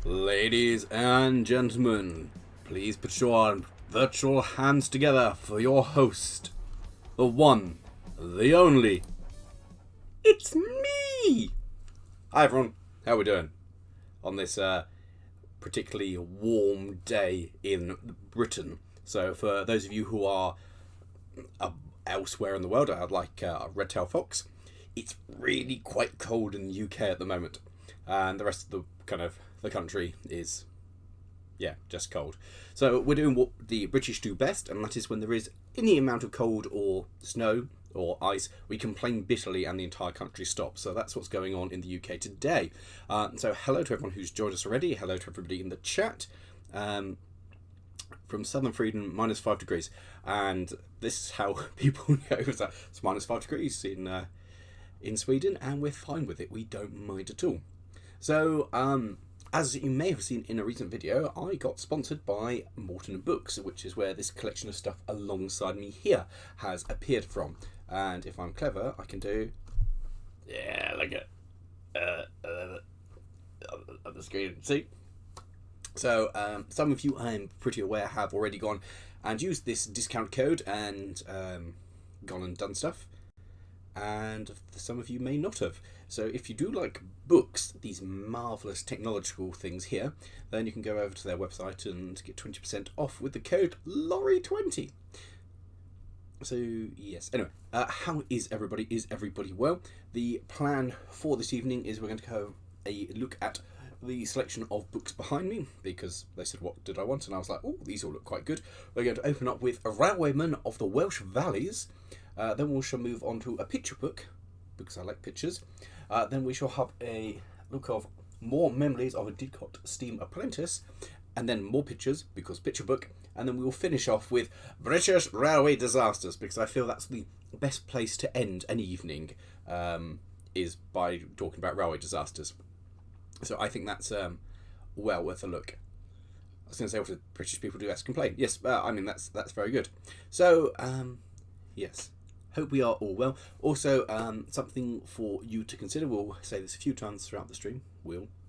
Ladies and gentlemen, please put your virtual hands together for your host, the one, the only. It's me! Hi everyone, how are we doing? On this particularly warm day in Britain. So for those of you who are elsewhere in the world, like red-tailed fox, it's really quite cold in the UK at the moment. And the rest of the country is, just cold. So we're doing what the British do best, and that is when there is any amount of cold or snow or ice, we complain bitterly and the entire country stops. So that's what's going on in the UK today. So hello to everyone who's joined us already. Hello to everybody in the chat. From Southern Sweden, -5 degrees. And this is how people know it's -5 degrees in Sweden, and we're fine with it. We don't mind at all. So, as you may have seen in a recent video, I got sponsored by Morton Books, which is where this collection of stuff alongside me here has appeared from. And if I'm clever, I can do... Yeah, look at the screen. See? So, some of you, I'm pretty aware, have already gone and used this discount code and gone and done stuff. And some of you may not have. So if you do like books, these marvellous technological things here, then you can go over to their website and get 20% off with the code Lawrie20. So yes, anyway, how is everybody? Is everybody well? The plan for this evening is we're going to have a look at the selection of books behind me, because they said what did I want, and I was like, oh, these all look quite good. We're going to open up with Railwaymen of the Welsh Valleys. Then we shall move on to a picture book, because I like pictures. Then we shall have a look of more memories of a Didcot steam apprentice, and then more pictures, because picture book. And then we will finish off with British railway disasters, because I feel that's the best place to end an evening, is by talking about railway disasters. So I think that's well worth a look. I was going to say, what do British people do? That's complain. Yes, I mean that's very good. So yes. Hope we are all well. Also, something for you to consider. We'll say this a few times throughout the stream.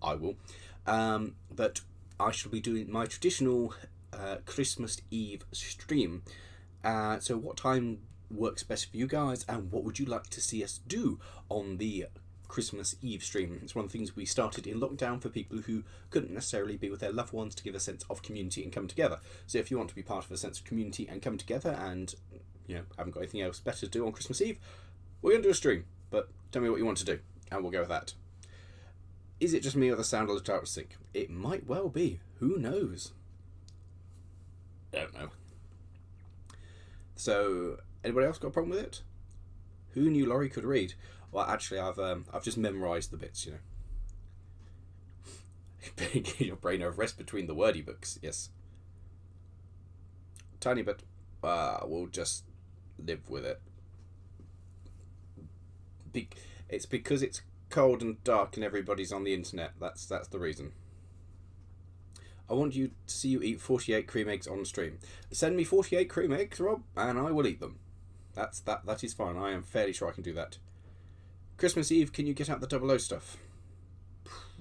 I will. But I shall be doing my traditional Christmas Eve stream. So what time works best for you guys, and what would you like to see us do on the Christmas Eve stream? It's one of the things we started in lockdown for people who couldn't necessarily be with their loved ones, to give a sense of community and come together. So if you want to be part of a sense of community and come together, and haven't got anything else better to do on Christmas Eve, we're going to do a stream, but tell me what you want to do, and we'll go with that. Is it just me or the sound a little out of sync? It might well be. Who knows? Don't know. So, anybody else got a problem with it? Who knew Lawrie could read? Well, actually, I've just memorised the bits, Give your brain a rest between the wordy books, yes. Tiny bit. We'll just live with it. It's because it's cold and dark and everybody's on the internet. That's the reason. I want to see you eat 48 cream eggs on stream. Send me 48 cream eggs, Rob, and I will eat them. That is fine. I am fairly sure I can do that. Christmas Eve, can you get out the 00 stuff?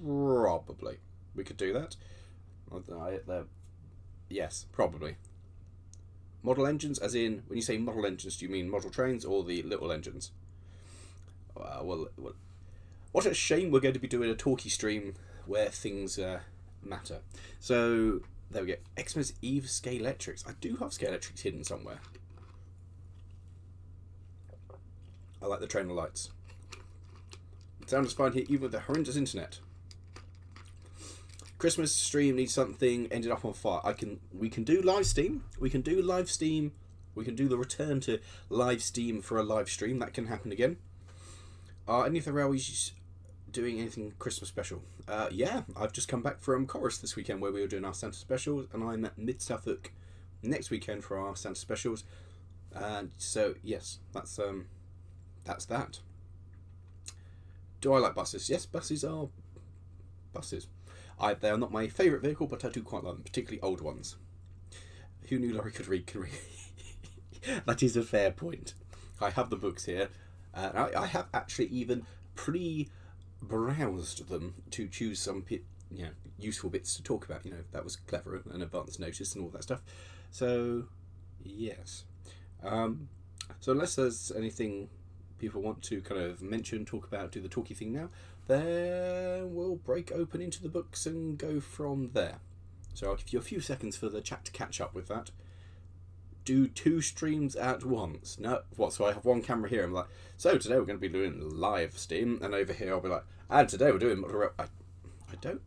Probably. We could do that. Yes, probably. Model engines, as in, when you say model engines, do you mean model trains or the little engines? Well, what a shame we're going to be doing a talkie stream where things matter. So, there we go. Xmas Eve Scalextrics. I do have Scalextrics hidden somewhere. I like the trainer lights. The sound is fine here, even with the horrendous internet. Christmas stream needs something, ended up on fire. We can do live Steam. We can do live Steam. We can do the return to live Steam for a live stream. That can happen again. Are any of the railways doing anything Christmas special? Yeah, I've just come back from Chorus this weekend where we were doing our Santa specials, and I'm at Mid Suffolk next weekend for our Santa specials. And so yes, that's that. Do I like buses? Yes, buses are buses. They are not my favourite vehicle, but I do quite like them, particularly old ones. Who knew Lawrie could read? That is a fair point. I have the books here. I have actually even pre-browsed them to choose some useful bits to talk about. That was clever and advance notice and all that stuff. So yes. So unless there's anything people want to kind of mention, talk about, do the talky thing now, then we'll break open into the books and go from there. So I'll give you a few seconds for the chat to catch up with that. Do 2 streams at once? No. What? So I have one camera here. I'm like, so today we're going to be doing live stream, and over here I'll be like, and today we're doing. I don't.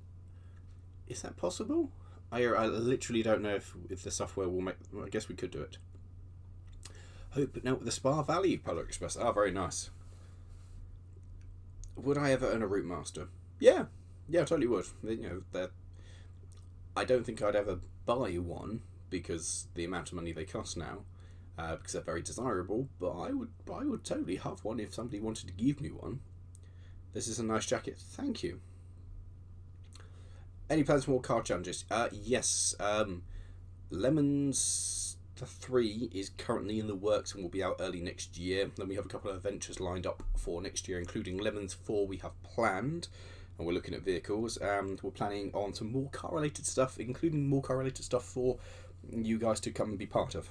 Is that possible? I literally don't know if the software will make. Well, I guess we could do it. Hope no, the Spa Valley Polar Express. Ah, very nice. Would I ever own a Route Master? Yeah, I totally would. I don't think I'd ever buy one because the amount of money they cost now, because they're very desirable. But I would totally have one if somebody wanted to give me one. This is a nice jacket. Thank you. Any plans for more car challenges? Yes. Lemons 3 is currently in the works and will be out early next year. Then we have a couple of adventures lined up for next year, including Lemons 4 we have planned. And we're looking at vehicles, and we're planning on some more car-related stuff, including more car-related stuff for you guys to come and be part of.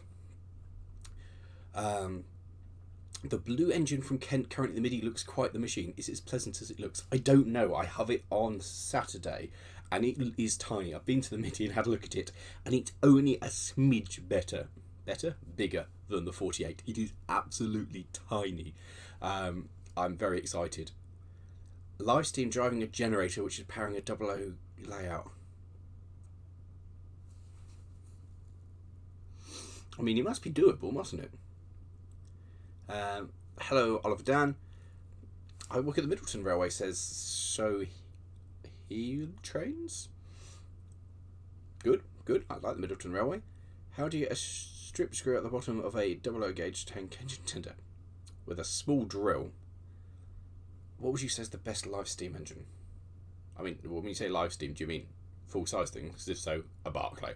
The blue engine from Kent, currently the MIDI, looks quite the machine. Is it as pleasant as it looks? I don't know. I have it on Saturday, and it is tiny. I've been to the MIDI and had a look at it, and it's only a smidge bigger than the 48. It is absolutely tiny. I'm very excited. Live Steam driving a generator which is powering a 00 layout. I mean, it must be doable, mustn't it? Hello, Oliver Dan. I work at the Middleton Railway, says so he trains? Good. I like the Middleton Railway. How do you get a strip screw at the bottom of a 00 gauge tank engine tender? With a small drill. What would you say is the best live steam engine? I mean, when you say live steam, do you mean full-size thing? Because if so, a Barclay.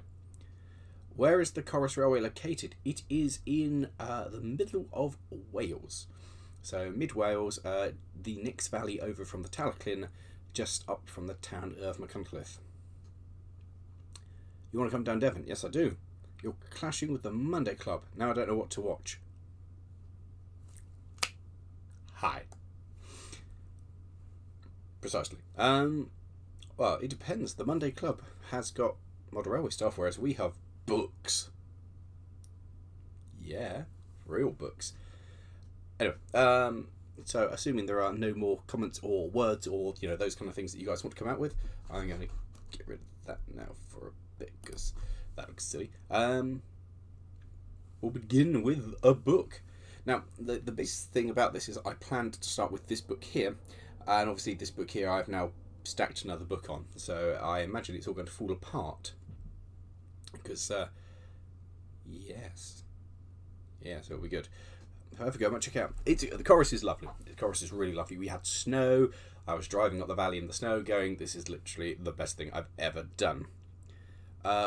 Where is the Corris Railway located? It is in the middle of Wales. So mid-Wales, the Nix Valley over from the Talaclyn, just up from the town of Machynlleth. You want to come down Devon? Yes, I do. You're clashing with the Monday Club. Now I don't know what to watch. Hi. Precisely. Well, it depends. The Monday Club has got model railway stuff, whereas we have books. Yeah, real books. Anyway, so assuming there are no more comments or words or those kind of things that you guys want to come out with, I'm going to get rid of that now for a bit because that looks silly. We'll begin with a book. Now, the biggest thing about this is I planned to start with this book here. And obviously this book here I've now stacked another book on. So I imagine it's all going to fall apart. Because, yes. Yeah, so it'll be good. However, go and check out. The Corris is lovely. The Corris is really lovely. We had snow. I was driving up the valley in the snow going, this is literally the best thing I've ever done.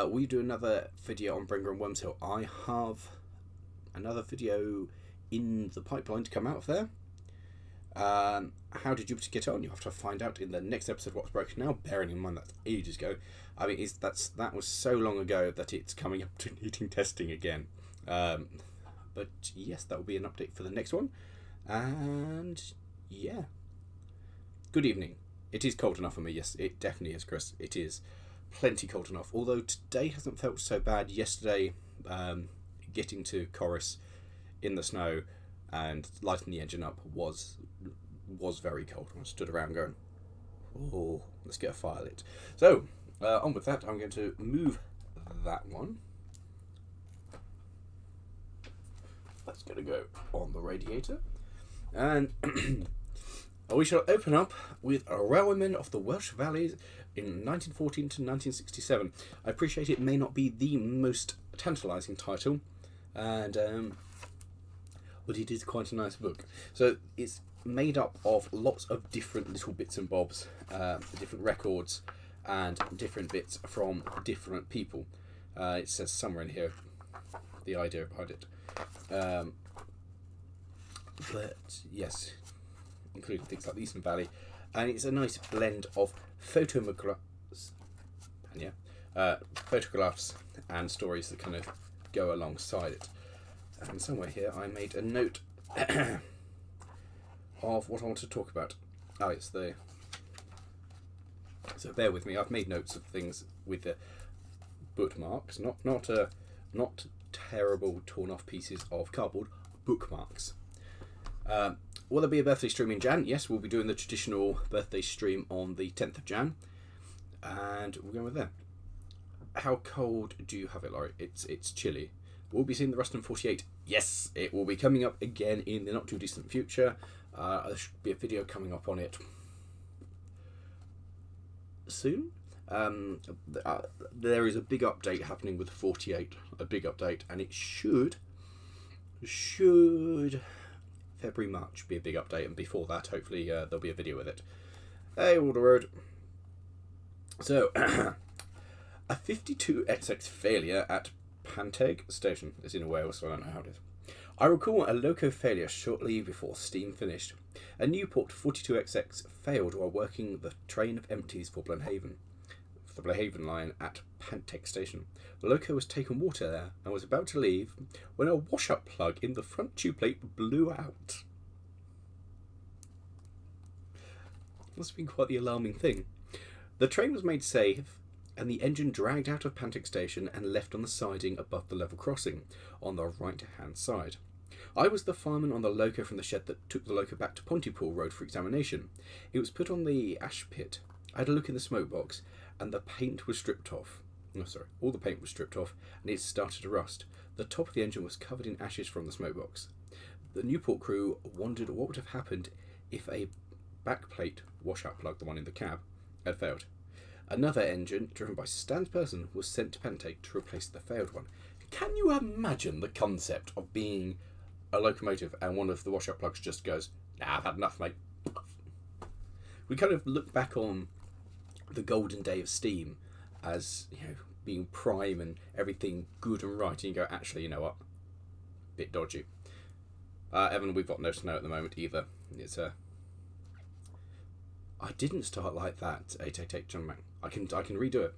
We do another video on Bringer and Wormshill. I have another video in the pipeline to come out of there. How did Jupiter get on? You have to find out in the next episode what's broken now, bearing in mind that's ages ago. I mean, that was so long ago that it's coming up to needing testing again. But yes, that will be an update for the next one. And yeah. Good evening. It is cold enough for me. Yes, it definitely is, Chris. It is plenty cold enough. Although today hasn't felt so bad. Yesterday, getting to Corris in the snow and lighting the engine up was very cold. I stood around going, oh, let's get a fire lit. So, on with that, I'm going to move that one. That's going to go on the radiator. And we shall open up with Railwaymen of the Welsh Valleys in 1914 to 1967. I appreciate it may not be the most tantalising title, and but it is quite a nice book. So it's made up of lots of different little bits and bobs, different records and different bits from different people. It says somewhere in here the idea behind it. But yes, including things like the Eastern Valley, and it's a nice blend of photographs. Yeah. Photographs and stories that kind of go alongside it. And somewhere here I made a note of what I want to talk about. Oh, it's the... So bear with me. I've made notes of things with the bookmarks, not terrible torn off pieces of cardboard. Bookmarks. Will there be a birthday stream in Jan? Yes, we'll be doing the traditional birthday stream on the 10th of Jan, and we're going with that. How cold do you have it, Lawrie? It's chilly. We'll be seeing the Ruston 48. Yes, it will be coming up again in the not too distant future. There should be a video coming up on it soon. There is a big update happening with 48, a big update, and it should February, March be a big update, and before that hopefully there'll be a video with it. Hey, Walter Road. So a 52XX failure at Panteg station is in Wales, so I don't know how it is. I recall a loco failure shortly before steam finished. A Newport 42XX failed while working the train of empties for Blenhaven. The Blenhaven line at Panteg station. The loco was taking water there and was about to leave when a wash-up plug in the front tube plate blew out. Must have been quite the alarming thing. The train was made safe and the engine dragged out of Panteg station and left on the siding above the level crossing on the right-hand side. I was the fireman on the loco from the shed that took the loco back to Pontypool Road for examination. It was put on the ash pit. I had a look in the smoke box, and the paint was stripped off. All the paint was stripped off, and it started to rust. The top of the engine was covered in ashes from the smoke box. The Newport crew wondered what would have happened if a backplate wash-out plug, the one in the cab, had failed. Another engine, driven by Stan's person, was sent to Panteg to replace the failed one. Can you imagine the concept of being a locomotive and one of the wash-out plugs just goes, "Nah, I've had enough, mate." We kind of look back on the golden day of steam as, being prime and everything good and right, and you go, actually, you know what, bit dodgy. Evan, we've got no snow at the moment either. It's I didn't start like that. 888 John Mac. I can redo it.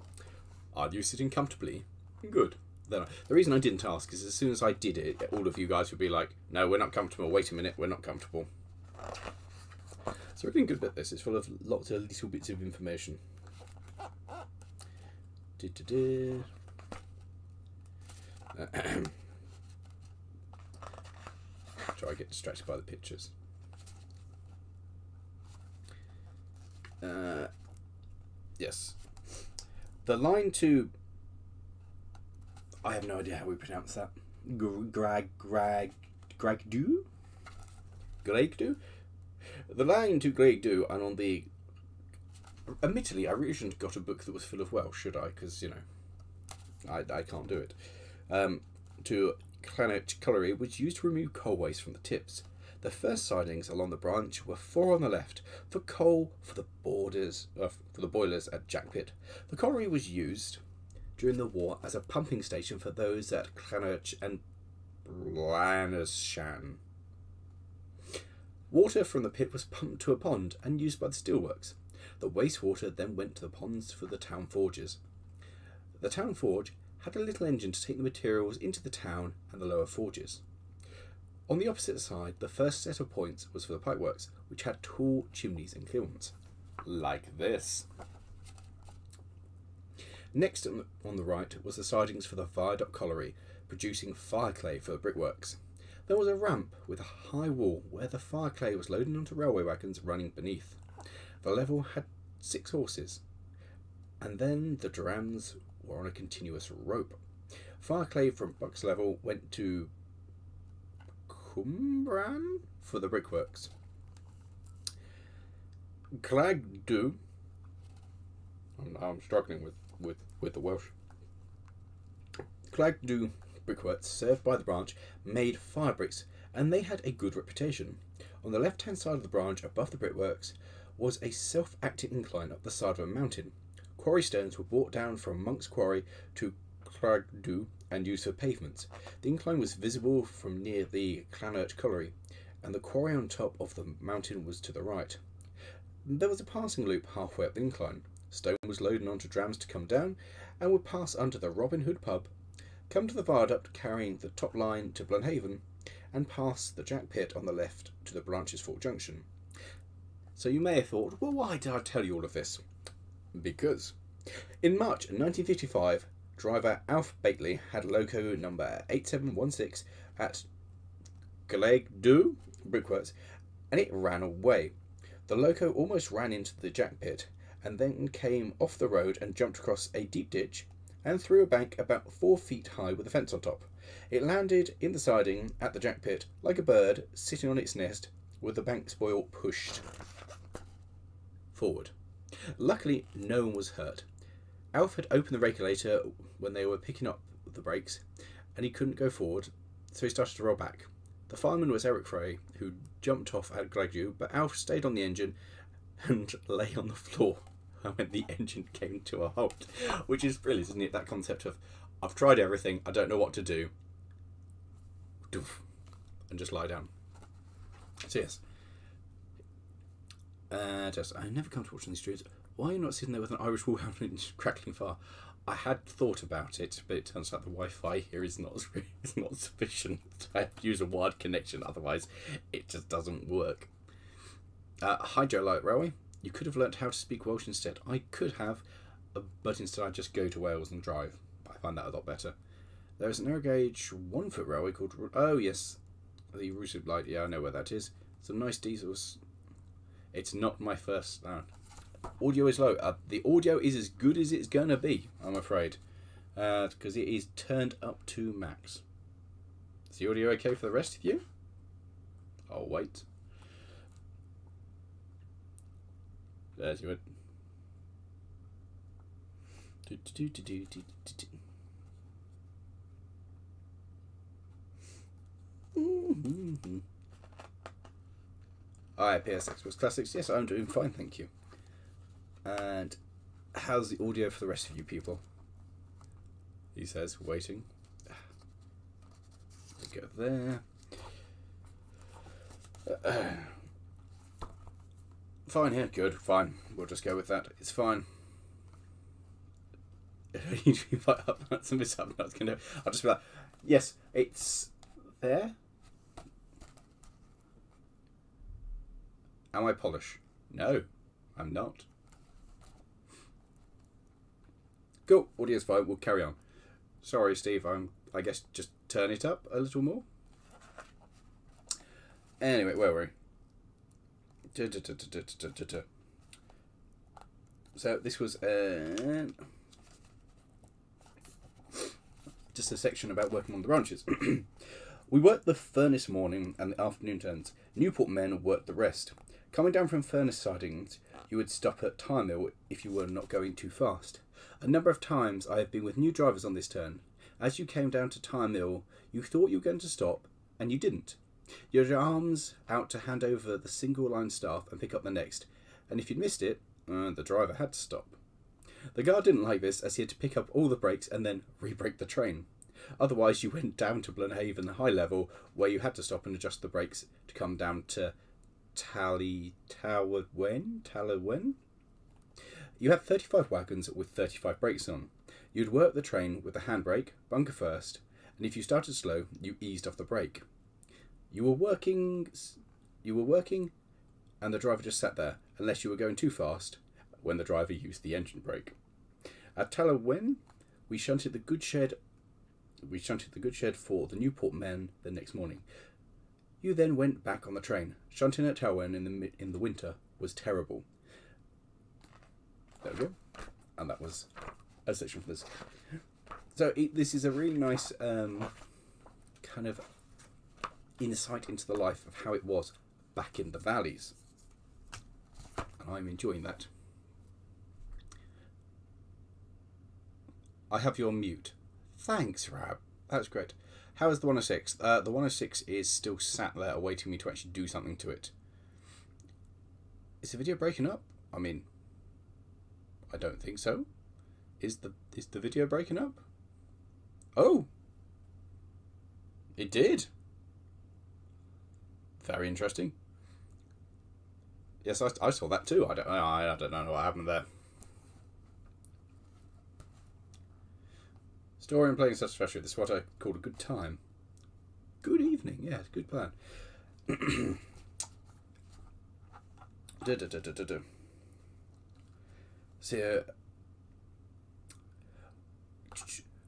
Are you sitting comfortably? Good. The reason I didn't ask is as soon as I did it, all of you guys would be like, "No, we're not comfortable. Wait a minute, we're not comfortable." So we're doing good bit. This it's full of lots of little bits of information. Try to get distracted by the pictures. Yes. The line to... I have no idea how we pronounce that. Gragdu? The line to Gragdu, and on the... Admittedly, I really shouldn't have got a book that was full of Welsh, should I? Because, I can't do it. To Llanech Colliery was used to remove coal waste from the tips. The first sidings along the branch were 4 on the left for coal for the boilers at Jack Pit. The colliery was used during the war as a pumping station for those at Llanech and Blaneshan. Water from the pit was pumped to a pond and used by the steelworks. The wastewater then went to the ponds for the town forges. The town forge had a little engine to take the materials into the town and the lower forges. On the opposite side, the first set of points was for the pipeworks, which had tall chimneys and kilns. Like this. Next on the right was the sidings for the viaduct colliery, producing fire clay for the brickworks. There was a ramp with a high wall where the fire clay was loaded onto railway wagons running beneath. The level had 6 horses, and then the drams were on a continuous rope. Fire clay from Bucks level went to Cumbran for the brickworks. Clagdu, I'm struggling with the Welsh. Clagdu brickworks, served by the branch, made fire bricks, and they had a good reputation. On the left-hand side of the branch, above the brickworks, was a self-acting incline up the side of a mountain. Quarry stones were brought down from Monk's Quarry to Clagdu and used for pavements. The incline was visible from near the Llanech Colliery, and the quarry on top of the mountain was to the right. There was a passing loop halfway up the incline. Stone was loading onto trams to come down, and would pass under the Robin Hood pub, come to the viaduct carrying the top line to Blunhaven, and pass the Jack Pit on the left to the Branches Fork Junction. So you may have thought, well, why did I tell you all of this? Because in March 1955, driver Alf Bately had loco number 8716 at Galegdu Brickworks, and it ran away. The loco almost ran into the Jack Pit, and then came off the road and jumped across a deep ditch and through a bank about 4 feet high with a fence on top. It landed in the siding at the Jack Pit like a bird sitting on its nest with the bank spoil pushed forward. Luckily, no one was hurt. Alf had opened the regulator when they were picking up the brakes, and he couldn't go forward, so he started to roll back. The fireman was Eric Frey, who jumped off at Glasgow, but Alf stayed on the engine and lay on the floor when the engine came to a halt. Which is brilliant, isn't it? That concept of, I've tried everything, I don't know what to do. And just lie down. So yes. I never come to watch on these streets. Why are you not sitting there with an Irish wolfhound and crackling fire? I had thought about it, but it turns out the Wi-Fi here is not sufficient. I have to use a wired connection, otherwise it just doesn't work. Hi Joe Light Railway. You could have learnt how to speak Welsh instead. I could have, but instead I just go to Wales and drive. I find that a lot better. There is an narrow gauge 1 foot railway called... Oh yes, the Route Light. Yeah, I know where that is. Some nice diesels. It's not my first... audio is low. The audio is as good as it's going to be, I'm afraid. Because it is turned up to max. Is the audio okay for the rest of you? I'll wait. There's you. Alright, PSX was Classics. Yes, I'm doing fine, thank you. And how's the audio for the rest of you people? He says, waiting. Go there. Fine here, good, fine. We'll just go with that. It's fine. That's a mishap. I'll just be like, yes, it's there. Am I Polish? No, I'm not. Cool, audio's fine, we'll carry on. Sorry, Steve, I guess just turn it up a little more. Anyway, where were we? So this was just a section about working on the branches. We worked the Furness morning and the afternoon turns. Newport men worked the rest. Coming down from Furness sidings, you would stop at Tyre Mill if you were not going too fast. A number of times I have been with new drivers on this turn. As you came down to Tyre Mill, you thought you were going to stop, and you didn't. You had your arms out to hand over the single line staff and pick up the next, and if you'd missed it, the driver had to stop. The guard didn't like this, as he had to pick up all the brakes and then re-brake the train. Otherwise you went down to Blunhaven high level, where you had to stop and adjust the brakes to come down to Tallawen. You had 35 wagons with 35 brakes on. You'd work the train with the handbrake, bunker first, and if you started slow, you eased off the brake. You were working, and the driver just sat there, unless you were going too fast, when the driver used the engine brake. At Tallawen, we shunted the goods shed for the Newport men the next morning. You then went back on the train. Shunting at Tallawen in the winter was terrible. There we go. And that was a section for this. So this is a really nice kind of insight into the life of how it was back in the valleys. And I'm enjoying that. I have you on mute. Thanks, Rab. That's great. How is the 106? The 106 is still sat there awaiting me to actually do something to it. Is the video breaking up? I mean, I don't think so. Is the video breaking up? Oh! It did! Very interesting. Yes, I saw that too. I don't know what happened there. Story and playing satisfactory. This is what I call a good time. Good evening. Yeah, good plan. So,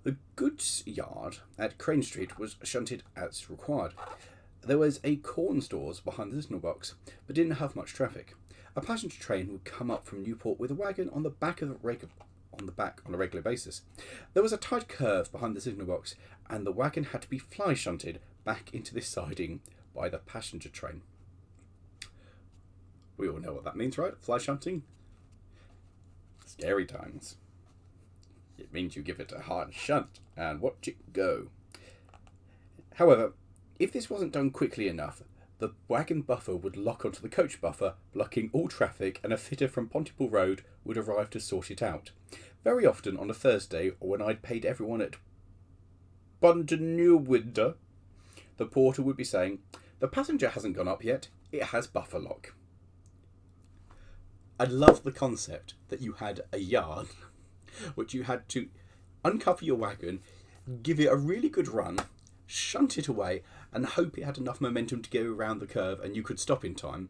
the goods yard at Crane Street was shunted as required. There was a corn stores behind the signal box, but didn't have much traffic. A passenger train would come up from Newport with a wagon on the back on a regular basis. There was a tight curve behind the signal box, and the wagon had to be fly shunted back into this siding by the passenger train. We all know what that means, right? Fly shunting? Scary times. It means you give it a hard shunt and watch it go. However, if this wasn't done quickly enough, the wagon buffer would lock onto the coach buffer, blocking all traffic, and a fitter from Pontypool Road would arrive to sort it out. Very often on a Thursday, or when I'd paid everyone at Bundenewwinder, the porter would be saying, "The passenger hasn't gone up yet, it has buffer lock." I love the concept that you had a yard which you had to uncover your wagon, give it a really good run, shunt it away, and hope it had enough momentum to go around the curve and you could stop in time.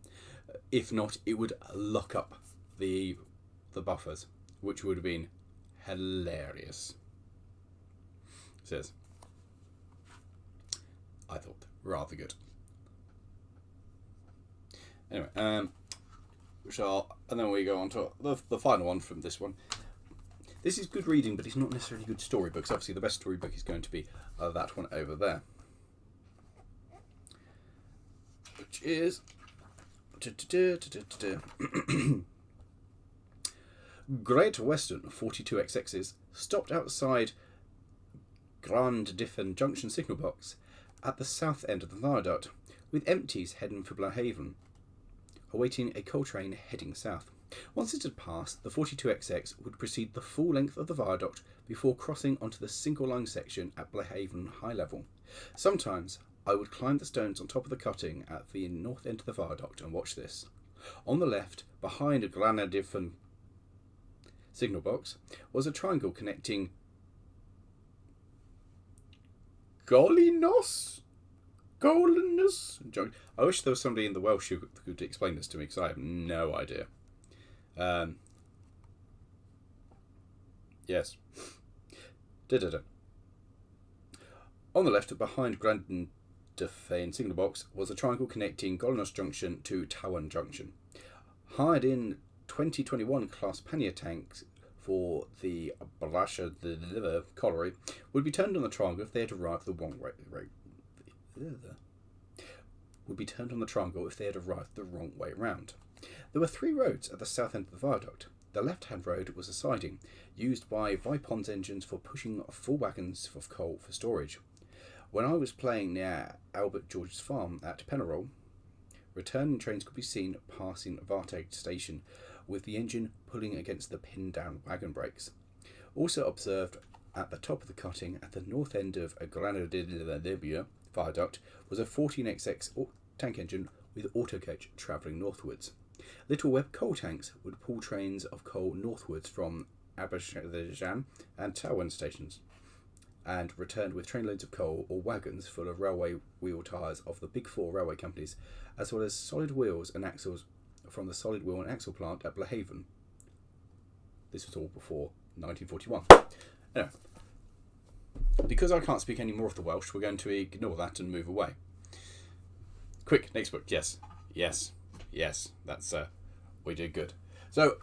If not, it would lock up the buffers, which would have been hilarious. It says, I thought, rather good. Anyway, and then we go on to the final one from this one. This is good reading, but it's not necessarily good storybooks. Obviously, the best storybook is going to be that one over there, which is Great Western 42XXs stopped outside Grand Diffin Junction signal box at the south end of the viaduct, with empties heading for Blahaven, awaiting a coal train heading south. Once it had passed, the 42XX would proceed the full length of the viaduct before crossing onto the single line section at Blahaven High Level. Sometimes I would climb the stones on top of the cutting at the north end of the viaduct and watch this. On the left, behind a Glanadifan signal box, was a triangle connecting Golinus? I wish there was somebody in the Welsh who could explain this to me, because I have no idea. Yes. On the left, behind Grandin Defane signal box, was a triangle connecting Golinus Junction to Towan Junction. Hired in 2021 class pannier tanks for the Brasha the Liver colliery would be turned on the triangle if they had arrived the wrong way. Would be turned on the triangle if they had arrived the wrong way round. There were 3 roads at the south end of the viaduct. The left-hand road was a siding, used by Vipon's engines for pushing full wagons of coal for storage. When I was playing near Albert George's farm at Penarole, returning trains could be seen passing Varteg station, with the engine pulling against the pinned-down wagon brakes. Also observed at the top of the cutting at the north end of a Granadilla viaduct was a 14XX tank engine with autocoach travelling northwards. Little web coal tanks would pull trains of coal northwards from Aberystwyth and Towan stations, and returned with trainloads of coal or wagons full of railway wheel tyres of the big 4 railway companies, as well as solid wheels and axles from the solid wheel and axle plant at Blahaven. This was all before 1941. Anyway, because I can't speak any more of the Welsh, we're going to ignore that and move away. Quick, next book. Yes. That's we did good. So,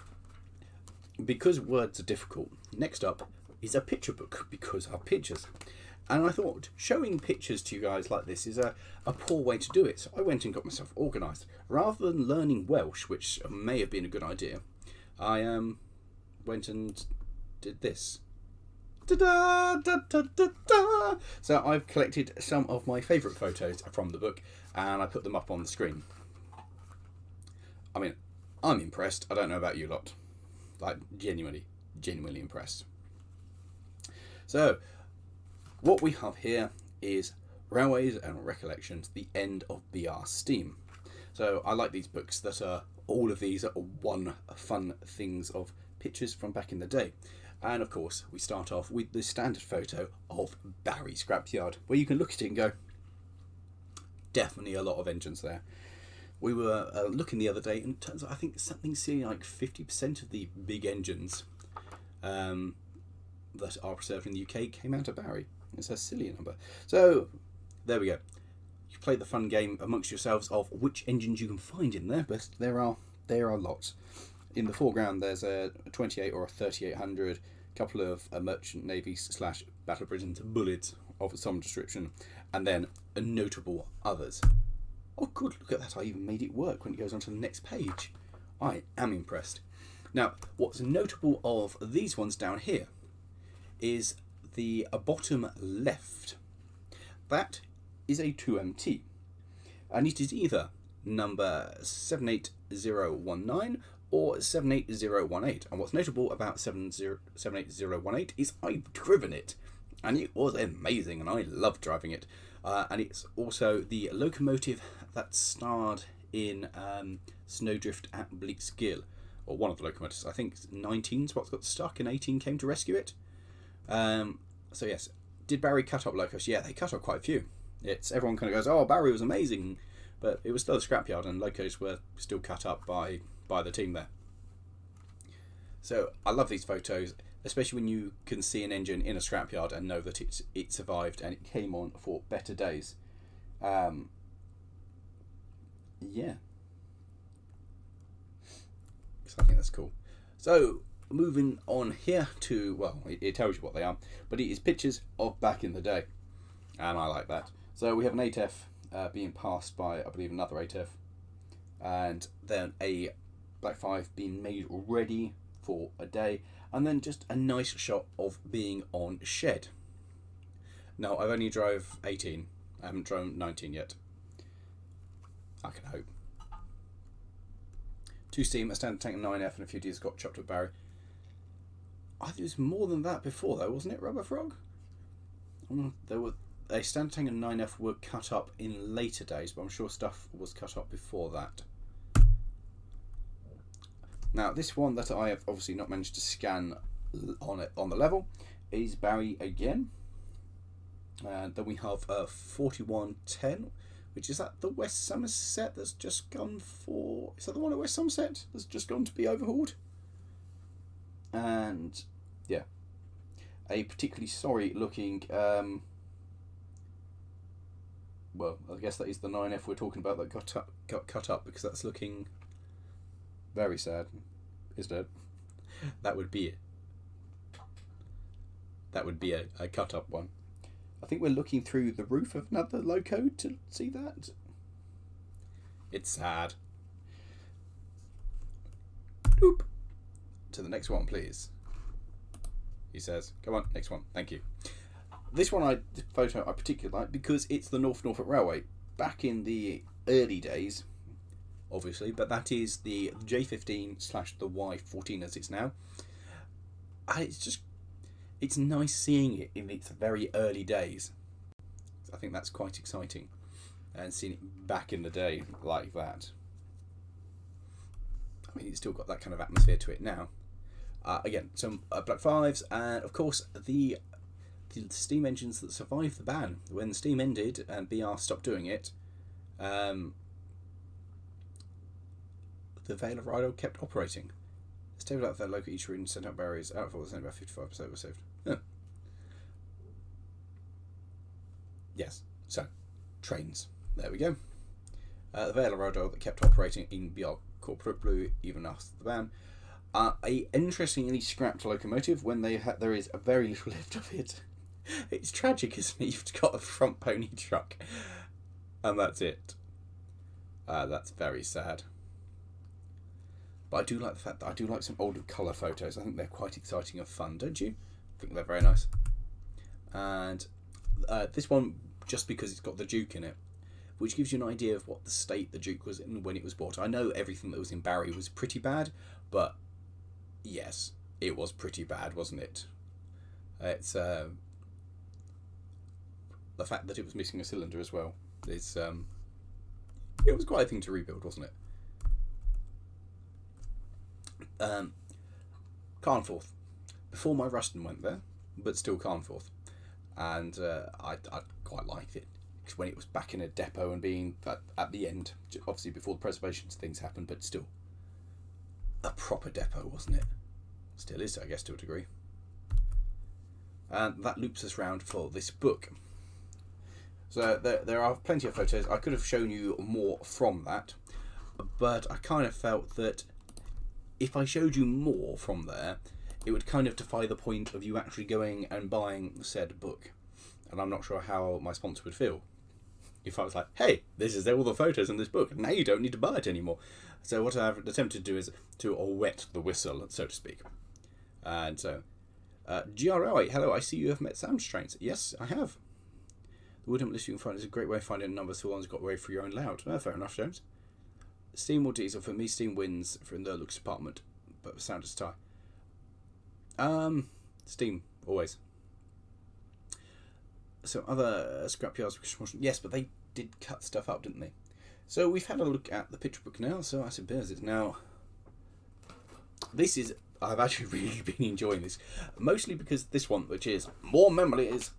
because words are difficult, next up is a picture book, because our pictures. And I thought showing pictures to you guys like this is a poor way to do it. So I went and got myself organised. Rather than learning Welsh, which may have been a good idea, I went and did this. Da-da-da-da-da-da. So I've collected some of my favourite photos from the book and I put them up on the screen. I mean, I'm impressed. I don't know about you lot. Like, genuinely impressed. So, what we have here is Railways and Recollections, the end of BR Steam. So I like these books that are, all of these are one fun things of pictures from back in the day. And of course, we start off with the standard photo of Barry Scrapyard, where you can look at it and go, definitely a lot of engines there. We were looking the other day, and it turns out I think something silly like 50% of the big engines that are preserved in the UK came out of Barry. It's a silly number. So there we go. You play the fun game amongst yourselves of which engines you can find in there, but there are lots. In the foreground, there's a 28 or a 3800, a couple of merchant navies / Battle of Britain's bullets of some description, and then notable others. Oh, good, look at that. I even made it work when it goes on to the next page. I am impressed. Now, what's notable of these ones down here is the bottom left. That is a 2MT, and it is either number 78019 or 78018. And what's notable about 78018 is I've driven it, and it was amazing, and I loved driving it. And it's also the locomotive that starred in Snowdrift at Bleakskill, or one of the locomotives. I think 19's what got stuck, and 18 came to rescue it. So yes, did Barry cut up locos? Yeah, they cut up quite a few. It's everyone kind of goes, oh, Barry was amazing, but it was still a scrapyard, and locos were still cut up by the team there. So I love these photos, especially when you can see an engine in a scrapyard and know that it survived and it came on for better days. Yeah. So I think that's cool. So moving on here to, well, it tells you what they are, but it is pictures of back in the day, and I like that. So we have an 8F being passed by, I believe, another 8F, and then a Black 5 being made ready for a day, and then just a nice shot of being on shed. Now, I've only drove 18. I haven't driven 19 yet. I can hope. 2 steam, a standard tank of 9F, and a few Ds got chopped at Barry. I think it was more than that before, though, wasn't it, Rubber Frog? There were a standard tank and 9F were cut up in later days, but I'm sure stuff was cut up before that. Now, this one that I have obviously not managed to scan on the level is Barry again. And then we have 4110, which is that the West Somerset that's just gone for... Is that the one at West Somerset that's just gone to be overhauled? And, yeah. A particularly sorry looking... well, I guess that is the 9F we're talking about that got cut up, because that's looking... very sad, isn't it? That would be it. That would be a cut-up one. I think we're looking through the roof of another loco to see that. It's sad. Oop. To the next one, please. He says, come on, next one, thank you. This photo I particularly like because it's the Norfolk Railway. Back in the early days, obviously, but that is the J15 / the Y14 as it's now. And it's nice seeing it in its very early days. I think that's quite exciting, and seeing it back in the day like that. I mean, it's still got that kind of atmosphere to it now. Again, some Black 5s, and of course the steam engines that survived the ban. When steam ended and BR stopped doing it, the Vale of Rhino kept operating. Stable out their local each room, sent out barriers. Outfall was sent about 55% was saved. Huh. Yes, so trains. There we go. The Vale of Rhino that kept operating in BR Corporate Blue even after the ban. A interestingly scrapped locomotive when there is a very little left of it. It's tragic, isn't it? You've got a front pony truck, and that's it. That's very sad. But I do like the fact that I do like some older colour photos. I think they're quite exciting and fun, don't you? I think they're very nice. And this one, just because it's got the Duke in it, which gives you an idea of what the state the Duke was in when it was bought. I know everything that was in Barry was pretty bad, but yes, it was pretty bad, wasn't it? It's the fact that it was missing a cylinder as well. It's it was quite a thing to rebuild, wasn't it? Carnforth. before my Ruston went there, but still Carnforth. And I quite liked it. Because when it was back in a depot and being at the end, obviously before the preservation things happened, but still a proper depot, wasn't it? Still is, I guess, to a degree. And that loops us round for this book. So there are plenty of photos. I could have shown you more from that, but I kind of felt that if I showed you more from there, it would kind of defy the point of you actually going and buying said book. And I'm not sure how my sponsor would feel if I was like, hey, this is all the photos in this book, now you don't need to buy it anymore. So what I've attempted to do is to wet the whistle, so to speak. And so, GRI, hello, I see you have met sound strains. Yes, I have. The woodhump list you can find is a great way of finding numbers for ones got away for your own layout. Fair enough, James. Steam or diesel? For me, steam wins from the looks department, but sound is tie. Steam, always. So other scrapyards, yes, but they did cut stuff up, didn't they? So we've had a look at the picture book now, so I suppose it's now... This is... I've actually really been enjoying this, mostly because this one, which is More Memories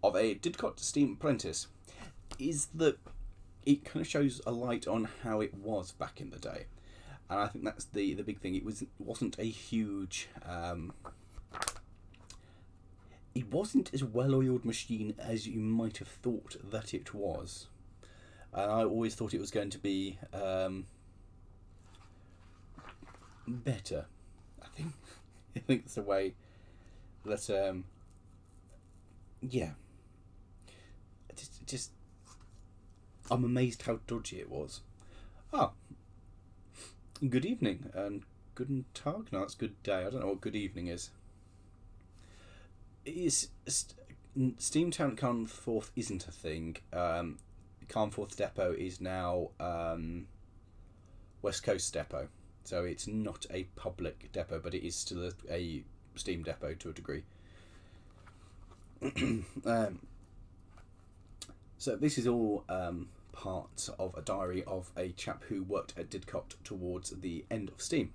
of a Didcot Steam Apprentice, is that it kind of shows a light on how it was back in the day. And I think that's the big thing. It wasn't a huge... it wasn't as well-oiled machine as you might have thought that it was. And I always thought it was going to be better. I think it's the way that yeah. Just I'm amazed how dodgy it was. Good evening and guten Tag. No, that's good day. I don't know what good evening is. Steamtown Carnforth isn't a thing. Carnforth Depot is now West Coast Depot, so it's not a public depot, but it is still a steam depot to a degree. So this is all part of a diary of a chap who worked at Didcot towards the end of steam.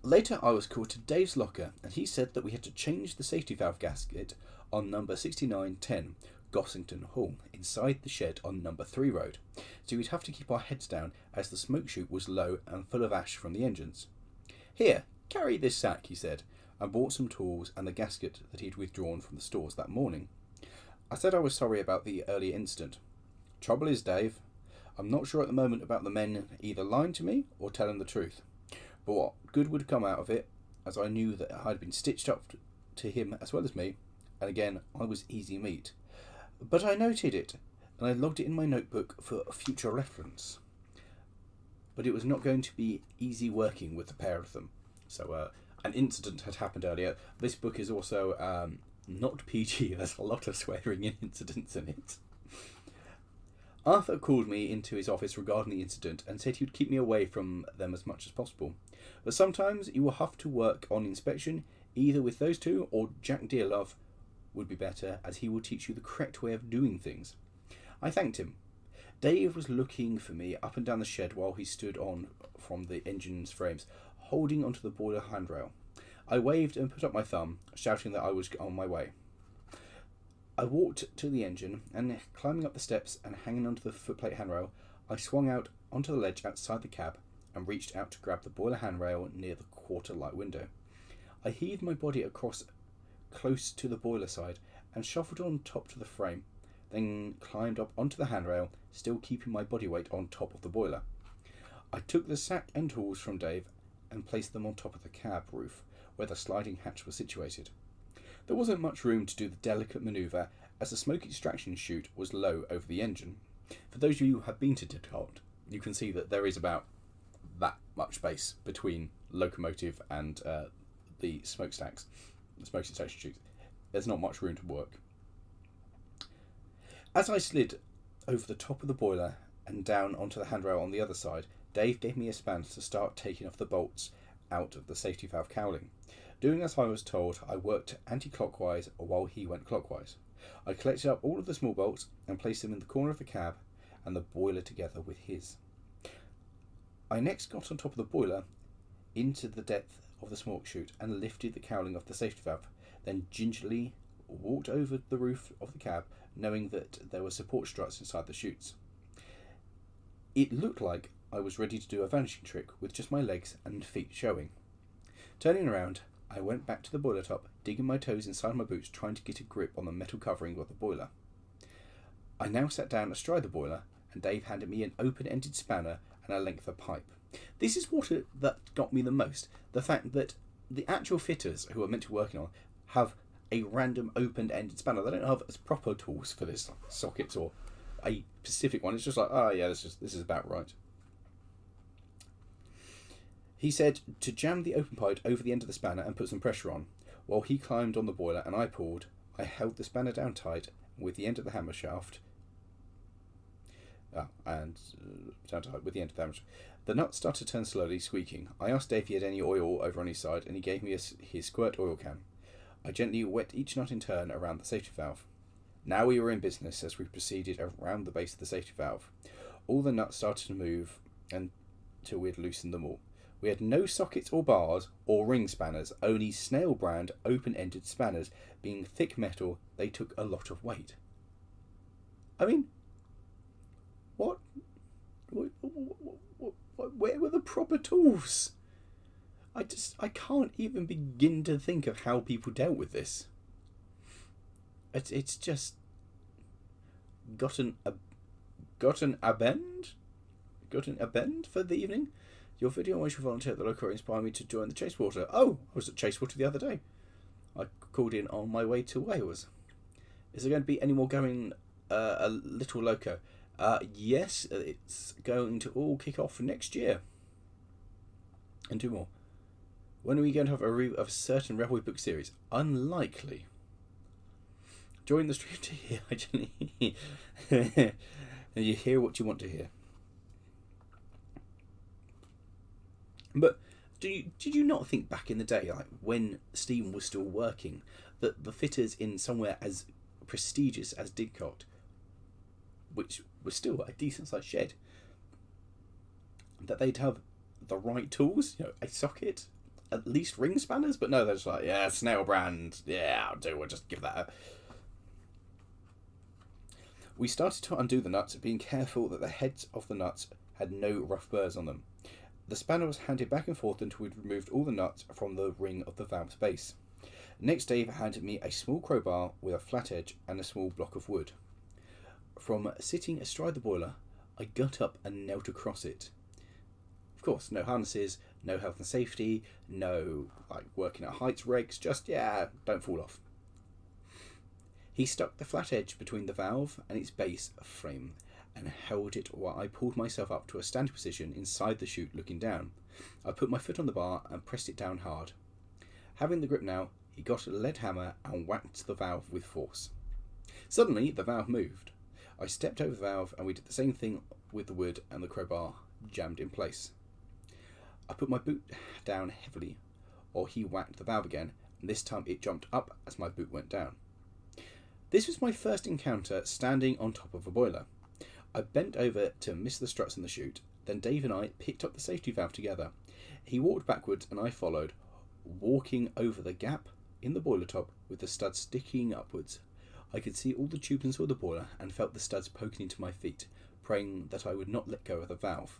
Later I was called to Dave's locker and he said that we had to change the safety valve gasket on number 6910 Gossington Hall inside the shed on number 3 road, so we'd have to keep our heads down as the smoke chute was low and full of ash from the engines. Here, carry this sack, he said, and bought some tools and the gasket that he'd withdrawn from the stores that morning. I said I was sorry about the earlier incident. Trouble is, Dave, I'm not sure at the moment about the men either lying to me or telling the truth, but what good would come out of it, as I knew that I'd been stitched up to him as well as me, and again I was easy meat. But I noted it, and I logged it in my notebook for future reference. But it was not going to be easy working with the pair of them. So an incident had happened earlier. This book is also not PG. There's a lot of swearing in incidents in it. Arthur called me into his office regarding the incident and said he would keep me away from them as much as possible. But sometimes you will have to work on inspection, either with those two or Jack Dearlove would be better, as he will teach you the correct way of doing things. I thanked him. Dave was looking for me up and down the shed while he stood on from the engine's frames, holding onto the boiler handrail. I waved and put up my thumb, shouting that I was on my way. I walked to the engine, and climbing up the steps and hanging onto the footplate handrail, I swung out onto the ledge outside the cab and reached out to grab the boiler handrail near the quarter light window. I heaved my body across close to the boiler side and shuffled on top to the frame, then climbed up onto the handrail, still keeping my body weight on top of the boiler. I took the sack and tools from Dave and placed them on top of the cab roof, where the sliding hatch was situated. There wasn't much room to do the delicate manoeuvre, as the smoke extraction chute was low over the engine. For those of you who have been to Didcot, you can see that there is about that much space between locomotive and the smokestacks. The smoke extraction chute. There's not much room to work. As I slid over the top of the boiler and down onto the handrail on the other side, Dave gave me a span to start taking off the bolts out of the safety valve cowling. Doing as I was told, I worked anti-clockwise while he went clockwise. I collected up all of the small bolts and placed them in the corner of the cab and the boiler together with his. I next got on top of the boiler into the depth of the smoke chute and lifted the cowling off the safety valve, then gingerly walked over the roof of the cab, knowing that there were support struts inside the chutes. It looked like I was ready to do a vanishing trick with just my legs and feet showing. Turning around, I went back to the boiler top, digging my toes inside my boots, trying to get a grip on the metal covering of the boiler. I now sat down astride the boiler, and Dave handed me an open-ended spanner and a length of pipe. This is that got me the most. The fact that the actual fitters who are meant to be working on have a random open-ended spanner. They don't have as proper tools for this, like sockets or a specific one. It's just like, oh yeah, this is about right. He said to jam the open pipe over the end of the spanner and put some pressure on. While he climbed on the boiler and I pulled, I held the spanner down tight with the end of the hammer shaft. Down tight with the end of the hammer shaft. The nut started to turn slowly, squeaking. I asked Dave if he had any oil over on his side, and he gave me his squirt oil can. I gently wet each nut in turn around the safety valve. Now we were in business as we proceeded around the base of the safety valve. All the nuts started to move until we had loosened them all. We had no sockets or bars or ring spanners, only snail brand open-ended spanners. Being thick metal, they took a lot of weight. I mean, what? Where were the proper tools? I can't even begin to think of how people dealt with this. It's just gotten a bend for the evening. Your video on which you volunteer at the local inspired me to join the Chasewater. Oh, I was at Chasewater the other day. I called in on my way to Wales. Is there going to be any more going a little loco? Yes, it's going to all kick off next year. And 2 more. When are we going to have a review of a certain Railway book series? Unlikely. Join the stream to hear, actually. And you hear what you want to hear. But did you not think back in the day, like when Steam was still working, that the fitters in somewhere as prestigious as Didcot, which was still a decent sized shed, that they'd have the right tools, a socket, at least ring spanners? But no, they're just like, yeah, snail brand, yeah, we'll just give that a... We started to undo the nuts, being careful that the heads of the nuts had no rough burrs on them. The spanner was handed back and forth until we'd removed all the nuts from the ring of the valve's base. Next, Dave handed me a small crowbar with a flat edge and a small block of wood. From sitting astride the boiler, I got up and knelt across it. Of course, no harnesses, no health and safety, no working at heights regs, just, don't fall off. He stuck the flat edge between the valve and its base frame and held it while I pulled myself up to a standing position inside the chute looking down. I put my foot on the bar and pressed it down hard. Having the grip now, he got a lead hammer and whacked the valve with force. Suddenly, the valve moved. I stepped over the valve and we did the same thing with the wood and the crowbar jammed in place. I put my boot down heavily, or he whacked the valve again, and this time it jumped up as my boot went down. This was my first encounter standing on top of a boiler. I bent over to miss the struts in the chute, then Dave and I picked up the safety valve together. He walked backwards and I followed, walking over the gap in the boiler top with the studs sticking upwards. I could see all the tubings of the boiler and felt the studs poking into my feet, praying that I would not let go of the valve.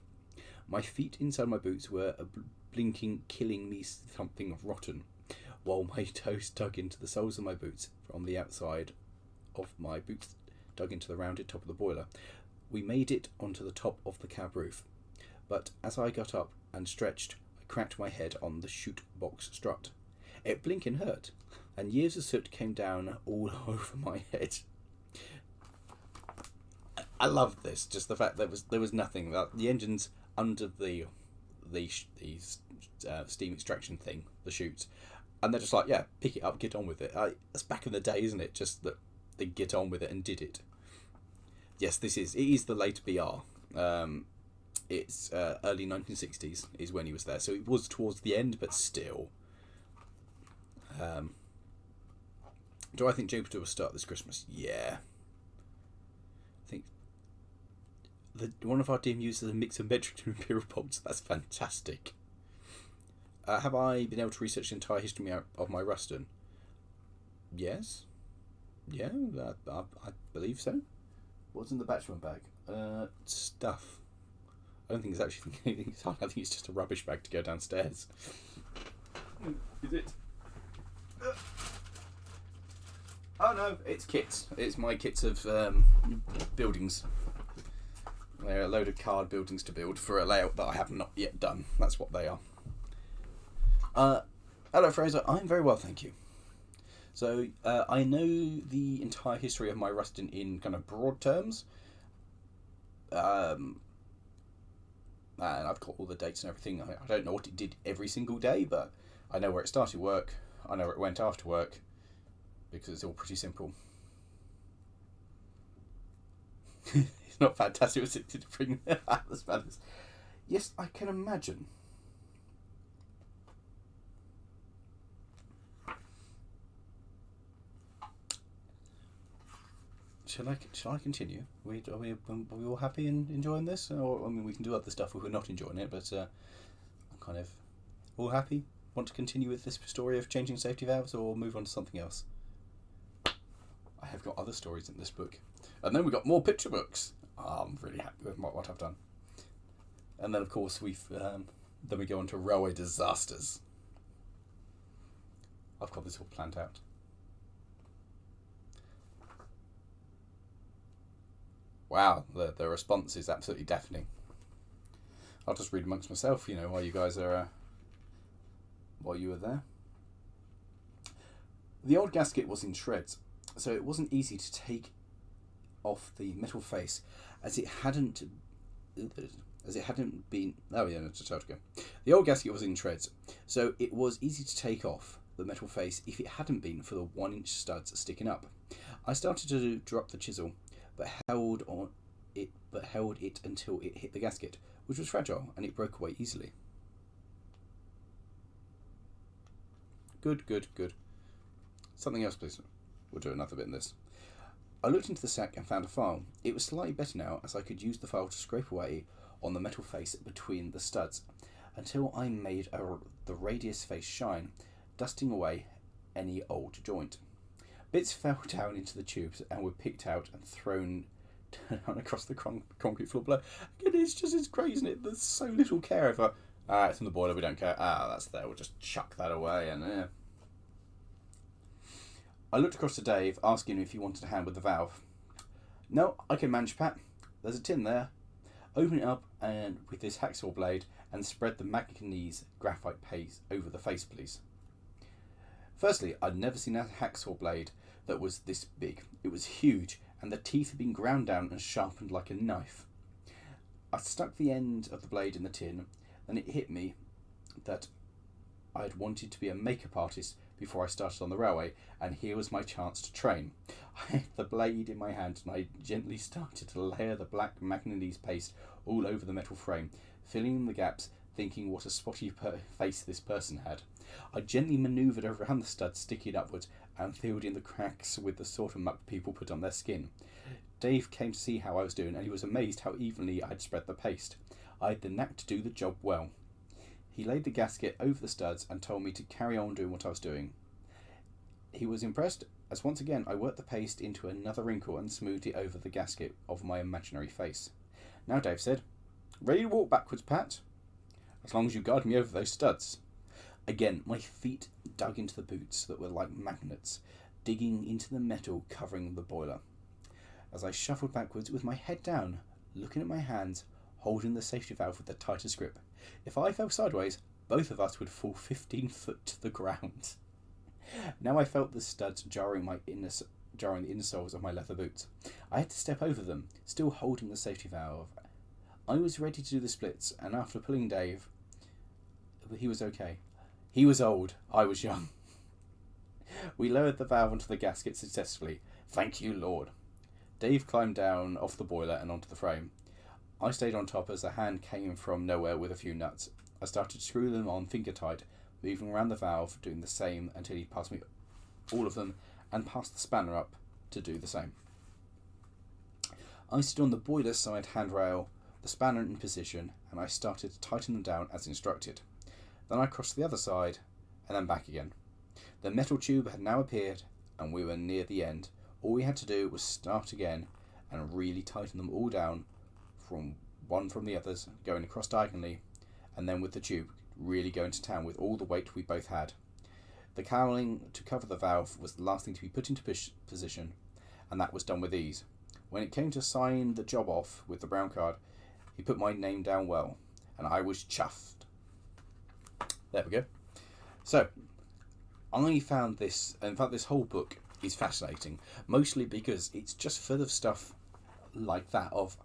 My feet inside my boots were blinking, killing me something rotten, while my toes dug into the soles of my boots from the outside of my boots dug into the rounded top of the boiler. We made it onto the top of the cab roof, but as I got up and stretched, I cracked my head on the chute box strut. It blinking hurt, and years of soot came down all over my head. I loved this, just the fact that there was nothing. The engine's under the steam extraction thing, the chutes, and they're just like, yeah, pick it up, get on with it. That's back in the day, isn't it? Just that they get on with it and did it. Yes, it is the late BR. It's early 1960s is when he was there, so it was towards the end, but still. Do I think Jupiter will start this Christmas? Yeah. I think One of our team uses a mix of metric and imperial bolts. That's fantastic. Have I been able to research the entire history of my Ruston? Yes. Yeah, I believe so. What's in the Batchman bag? Stuff. I don't think it's actually anything. I think it's just a rubbish bag to go downstairs. Is it? Oh no, it's kits. It's my kits of buildings. They're a load of card buildings to build for a layout that I have not yet done. That's what they are. Hello Fraser, I'm very well, thank you. So, I know the entire history of my Ruston in kind of broad terms. And I've got all the dates and everything. I don't know what it did every single day, but I know where it started work. I know where it went after work, because it's all pretty simple. It's not fantastic, was it, to bring the Spanish? Yes, I can imagine. Shall I continue? Are we all happy and enjoying this? Or, I mean, we can do other stuff if we're not enjoying it, but I'm kind of all happy. Want to continue with this story of changing safety valves, or move on to something else? I have got other stories in this book, and then we've got more picture books. I'm really happy with what I've done. And then, of course, then we go on to railway disasters. I've got this all planned out. Wow, the response is absolutely deafening. I'll just read amongst myself, while you guys are, while you were there. The old gasket was in shreds, so it wasn't easy to take off the metal face, as it hadn't been. Oh yeah, no, just how to go. The old gasket was in shreds, so it was easy to take off the metal face if it hadn't been for the 1-inch studs sticking up. I started to drop the chisel, but held it until it hit the gasket, which was fragile, and it broke away easily. Good. Something else, please. We'll do another bit in this. I looked into the sack and found a file. It was slightly better now, as I could use the file to scrape away on the metal face between the studs, until I made the radius face shine, dusting away any old joint. Bits fell down into the tubes and were picked out and thrown down across the concrete floor below. Again, it's crazy, isn't it? There's so little care over. It's in the boiler, we don't care. That's there, we'll just chuck that away. And I looked across to Dave, asking him if he wanted a hand with the valve. No, I can manage, Pat. There's a tin there. Open it up and with this hacksaw blade and spread the manganese graphite paste over the face, please. Firstly, I'd never seen a hacksaw blade that was this big. It was huge, and the teeth had been ground down and sharpened like a knife. I stuck the end of the blade in the tin, then it hit me that I'd wanted to be a makeup artist before I started on the railway, and here was my chance to train. I had the blade in my hand, and I gently started to layer the black manganese paste all over the metal frame, filling in the gaps, thinking what a spotty face this person had. I gently manoeuvred around the studs sticking upwards and filled in the cracks with the sort of muck people put on their skin. Dave came to see how I was doing, and he was amazed how evenly I'd spread the paste. I had the knack to do the job well. He laid the gasket over the studs and told me to carry on doing what I was doing. He was impressed, as once again I worked the paste into another wrinkle and smoothed it over the gasket of my imaginary face. Now, Dave said, "Ready to walk backwards, Pat? As long as you guide me over those studs." Again, my feet dug into the boots that were like magnets, digging into the metal covering the boiler. As I shuffled backwards with my head down, looking at my hands, holding the safety valve with the tightest grip. If I fell sideways, both of us would fall 15 foot to the ground. Now I felt the studs jarring the insoles of my leather boots. I had to step over them, still holding the safety valve. I was ready to do the splits, and after pulling Dave, he was okay. He was old, I was young. We lowered the valve onto the gasket successfully. Thank you, Lord. Dave climbed down off the boiler and onto the frame. I stayed on top as a hand came from nowhere with a few nuts. I started to screw them on finger tight, moving around the valve, doing the same until he passed me all of them and passed the spanner up to do the same. I stood on the boiler side handrail, the spanner in position, and I started to tighten them down as instructed. Then I crossed to the other side, and then back again. The metal tube had now appeared, and we were near the end. All we had to do was start again and really tighten them all down from one from the others, going across diagonally, and then with the tube really going to town with all the weight we both had. The cowling to cover the valve was the last thing to be put into position, and that was done with ease. When it came to sign the job off with the brown card, he put my name down well, and I was chuffed. There we go. So, I found this, in fact this whole book is fascinating, mostly because it's just full of stuff like that of,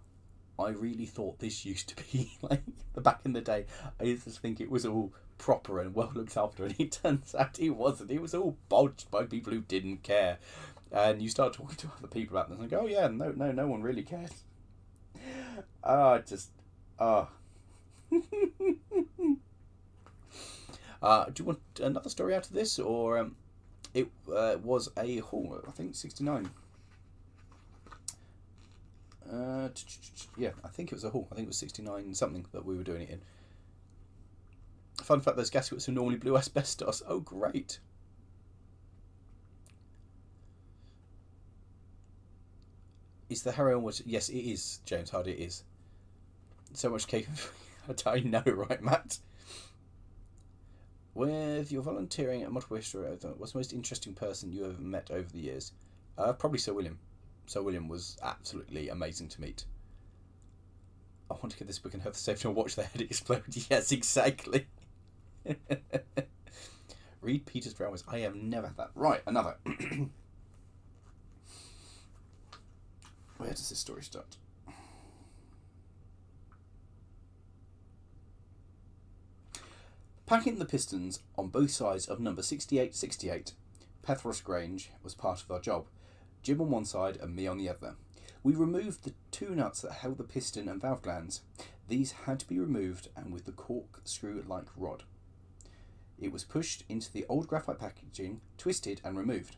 I really thought this used to be like back in the day. I used to think it was all proper and well looked after, and it turns out it wasn't. It was all bodged by people who didn't care. And you start talking to other people about this and go, oh yeah, no one really cares. Do you want another story out of this, or it was a haul? I think 69. Yeah, I think it was a haul. I think it was 69 something that we were doing it in. Fun fact: those gaskets are normally blue asbestos. Oh, great! Is the heroin was? Yes, it is. James Hardy, it is. So much cake. I know, right, Matt? With your volunteering at multiple history, what's the most interesting person you ever met over the years? Probably Sir William. Sir William was absolutely amazing to meet. I want to get this book and have the safety and watch their head explode. Yes, exactly. Read Peter's Railways. I have never had that. Right, another. Where does this story start? Packing the pistons on both sides of number 6868, Pethros Grange, was part of our job. Jim on one side and me on the other. We removed the two nuts that held the piston and valve glands. These had to be removed, and with the corkscrew-like rod. It was pushed into the old graphite packaging, twisted and removed.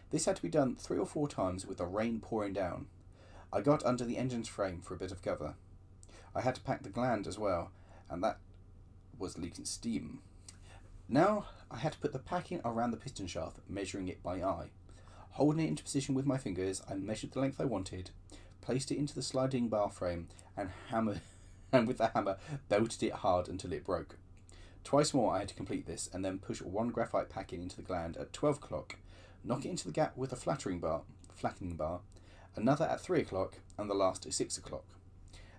This had to be done 3 or 4 times with the rain pouring down. I got under the engine's frame for a bit of cover. I had to pack the gland as well, and that was leaking steam. Now I had to put the packing around the piston shaft, measuring it by eye. Holding it into position with my fingers, I measured the length I wanted, placed it into the sliding bar frame, and with the hammer belted it hard until it broke. Twice more I had to complete this, and then push one graphite packing into the gland at 12 o'clock, knock it into the gap with a flattening bar, another at 3 o'clock, and the last at 6 o'clock.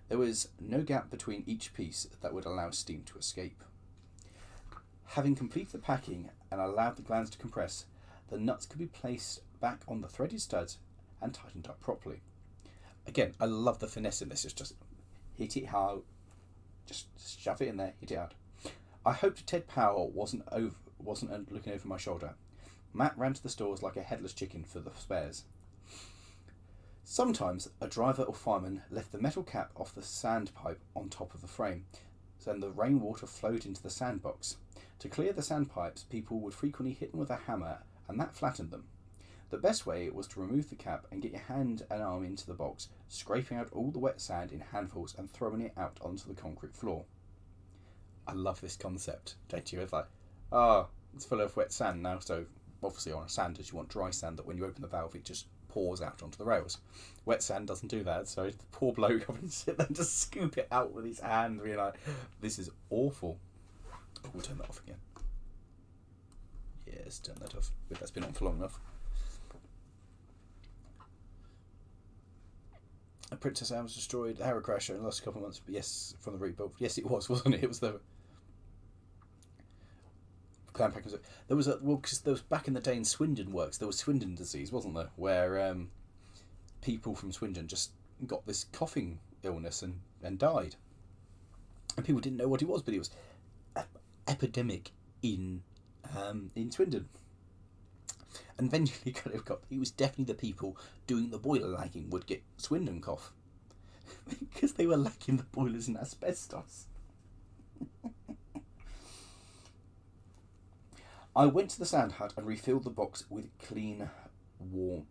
There was no gap between each piece that would allow steam to escape. Having completed the packing and allowed the glands to compress, the nuts could be placed back on the threaded studs and tightened up properly. Again, I love the finesse in this. It's just hit it hard, just shove it in there, hit it hard. I hoped Ted Powell wasn't looking over my shoulder. Matt ran to the stores like a headless chicken for the spares. Sometimes a driver or fireman left the metal cap off the sand pipe on top of the frame, and the rainwater flowed into the sandbox. To clear the sandpipes, people would frequently hit them with a hammer, and that flattened them. The best way was to remove the cap and get your hand and arm into the box, scraping out all the wet sand in handfuls and throwing it out onto the concrete floor. I love this concept, don't you? It's like, it's full of wet sand now, so obviously on a sanders you want dry sand that when you open the valve it just pours out onto the rails. Wet sand doesn't do that, so the poor bloke having to sit there and just scoop it out with his hand, being like, this is awful. Oh, we'll turn that off again. Yes, turn that off. That's been on for long enough. A Princess Anne was destroyed. The Harrow crash in the last couple of months. But yes, from the rebuild. Yes, it was, wasn't it? It was the clan packers. There was because there was back in the day in Swindon works. There was Swindon disease, wasn't there? Where people from Swindon just got this coughing illness and died, and people didn't know what it was, but it was epidemic in Swindon. And eventually it was definitely the people doing the boiler lagging would get Swindon cough because they were lacking the boilers in asbestos. I went to the sand hut and refilled the box with clean, warm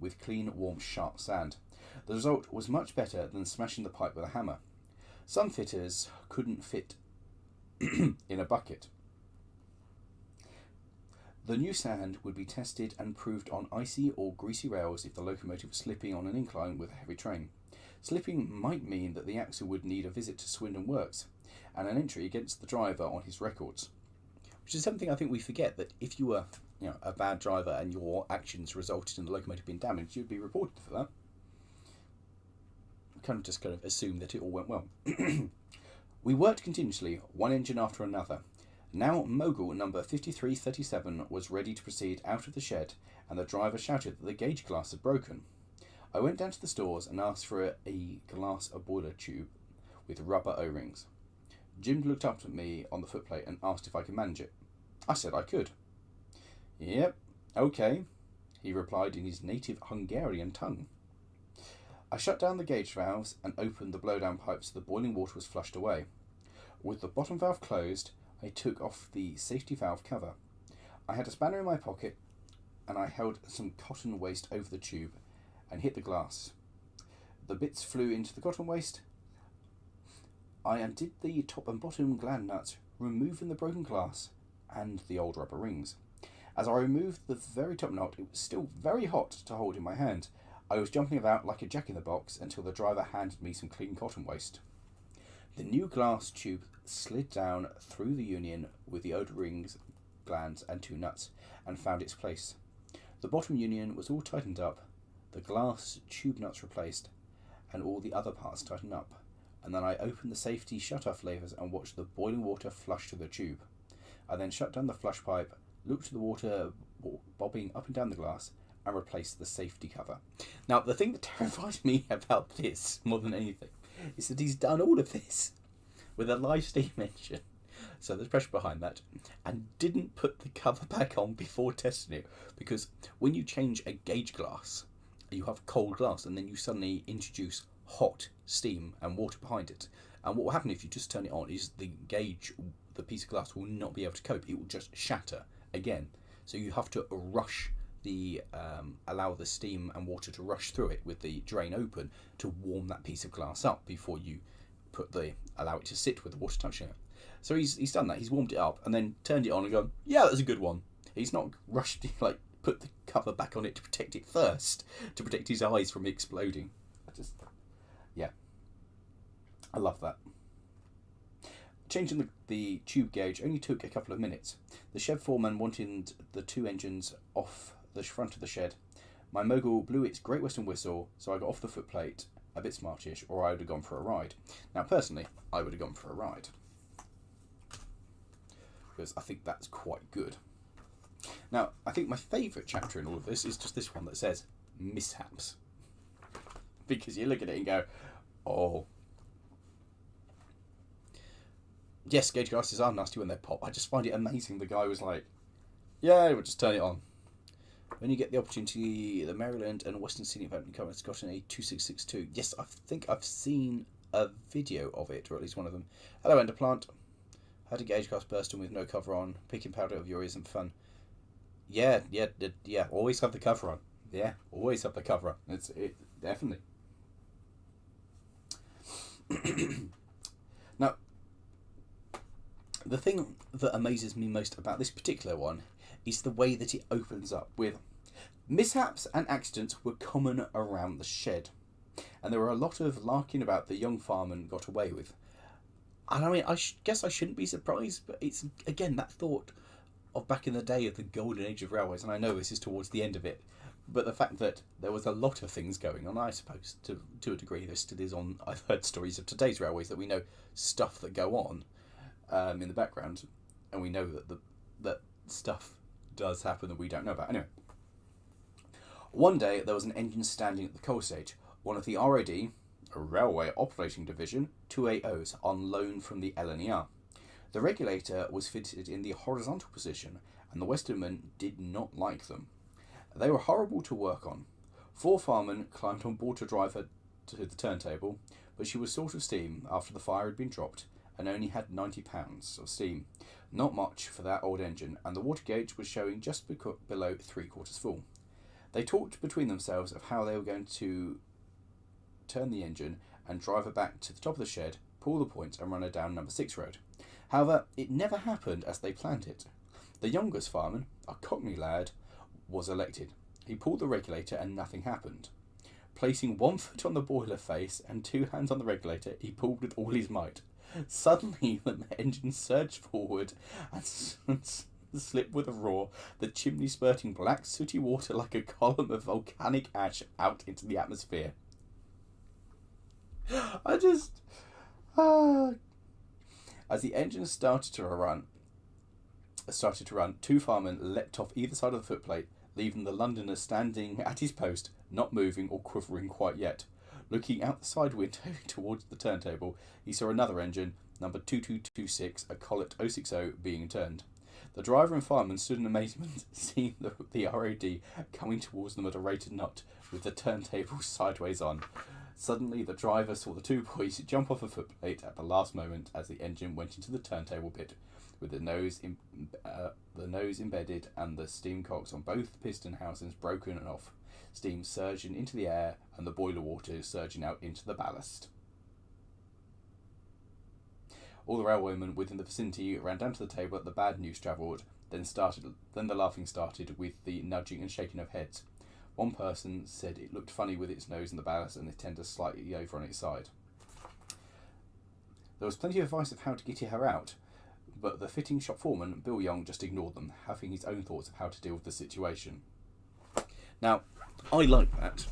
with clean, warm, sharp sand. The result was much better than smashing the pipe with a hammer. Some fitters couldn't fit in a bucket. The new sand would be tested and proved on icy or greasy rails if the locomotive was slipping on an incline with a heavy train. Slipping might mean that the axle would need a visit to Swindon Works and an entry against the driver on his records. Which is something I think we forget, that if you were a bad driver and your actions resulted in the locomotive being damaged, you'd be reported for that. We kind of assume that it all went well. We worked continuously, one engine after another. Now mogul number 5337 was ready to proceed out of the shed, and the driver shouted that the gauge glass had broken. I went down to the stores and asked for a glass boiler tube with rubber O-rings. Jim looked up at me on the footplate and asked if I could manage it. I said I could. Yep, okay, he replied in his native Hungarian tongue. I shut down the gauge valves and opened the blowdown pipe so the boiling water was flushed away. With the bottom valve closed, I took off the safety valve cover. I had a spanner in my pocket and I held some cotton waste over the tube and hit the glass. The bits flew into the cotton waste. I undid the top and bottom gland nuts, removing the broken glass and the old rubber rings. As I removed the very top nut, it was still very hot to hold in my hand. I was jumping about like a jack-in-the-box until the driver handed me some clean cotton waste. The new glass tube slid down through the union with the old rings, glands and two nuts and found its place. The bottom union was all tightened up, the glass tube nuts replaced, and all the other parts tightened up. And then I opened the safety shut-off levers and watched the boiling water flush through the tube. I then shut down the flush pipe, looked at the water bobbing up and down the glass, and replaced the safety cover. Now, the thing that terrifies me about this, more than anything, is that he's done all of this with a live steam engine, so there's pressure behind that, and didn't put the cover back on before testing it, because when you change a gauge glass, you have cold glass, and then you suddenly introduce hot steam and water behind it. And what will happen if you just turn it on is the gauge, the piece of glass, will not be able to cope. It will just shatter again. So you have to rush the allow the steam and water to rush through it with the drain open to warm that piece of glass up before you allow it to sit with the water touching it. So he's done that. He's warmed it up and then turned it on and gone, yeah, that's a good one. He's not rushed put the cover back on it to protect it first, to protect his eyes from exploding. I love that. Changing the tube gauge only took a couple of minutes. The shed foreman wanted the two engines off the front of the shed. My mogul blew its Great Western whistle, so I got off the footplate a bit smartish, or I would have gone for a ride. Now, personally, I would have gone for a ride, because I think that's quite good. Now, I think my favourite chapter in all of this is just this one that says mishaps, because you look at it and go, oh. Yes, gauge glasses are nasty when they pop. I just find it amazing the guy was like, yeah, we'll just turn it on. When you get the opportunity, the Maryland and Western Scenic Route has got an A2662. Yes, I think I've seen a video of it, or at least one of them. Hello, Enderplant. Had a gauge glass bursting with no cover on. Picking powder of your ears and fun. Yeah. Always have the cover on. Yeah, always have the cover on. It definitely. Now, the thing that amazes me most about this particular one is the way that it opens up with mishaps and accidents were common around the shed, and there were a lot of larking about the young farman got away with. And I mean, guess I shouldn't be surprised, but it's again that thought of back in the day of the golden age of railways, and I know this is towards the end of it, but the fact that there was a lot of things going on, I suppose, to a degree, there still is on. I've heard stories of today's railways that we know stuff that go on in the background, and we know that stuff does happen that we don't know about. Anyway, one day there was an engine standing at the coal stage, one of the ROD, a Railway Operating Division, 2AOs on loan from the LNER. The regulator was fitted in the horizontal position, and the Westernmen did not like them. They were horrible to work on. 4 firemen climbed on board to drive her to the turntable, but she was short of steam after the fire had been dropped, and only had 90 pounds of steam. Not much for that old engine, and the water gauge was showing just below 3/4 full. They talked between themselves of how they were going to turn the engine and drive her back to the top of the shed, pull the points and run her down number 6 road. However, it never happened as they planned it. The youngest fireman, a Cockney lad, was elected. He pulled the regulator and nothing happened. Placing 1 foot on the boiler face and 2 hands on the regulator, he pulled with all his might. Suddenly, the engine surged forward and slipped with a roar, the chimney spurting black sooty water like a column of volcanic ash out into the atmosphere. As the engine started to run, 2 firemen leapt off either side of the footplate, leaving the Londoner standing at his post, not moving or quivering quite yet. Looking out the side window towards the turntable, he saw another engine, number 2226, a Collet 060, being turned. The driver and fireman stood in amazement, seeing the ROD coming towards them at a rate of knot, with the turntable sideways on. Suddenly, the driver saw the 2 boys jump off a footplate at the last moment as the engine went into the turntable pit, with the nose embedded and the steam cocks on both piston housings broken and off, steam surging into the air and the boiler water surging out into the ballast. All the railwaymen within the vicinity ran down to the table at the bad news travelled. Then the laughing started, with the nudging and shaking of heads. One person said it looked funny with its nose in the ballast and the tender slightly over on its side. There was plenty of advice of how to get her out, but the fitting shop foreman, Bill Young, just ignored them, having his own thoughts of how to deal with the situation. Now, I like that,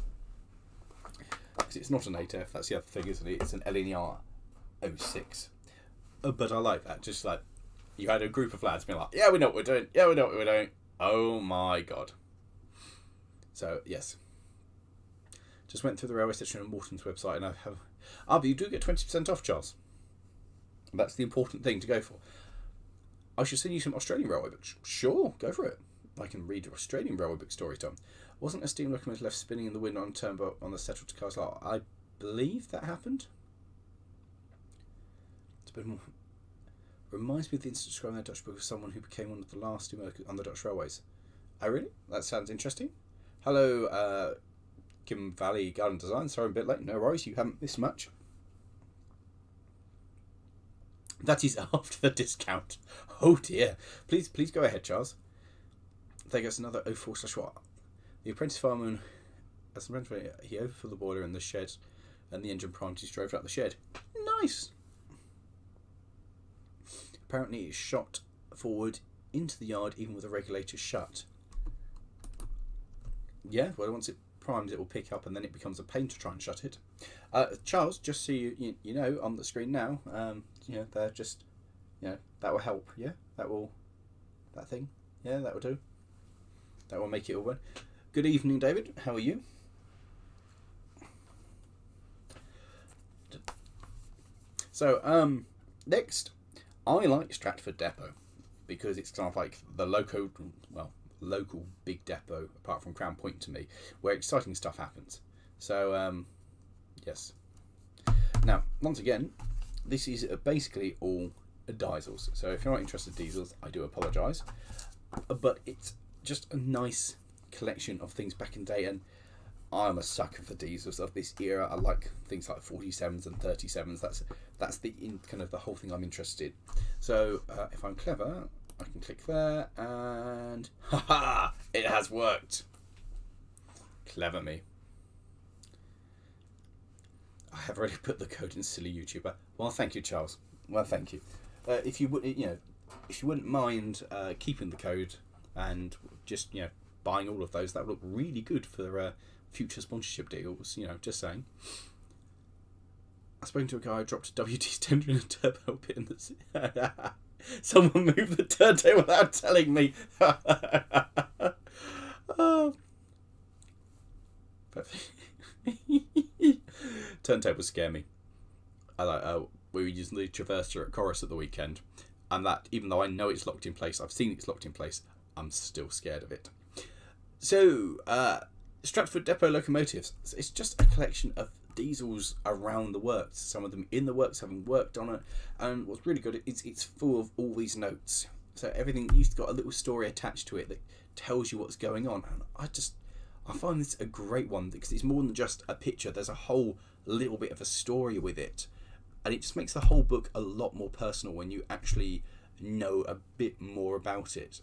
because it's not an 8F, that's the other thing, isn't it? It's an LNR 06. But I like that, just like, you had a group of lads being like, yeah, we know what we're doing, oh my god. So, yes. Just went through the railway station on Morton's website, and I have... but you do get 20% off, Charles. That's the important thing to go for. I should send you some Australian railway books. Sure, go for it. I can read Australian railway book story time. Wasn't a steam locomotive left spinning in the wind on a turnboat on the settled to Castle? I believe that happened. It's a bit more... Reminds me of the incident described in the Dutch book of someone who became one of the last steam workers on the Dutch railways. Oh, really? That sounds interesting. Hello, Kim Valley Garden Design. Sorry I'm a bit late. No worries, you haven't missed much. That is after the discount. Oh dear. Please go ahead, Charles. There goes another 04/what. The apprentice fireman, as the apprentice, he overfilled the boiler in the shed and the engine primed his drove out the shed. Nice. Apparently it shot forward into the yard even with the regulator shut. Yeah, well, once it primes, it will pick up, and then it becomes a pain to try and shut it. Charles, just so you know, on the screen now, they're just, that will help. Yeah, that thing. Yeah, that will do. That will make it all run. Good evening, David. How are you? So, next, I like Stratford Depot because it's kind of like the local big depot, apart from Crown Point to me, where exciting stuff happens. So, yes. Now, once again, this is basically all diesels. So if you're not interested in diesels, I do apologise. But it's just a nice collection of things back in the day, and I'm a sucker for diesels of this era. I like things like 47s and 37s. That's the kind of the whole thing I'm interested in. So if I'm clever, I can click there, and haha, it has worked. Clever me. I have already put the code in silly YouTuber. Well, thank you, Charles. Well, thank you. If you wouldn't mind keeping the code and just buying all of those, that would look really good for future sponsorship deals. Just saying. I spoke to a guy who dropped a WT's tender in a turbo pit in the someone moved the turntable without telling me. Turntables scare me. We were using the traverser at Chorus at the weekend, and that, even though I know it's locked in place, I've seen it's locked in place, I'm still scared of it. So, Stratford Depot locomotives. It's just a collection of diesels around the works, some of them in the works, having worked on it, and what's really good is it's full of all these notes. So everything, you've got a little story attached to it that tells you what's going on, and I find this a great one because it's more than just a picture. There's a whole little bit of a story with it, and it just makes the whole book a lot more personal when you actually know a bit more about it.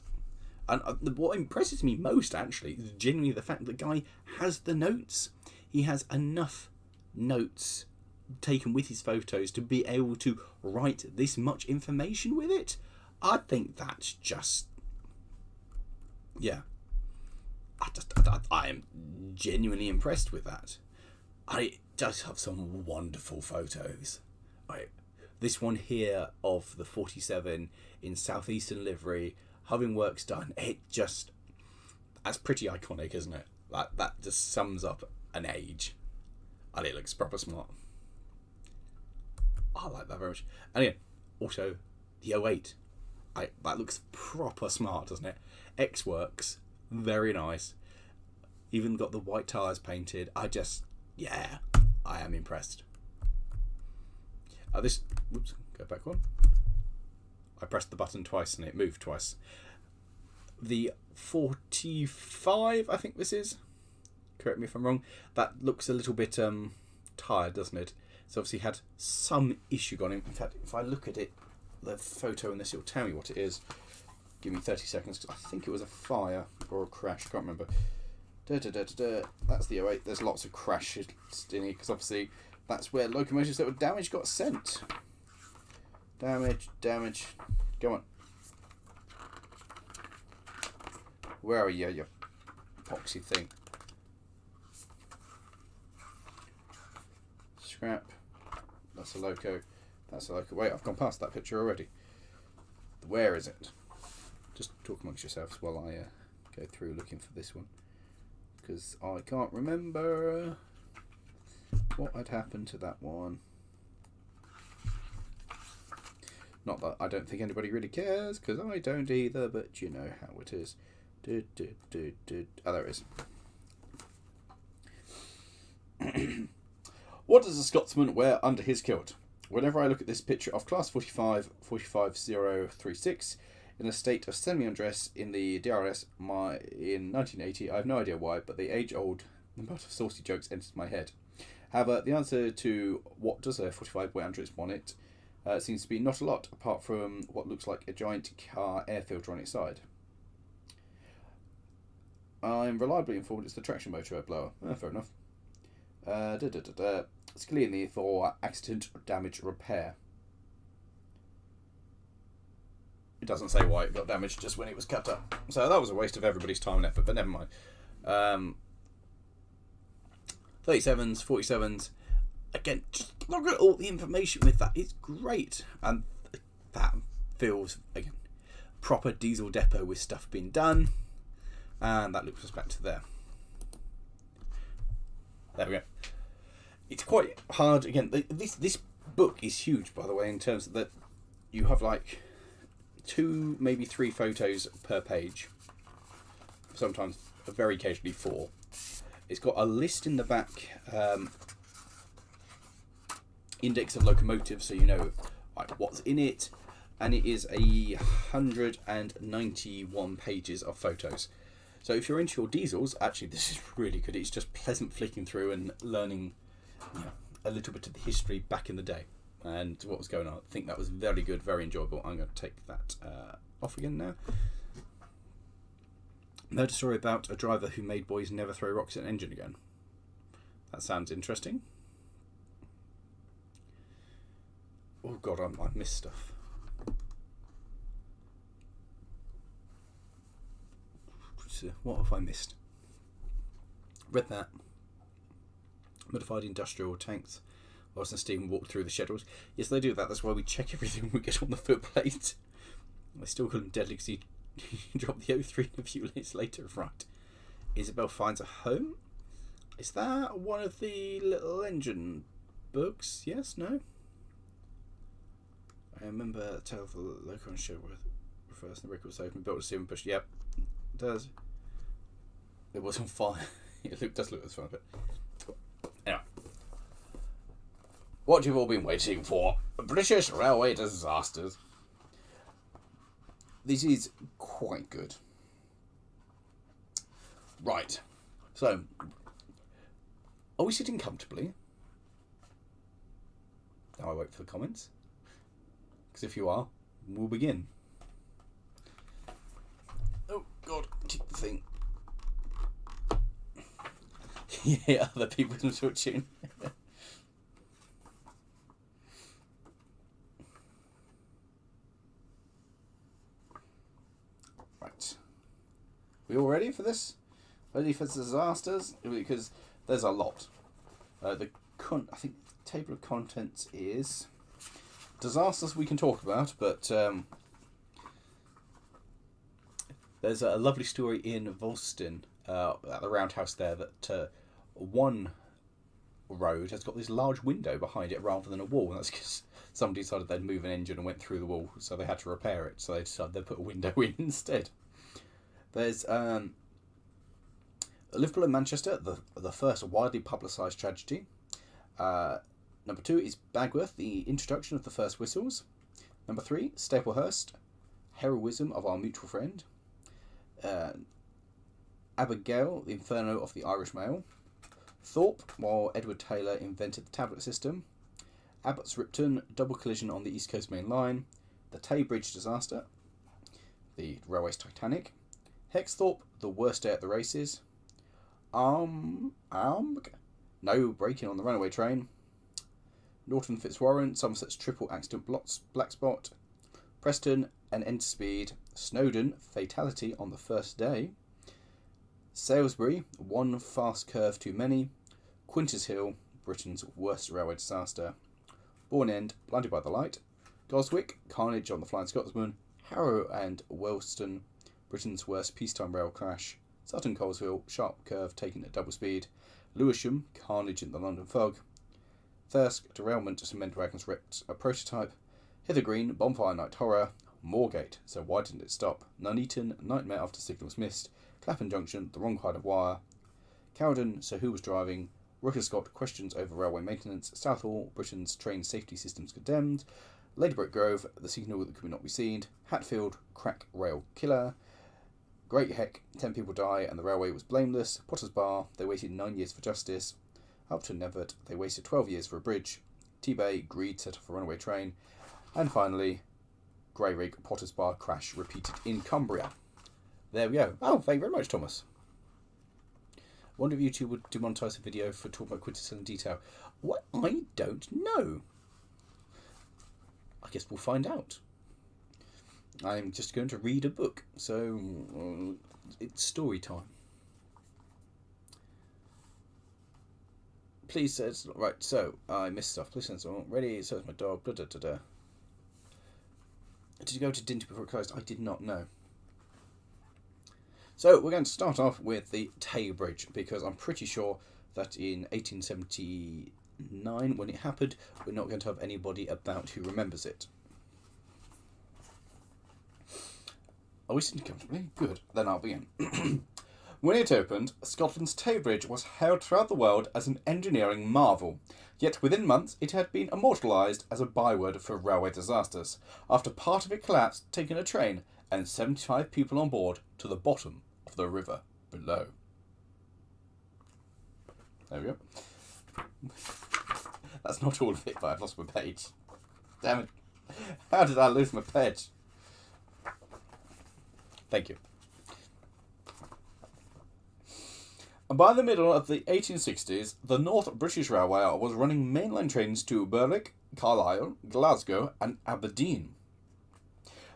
And what impresses me most, actually, is genuinely the fact that the guy has the notes. He has enough notes taken with his photos to be able to write this much information with it. I think that's just... yeah. I am genuinely impressed with that. It does have some wonderful photos. This one here of the 47 in southeastern livery, having works done, that's pretty iconic, isn't it? That just sums up an age, and it looks proper smart. I like that very much. And again, also the 08, that looks proper smart, doesn't it? X Works, very nice. Even got the white tyres painted. I am impressed. Whoops, go back one. I pressed the button twice and it moved twice. The 45, I think this is. Correct me if I'm wrong. That looks a little bit tired, doesn't it? It's obviously had some issue gone in. In fact, if I look at it, the photo in this, it'll tell me what it is. Give me 30 seconds, because I think it was a fire or a crash. Can't remember. That's the 08. There's lots of crashes in here, because obviously that's where locomotives that were damaged got sent. Damage. Go on. Where are you, you epoxy thing? Scrap. That's a loco. Wait, I've gone past that picture already. Where is it? Just talk amongst yourselves while I go through looking for this one, because I can't remember what had happened to that one. Not that I don't think anybody really cares, because I don't either, but you know how it is. Oh, there it is. What does a Scotsman wear under his kilt? Whenever I look at this picture of Class 45, 45036, in a state of semi-undress in the DRS in 1980, I have no idea why, but the age-old amount of saucy jokes enters my head. However, the answer to what does a 45 wear under its bonnet seems to be not a lot, apart from what looks like a giant car air filter on its side. I'm reliably informed it's the traction motor blower. Fair enough. Skilly for accident, damage, repair. It doesn't say why it got damaged, just when it was cut up. So that was a waste of everybody's time and effort, but never mind. 37s, 47s. Again, just look at all the information with that. It's great. And that feels, again, proper diesel depot with stuff being done. And that looks us back to there. There we go. It's quite hard. Again, this book is huge, by the way, in terms of that you have like 2, maybe 3 photos per page. Sometimes, very occasionally 4. It's got a list in the back, index of locomotives, so you know like what's in it, and it is 191 pages of photos. So if you're into your diesels, actually this is really good. It's just pleasant flicking through and learning a little bit of the history back in the day and what was going on. I think that was very good, very enjoyable. I'm going to take that off again now. Heard a story about a driver who made boys never throw rocks at an engine again. That sounds interesting. Oh god, I missed stuff. What have I missed? Read that. Modified industrial tanks. Whilst Stephen walked through the schedules. Yes, they do that. That's why we check everything when we get on the footplate. I still call him deadly because he dropped the 03 a few minutes later. Right. Isabel finds a home. Is that one of the little engine books? Yes? No? I remember the tale of the local show with refers to the record safe and built a steam push. Yep. It does. It was on fire. It does look as fun, but anyway. What you've all been waiting for. British railway disasters. This is quite good. Right. So, are we sitting comfortably? Now I wait for the comments. Because if you are, we'll begin. Oh, God, keep the thing. Yeah, other people can switch in. Right. We all ready for this? Ready for disasters? Because there's a lot. I think the table of contents is disasters we can talk about, but there's a lovely story in Volston at the roundhouse there that one road has got this large window behind it rather than a wall. And that's because somebody decided they'd move an engine and went through the wall, so they had to repair it. So they decided they'd put a window in instead. There's Liverpool and Manchester, the first widely publicised tragedy. Number 2 is Bagworth, the introduction of the first whistles. Number 3, Staplehurst, heroism of our mutual friend. Abigail, the inferno of the Irish mail. Thorpe, while Edward Taylor invented the tablet system. Abbott's Ripton, double collision on the East Coast Main Line. The Tay Bridge disaster. The railway's Titanic. Hexthorpe, the worst day at the races. No braking on the runaway train. Norton Fitzwarren, Somerset's triple accident black spot. Preston, an end to speed. Snowdon, fatality on the first day. Salisbury, one fast curve too many. Quintus Hill, Britain's worst railway disaster. Bourne End, blinded by the light. Goswick, carnage on the Flying Scotsman. Harrow and Wellston, Britain's worst peacetime rail crash. Sutton Coleshill, sharp curve taken at double speed. Lewisham, carnage in the London fog. Thirsk, derailment, cement wagons wrecked a prototype. Hither Green, bonfire night horror. Moorgate, so why didn't it stop? Nuneaton, nightmare after signals missed. Clapham Junction, the wrong kind of wire. Cowden, so who was driving? Rutterscott, questions over railway maintenance. Southall, Britain's train safety systems condemned. Ladybroke Grove, the signal that could not be seen. Hatfield, crack rail killer. Great Heck, 10 people die and the railway was blameless. Potter's Bar, they waited 9 years for justice. Upton Nevert, they wasted 12 years for a bridge. T-Bay, greed set off a runaway train. And finally, Grey Rig, Potter's Bar crash repeated in Cumbria. There we go. Oh, thank you very much, Thomas. I wonder if you two would demonetise a video for talking about Quintus in detail. What? I don't know. I guess we'll find out. I'm just going to read a book, so it's story time. Please says right. So I missed stuff. Please send someone ready. So is my dog. Blah, blah, blah, blah. Did you go to Dinty before it closed? I did not know. So we're going to start off with the Tay Bridge, because I'm pretty sure that in 1879, when it happened, we're not going to have anybody about who remembers it. Are we sitting comfortably? Good. Then I'll begin. When it opened, Scotland's Tay Bridge was hailed throughout the world as an engineering marvel. Yet within months, it had been immortalised as a byword for railway disasters, after part of it collapsed, taking a train and 75 people on board to the bottom of the river below. There we go. That's not all of it, but I've lost my page. Damn it. How did I lose my page? Thank you. By the middle of the 1860s, the North British Railway was running mainline trains to Berwick, Carlisle, Glasgow and Aberdeen.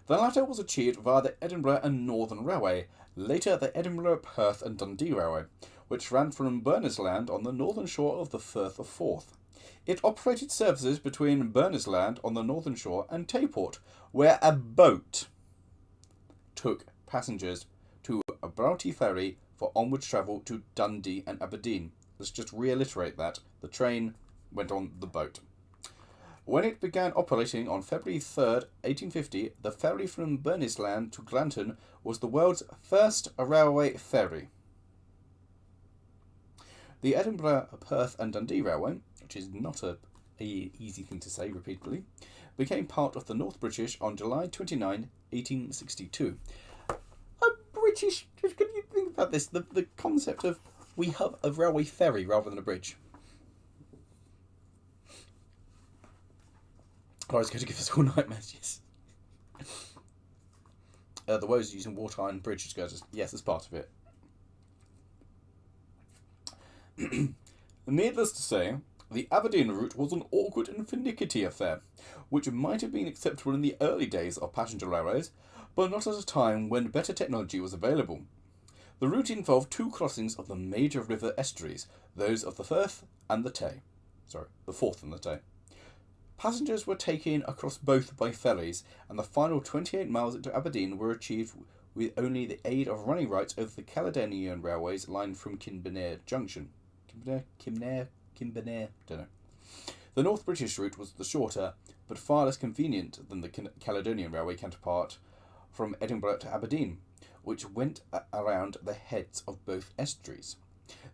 The latter was achieved via the Edinburgh and Northern Railway, later the Edinburgh, Perth and Dundee Railway, which ran from Burnasland on the northern shore of the Firth of Forth. It operated services between Burnasland on the northern shore and Tayport, where a boat took passengers to a Broughty ferry for onward travel to Dundee and Aberdeen. Let's just reiterate that. The train went on the boat. When it began operating on February 3rd, 1850, the ferry from Burnasland to Glanton was the world's first railway ferry. The Edinburgh, Perth and Dundee Railway, which is not an easy thing to say repeatedly, became part of the North British on July 29, 1862. British, can you think about this? The concept of We have a railway ferry rather than a bridge. Oh, it's going to give us all nightmares. The woes using water iron bridge girders. Yes, that's part of it. Needless to say, the Aberdeen route was an awkward and finicky affair, which might have been acceptable in the early days of passenger railways, but not at a time when better technology was available. The route involved two crossings of the major river estuaries, those of the Firth and the Tay. The Forth and the Tay. Passengers were taken across both by ferries, and the final 28 miles into Aberdeen were achieved with only the aid of running rights over the Caledonian Railways line from Kinbenare Junction. Kinbenare, don't know. The North British route was the shorter, but far less convenient than the Caledonian Railway counterpart from Edinburgh to Aberdeen, which went around the heads of both estuaries.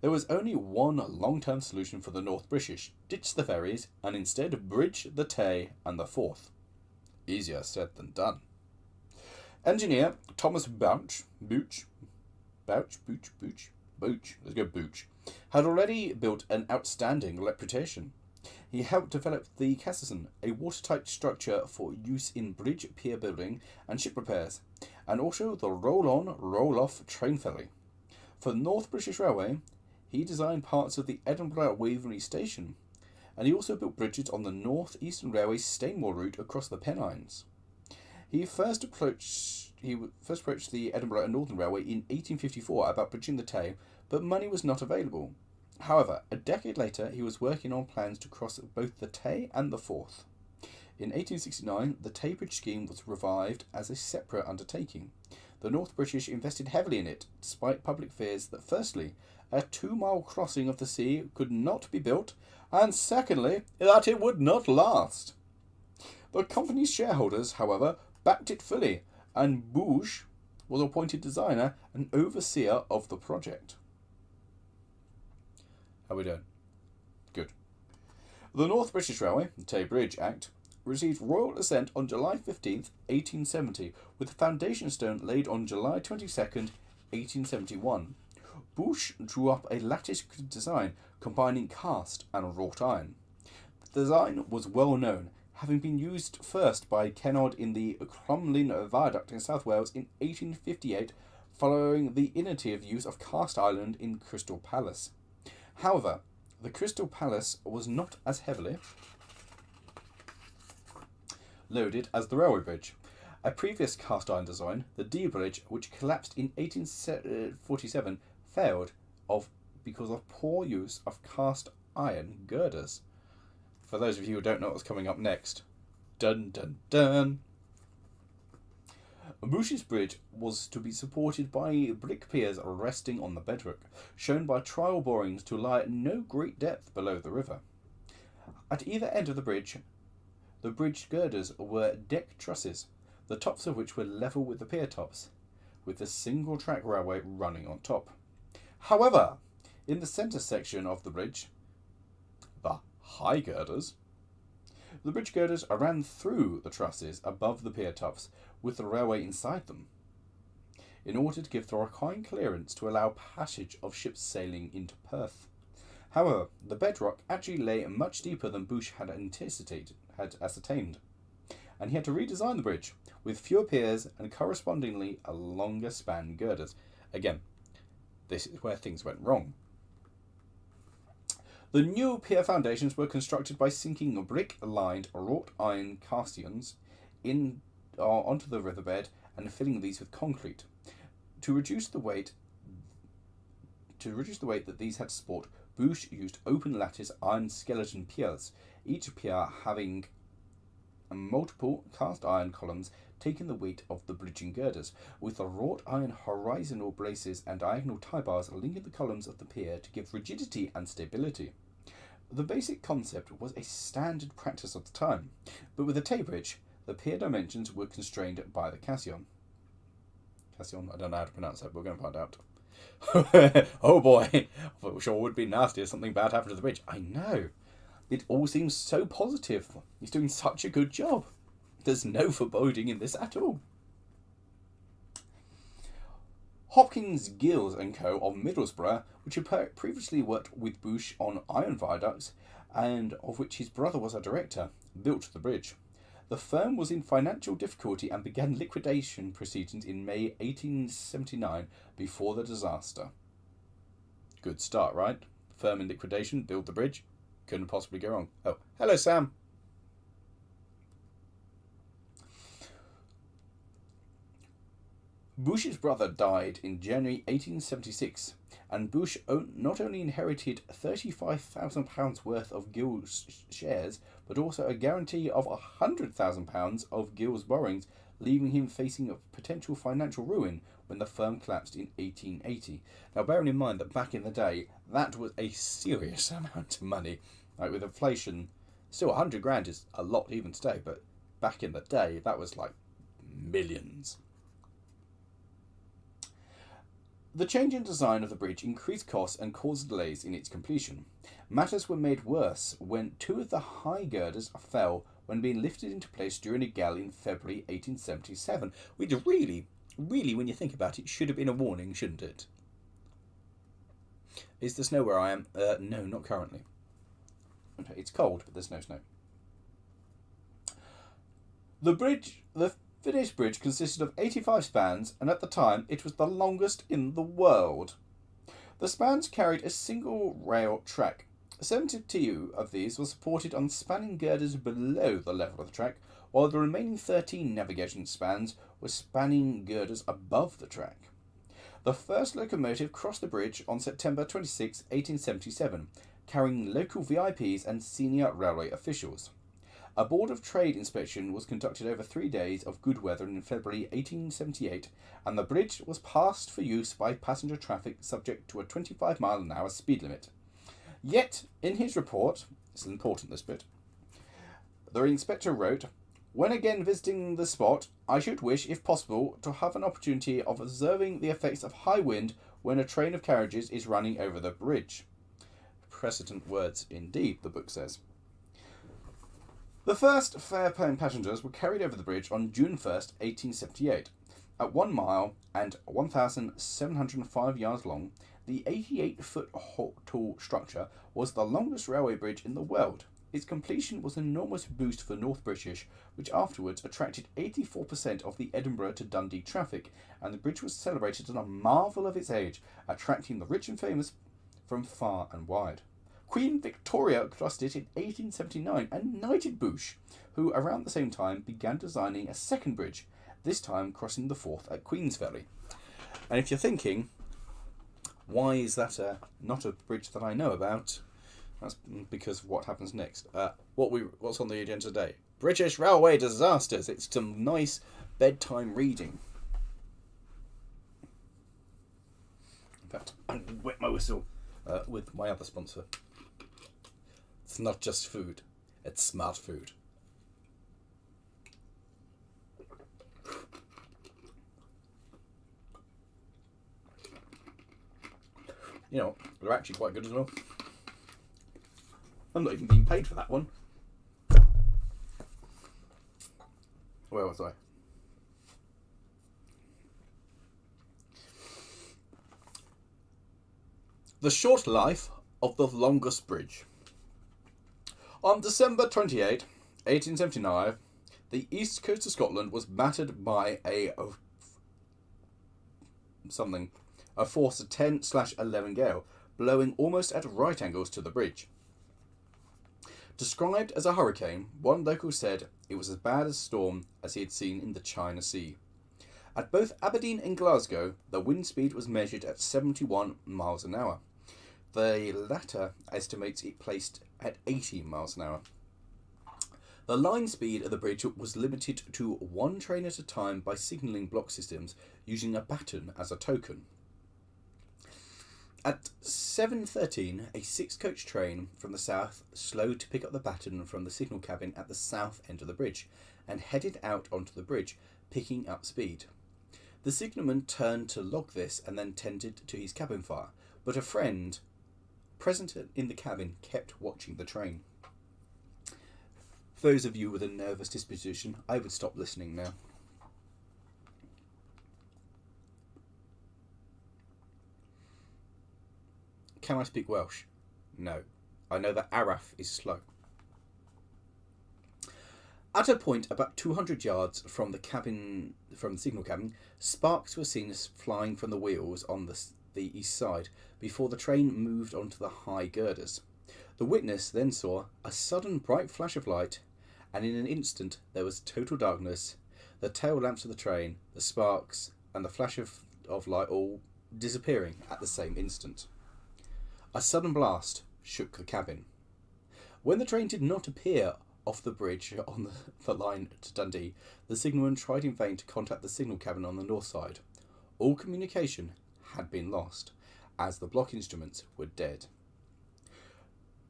There was only one long-term solution for the North British: ditch the ferries and instead bridge the Tay and the Forth. Easier said than done. Engineer Thomas Bouch, let's go Bouch, had already built an outstanding reputation. He helped develop the Cassin, a watertight structure for use in bridge pier building and ship repairs, and also the roll-on, roll-off train ferry. For the North British Railway, he designed parts of the Edinburgh Waverley Station, and he also built bridges on the North Eastern Railway's Stainmore route across the Pennines. He first approached the Edinburgh and Northern Railway in 1854 about bridging the Tay, but money was not available. However, a decade later, he was working on plans to cross both the Tay and the Forth. In 1869, the Tay Bridge scheme was revived as a separate undertaking. The North British invested heavily in it, despite public fears that, firstly, a 2-mile crossing of the sea could not be built, and secondly, that it would not last. The company's shareholders, however, backed it fully, and Bouge was appointed designer and overseer of the project. How are we doing? Good. The North British Railway, Tay Bridge Act, received royal assent on July 15th, 1870, with the foundation stone laid on July 22nd, 1871. Bush drew up a lattice design combining cast and wrought iron. The design was well known, having been used first by Kennard in the Crumlin Viaduct in South Wales in 1858, following the innovative use of cast iron in Crystal Palace. However, the Crystal Palace was not as heavily loaded as the railway bridge. A previous cast iron design, the D Bridge, which collapsed in 1847, failed because of poor use of cast iron girders. For those of you who don't know what's coming up next, dun dun dun. Bouche's bridge was to be supported by brick piers resting on the bedrock, shown by trial borings to lie at no great depth below the river. At either end of the bridge girders were deck trusses, the tops of which were level with the pier tops, with the single track railway running on top. However, in the centre section of the bridge, the high girders, the bridge girders ran through the trusses above the pier tops, with the railway inside them, in order to give the required clearance to allow passage of ships sailing into Perth. However, the bedrock actually lay much deeper than Bush had ascertained, and he had to redesign the bridge, with fewer piers and correspondingly a longer span girders. Again, this is where things went wrong. The new pier foundations were constructed by sinking brick-lined wrought iron caisons onto the riverbed and filling these with concrete. To reduce the weight that these had to support, Bush used open lattice iron skeleton piers, each pier having multiple cast iron columns taking the weight of the bridging girders, with the wrought iron horizontal braces and diagonal tie bars linking the columns of the pier to give rigidity and stability. The basic concept was a standard practice of the time, but with the Tay Bridge, the pier dimensions were constrained by the caisson. Caisson, I don't know how to pronounce that, but we're going to find out. Oh boy, it sure would be nasty if something bad happened to the bridge. I know. It all seems so positive. He's doing such a good job. There's no foreboding in this at all. Hopkins, Gills and Co. of Middlesbrough, which had previously worked with Bush on iron viaducts, and of which his brother was a director, built the bridge. The firm was in financial difficulty and began liquidation proceedings in May 1879 before the disaster. Good start, right? Firm in liquidation, build the bridge. Couldn't possibly go wrong. Oh, hello, Sam. Bush's brother died in January 1876, and Bush not only inherited £35,000 worth of Gill's shares, but also a guarantee of £100,000 of Gill's borrowings, leaving him facing a potential financial ruin when the firm collapsed in 1880. Now, bearing in mind that back in the day, that was a serious amount of money. Like with inflation, still 100 grand is a lot even today, but back in the day, that was like millions. The change in design of the bridge increased costs and caused delays in its completion. Matters were made worse when two of the high girders fell when being lifted into place during a gale in February 1877, which really, when you think about it, should have been a warning, shouldn't it? Is there snow where I am? No, not currently. Okay, it's cold, but there's no snow. The finished bridge consisted of 85 spans, and at the time it was the longest in the world. The spans carried a single rail track. 72 of these were supported on spanning girders below the level of the track, while the remaining 13 navigation spans were spanning girders above the track. The first locomotive crossed the bridge on September 26, 1877, carrying local VIPs and senior railway officials. A Board of Trade inspection was conducted over 3 days of good weather in February 1878, and the bridge was passed for use by passenger traffic subject to a 25-mile-an-hour speed limit. Yet, in his report, this is important, this bit, the inspector wrote, "When again visiting the spot, I should wish, if possible, to have an opportunity of observing the effects of high wind when a train of carriages is running over the bridge." Precedent words indeed, the book says. The first fare-paying passengers were carried over the bridge on June 1st, 1878. At 1 mile and 1,705 yards long, the 88-foot tall structure was the longest railway bridge in the world. Its completion was an enormous boost for North British, which afterwards attracted 84% of the Edinburgh to Dundee traffic, and the bridge was celebrated as a marvel of its age, attracting the rich and famous from far and wide. Queen Victoria crossed it in 1879 and knighted Bush, who around the same time began designing a second bridge, this time crossing the Forth at Queensferry. And if you're thinking, why is that not a bridge that I know about? That's because of what happens next. What's on the agenda today? British railway disasters. It's some nice bedtime reading. In fact, I'm going to wet my whistle with my other sponsor. It's not just food, it's smart food. You know, they're actually quite good as well. I'm not even being paid for that one. Where was I? The short life of the longest bridge. On December 28, 1879, the east coast of Scotland was battered by a force of 10/11 gale, blowing almost at right angles to the bridge. Described as a hurricane, one local said it was as bad a storm as he had seen in the China Sea. At both Aberdeen and Glasgow, the wind speed was measured at 71 miles an hour. The latter estimates it placed at 80 miles an hour. The line speed of the bridge was limited to one train at a time by signalling block systems using a baton as a token. At 7:13, a 6-coach train from the south slowed to pick up the baton from the signal cabin at the south end of the bridge and headed out onto the bridge, picking up speed. The signalman turned to log this and then tended to his cabin fire, but a friend present in the cabin kept watching the train. For those of you with a nervous disposition, I would stop listening now. Can I speak Welsh? No. I know that Araf is slow. At a point about 200 yards from the signal cabin, sparks were seen flying from the wheels on the east side before the train moved onto the high girders. The witness then saw a sudden bright flash of light, and in an instant there was total darkness, the tail lamps of the train, the sparks, and the flash of light all disappearing at the same instant. A sudden blast shook the cabin. When the train did not appear off the bridge on the line to Dundee, the signalman tried in vain to contact the signal cabin on the north side. All communication had been lost, as the block instruments were dead.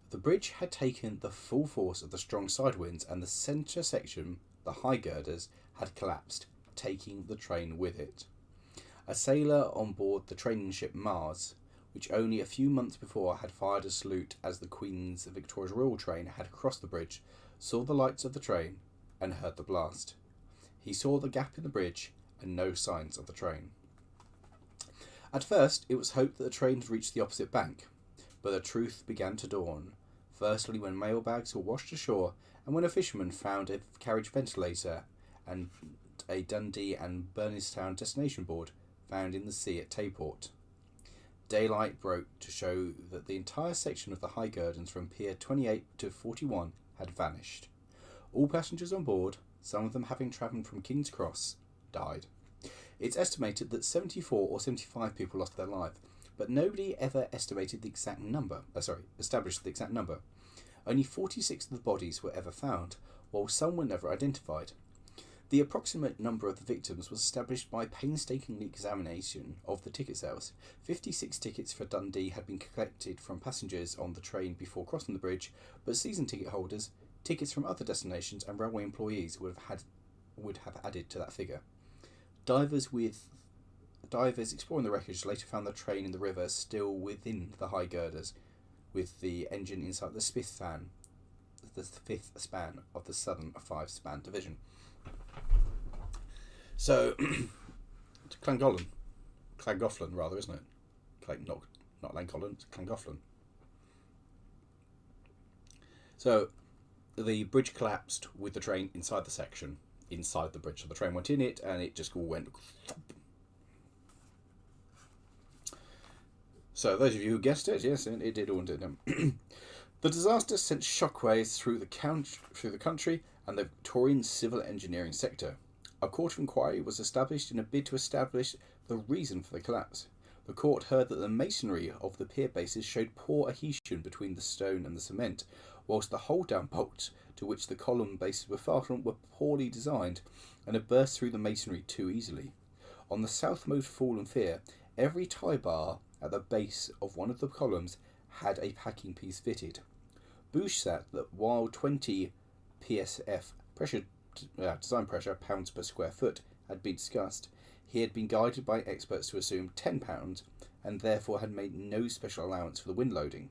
The bridge had taken the full force of the strong side winds, and the centre section, the high girders, had collapsed, taking the train with it. A sailor on board the training ship Mars, which only a few months before had fired a salute as the Queen's Victoria's Royal train had crossed the bridge, saw the lights of the train and heard the blast. He saw the gap in the bridge and no signs of the train. At first, it was hoped that the train had reached the opposite bank, but the truth began to dawn. Firstly, when mailbags were washed ashore, and when a fisherman found a carriage ventilator and a Dundee and Burnstown destination board found in the sea at Tayport. Daylight broke to show that the entire section of the high girders from Pier 28 to 41 had vanished. All passengers on board, some of them having travelled from King's Cross, died. It's estimated that 74 or 75 people lost their life, but nobody ever established the exact number. Only 46 of the bodies were ever found, while some were never identified. The approximate number of the victims was established by painstaking examination of the ticket sales. 56 tickets for Dundee had been collected from passengers on the train before crossing the bridge, but season ticket holders, tickets from other destinations, and railway employees would have added to that figure. Divers exploring the wreckage later found the train in the river still within the high girders, with the engine inside the fifth span of the Southern 5-span division. So, Llangollen rather, isn't it? Not Llangollen, it's Llangollen. So, the bridge collapsed with the train inside the section, inside the bridge. So the train went in it, and it just all went thump. So those of you who guessed it, yes, it did all, didn't it? The disaster sent shockwaves through the country and the Victorian civil engineering sector. A court of inquiry was established in a bid to establish the reason for the collapse. The court heard that the masonry of the pier bases showed poor adhesion between the stone and the cement, whilst the hold-down bolts to which the column bases were fastened were poorly designed and had burst through the masonry too easily. On the southmost fallen pier, every tie bar at the base of one of the columns had a packing piece fitted. Bush said that while 20 psf design pressure pounds per square foot had been discussed, he had been guided by experts to assume £10 and therefore had made no special allowance for the wind loading.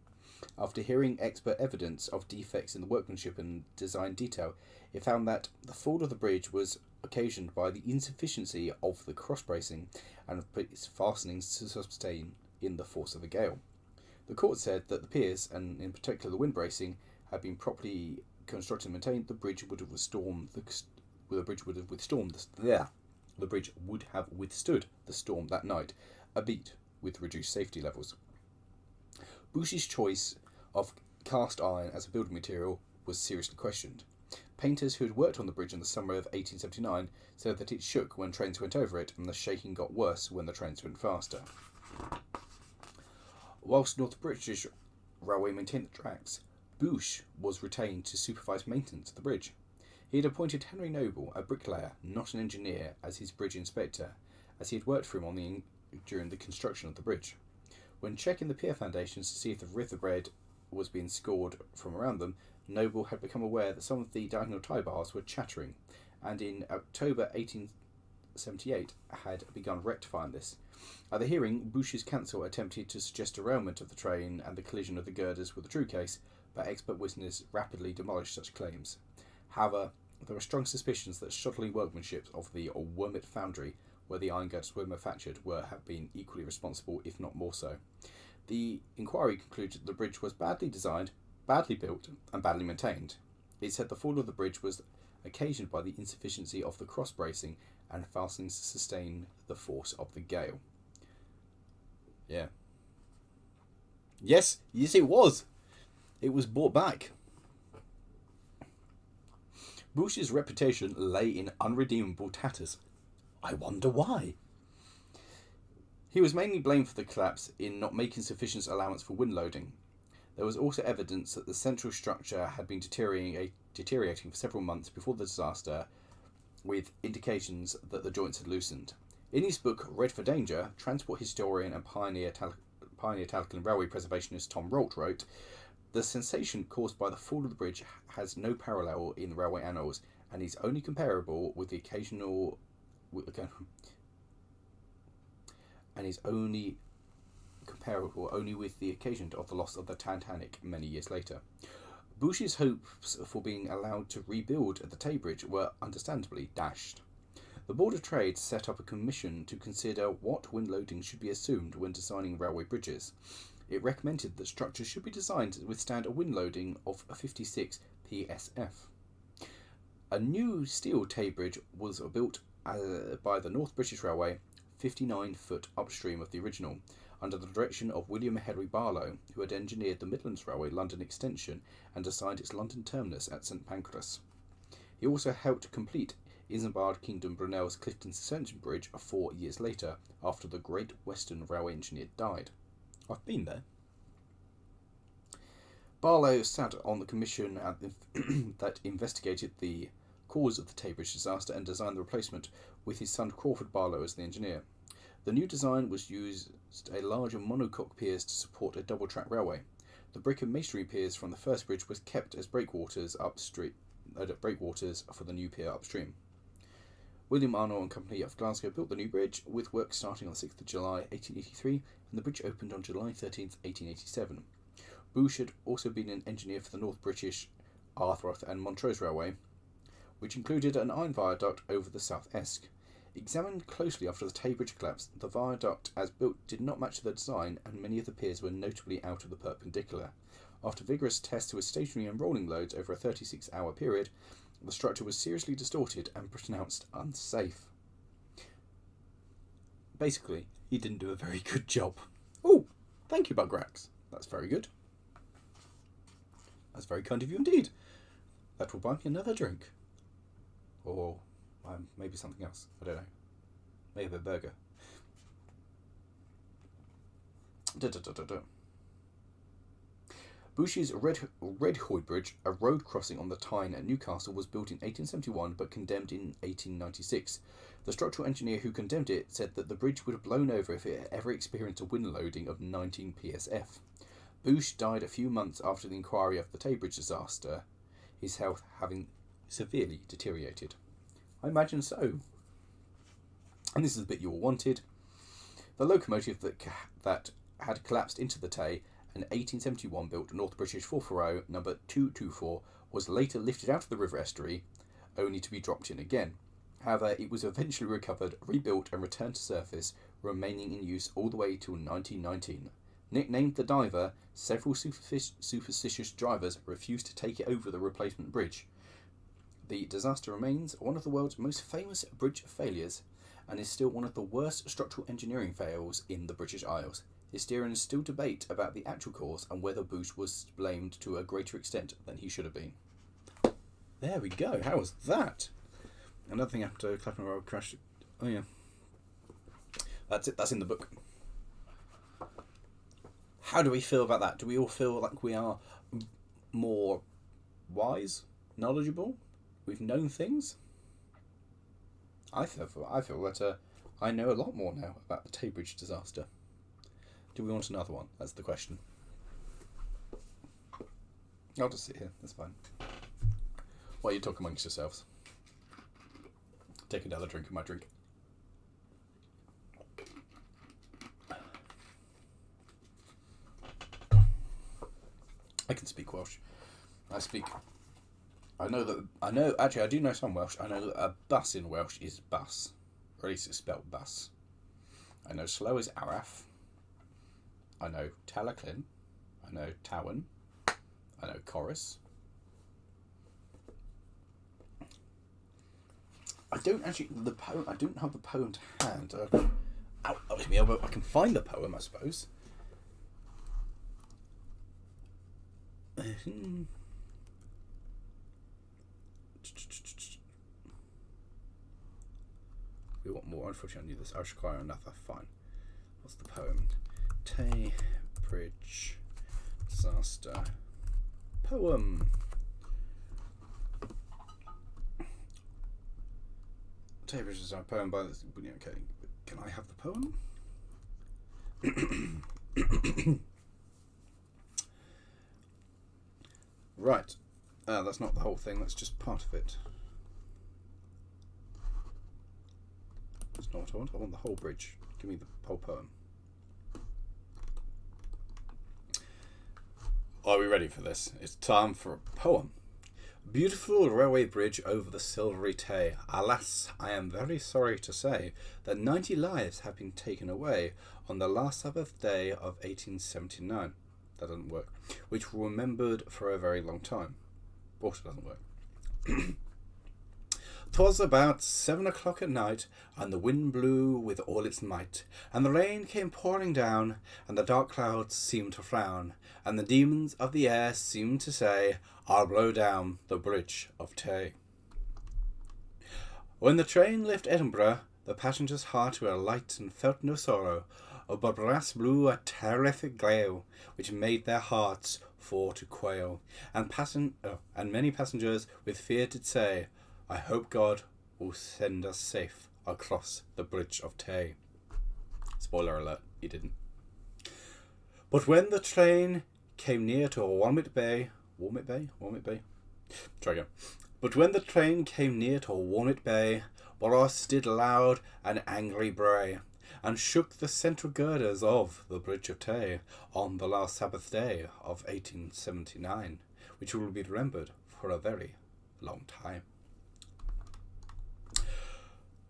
After hearing expert evidence of defects in the workmanship and design detail, it found that the fall of the bridge was occasioned by the insufficiency of the cross bracing and of its fastenings to sustain in the force of a gale. The court said that the piers, and in particular the wind bracing, had been properly constructed and maintained. The bridge would have withstood the storm that night, albeit with reduced safety levels. Bush's choice of cast iron as a building material was seriously questioned. Painters who had worked on the bridge in the summer of 1879 said that it shook when trains went over it, and the shaking got worse when the trains went faster. Whilst North British Railway maintained the tracks, Bush was retained to supervise maintenance of the bridge. He had appointed Henry Noble, a bricklayer, not an engineer, as his bridge inspector, as he had worked for him during the construction of the bridge. When checking the pier foundations to see if the riverbed was being scored from around them, Noble had become aware that some of the diagonal tie bars were chattering, and in October 1878 had begun rectifying this. At the hearing, Bush's counsel attempted to suggest derailment of the train and the collision of the girders were the true case, but expert witnesses rapidly demolished such claims. However, there were strong suspicions that shuttling workmanship of the Wormit foundry, where the iron girders were manufactured, have been equally responsible, if not more so. The inquiry concluded the bridge was badly designed, badly built, and badly maintained. It said the fall of the bridge was occasioned by the insufficiency of the cross bracing and fastenings to sustain the force of the gale. Yeah. Yes, it was. It was brought back. Bush's reputation lay in unredeemable tatters. I wonder why. He was mainly blamed for the collapse in not making sufficient allowance for wind loading. There was also evidence that the central structure had been deteriorating for several months before the disaster, with indications that the joints had loosened. In his book Red for Danger, transport historian and pioneer Talcott and railway preservationist Tom Rolt wrote, "The sensation caused by the fall of the bridge has no parallel in the railway annals, and is only comparable with the occasional only with the occasion of the loss of the Titanic many years later." Bush's hopes for being allowed to rebuild the Tay Bridge were understandably dashed. The Board of Trade set up a commission to consider what wind loading should be assumed when designing railway bridges. It recommended that structures should be designed to withstand a wind loading of 56 psf. A new steel Tay Bridge was built by the North British Railway, 59-foot upstream of the original, under the direction of William Henry Barlow, who had engineered the Midlands Railway London extension and designed its London terminus at St Pancras. He also helped complete Isambard Kingdom Brunel's Clifton Suspension Bridge 4 years later, after the Great Western Railway engineer died. I've been there. Barlow sat on the commission that investigated the cause of the Tay Bridge disaster and designed the replacement, with his son Crawford Barlow as the engineer. The new design was used a larger monocoque piers to support a double-track railway. The brick and masonry piers from the first bridge was kept as breakwaters for the new pier upstream. William Arnold and Company of Glasgow built the new bridge, with work starting on the 6th of July 1883, and the bridge opened on July 13th, 1887. Bush had also been an engineer for the North British Arthroth and Montrose Railway, which included an iron viaduct over the South Esk. Examined closely after the Tay Bridge collapse, the viaduct as built did not match the design, and many of the piers were notably out of the perpendicular. After vigorous tests with stationary and rolling loads over a 36-hour period, the structure was seriously distorted and pronounced unsafe. Basically, he didn't do a very good job. Oh, thank you, Bugrax. That's very good. That's very kind of you indeed. That will buy me another drink. Or maybe something else. I don't know. Maybe a burger. Bush's Red Hoy Bridge, a road crossing on the Tyne at Newcastle, was built in 1871 but condemned in 1896. The structural engineer who condemned it said that the bridge would have blown over if it had ever experienced a wind loading of 19 psf. Bush died a few months after the inquiry of the Tay Bridge disaster, his health having severely deteriorated. I imagine so. And this is the bit you all wanted. The locomotive that had collapsed into the Tay, an 1871 built North British 440 number 224, was later lifted out of the river estuary, only to be dropped in again. However, it was eventually recovered, rebuilt and returned to surface, remaining in use all the way till 1919. Nicknamed the Diver, several superstitious drivers refused to take it over the replacement bridge. The disaster remains one of the world's most famous bridge failures, and is still one of the worst structural engineering fails in the British Isles. Historians still debate about the actual cause and whether Bush was blamed to a greater extent than he should have been. There we go. How was that? Another thing after Clapham Road crashed. Oh yeah. That's it. That's in the book. How do we feel about that? Do we all feel like we are more wise, knowledgeable? We've known things? I feel that I know a lot more now about the Tay Bridge disaster. Do we want another one? That's the question. I'll just sit here. That's fine. While you talk amongst yourselves. Take another drink of my drink. I can speak Welsh. I do know some Welsh. I know that a bus in Welsh is bus. Or at least it's spelled bus. I know slow is araf. I know Talaclin. I know Towan. I know Chorus. I don't have the poem to hand. I can find the poem, I suppose. We want more. Unfortunately, I knew this. I should require another. Fine. What's the poem? Tay Bridge Disaster Poem. Tay Bridge Disaster Poem by this. Okay, can I have the poem? Right. That's not the whole thing. That's just part of it. That's not what I want. I want the whole bridge. Give me the whole poem. Are we ready for this? It's time for a poem. Beautiful railway bridge over the silvery Tay. Alas, I am very sorry to say that 90 lives have been taken away on the last Sabbath day of 1879. That doesn't work. Which were remembered for a very long time. Also doesn't work. 'Twas about 7 o'clock at night, and the wind blew with all its might, and the rain came pouring down, and the dark clouds seemed to frown, and the demons of the air seemed to say, I'll blow down the bridge of Tay. When the train left Edinburgh, the passengers' hearts were light and felt no sorrow, but brass blew a terrific gale, which made their hearts for to quail, and many passengers with fear did say, I hope God will send us safe across the bridge of Tay. Spoiler alert, he didn't. But when the train came near to Walmit Bay, But when the train came near to Walmit Bay, Boros did loud and angry bray, and shook the central girders of the bridge of Tay on the last Sabbath day of 1879, which will be remembered for a very long time.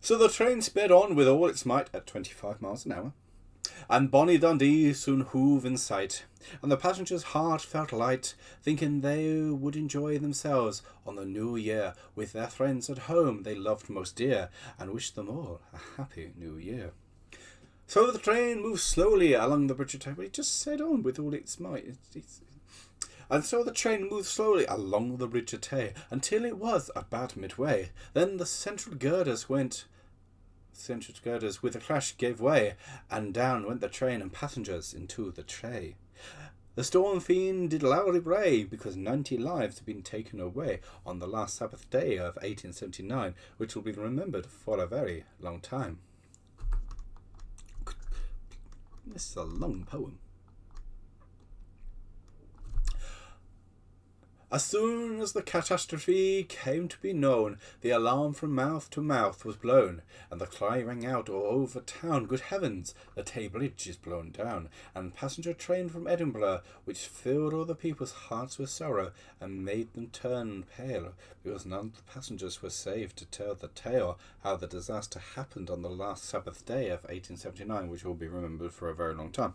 So the train sped on with all its might at 25 miles an hour, and bonny Dundee soon hove in sight, and the passengers' heart felt light, thinking they would enjoy themselves on the new year with their friends at home they loved most dear, and wished them all a happy new year. So the train moved slowly along the bridge of Tay. It just sped on with all its might. And so the train moved slowly along the bridge of Tay until it was about midway. Then the central girders with a crash gave way, and down went the train and passengers into the tray. The storm fiend did loudly bray, because 90 lives had been taken away on the last Sabbath day of 1879, which will be remembered for a very long time. This is a long poem. As soon as the catastrophe came to be known, the alarm from mouth to mouth was blown, and the cry rang out all over town, Good heavens, the Tay Bridge is blown down, and passenger train from Edinburgh, which filled all the people's hearts with sorrow, and made them turn pale, because none of the passengers were saved to tell the tale how the disaster happened on the last Sabbath day of 1879, which will be remembered for a very long time.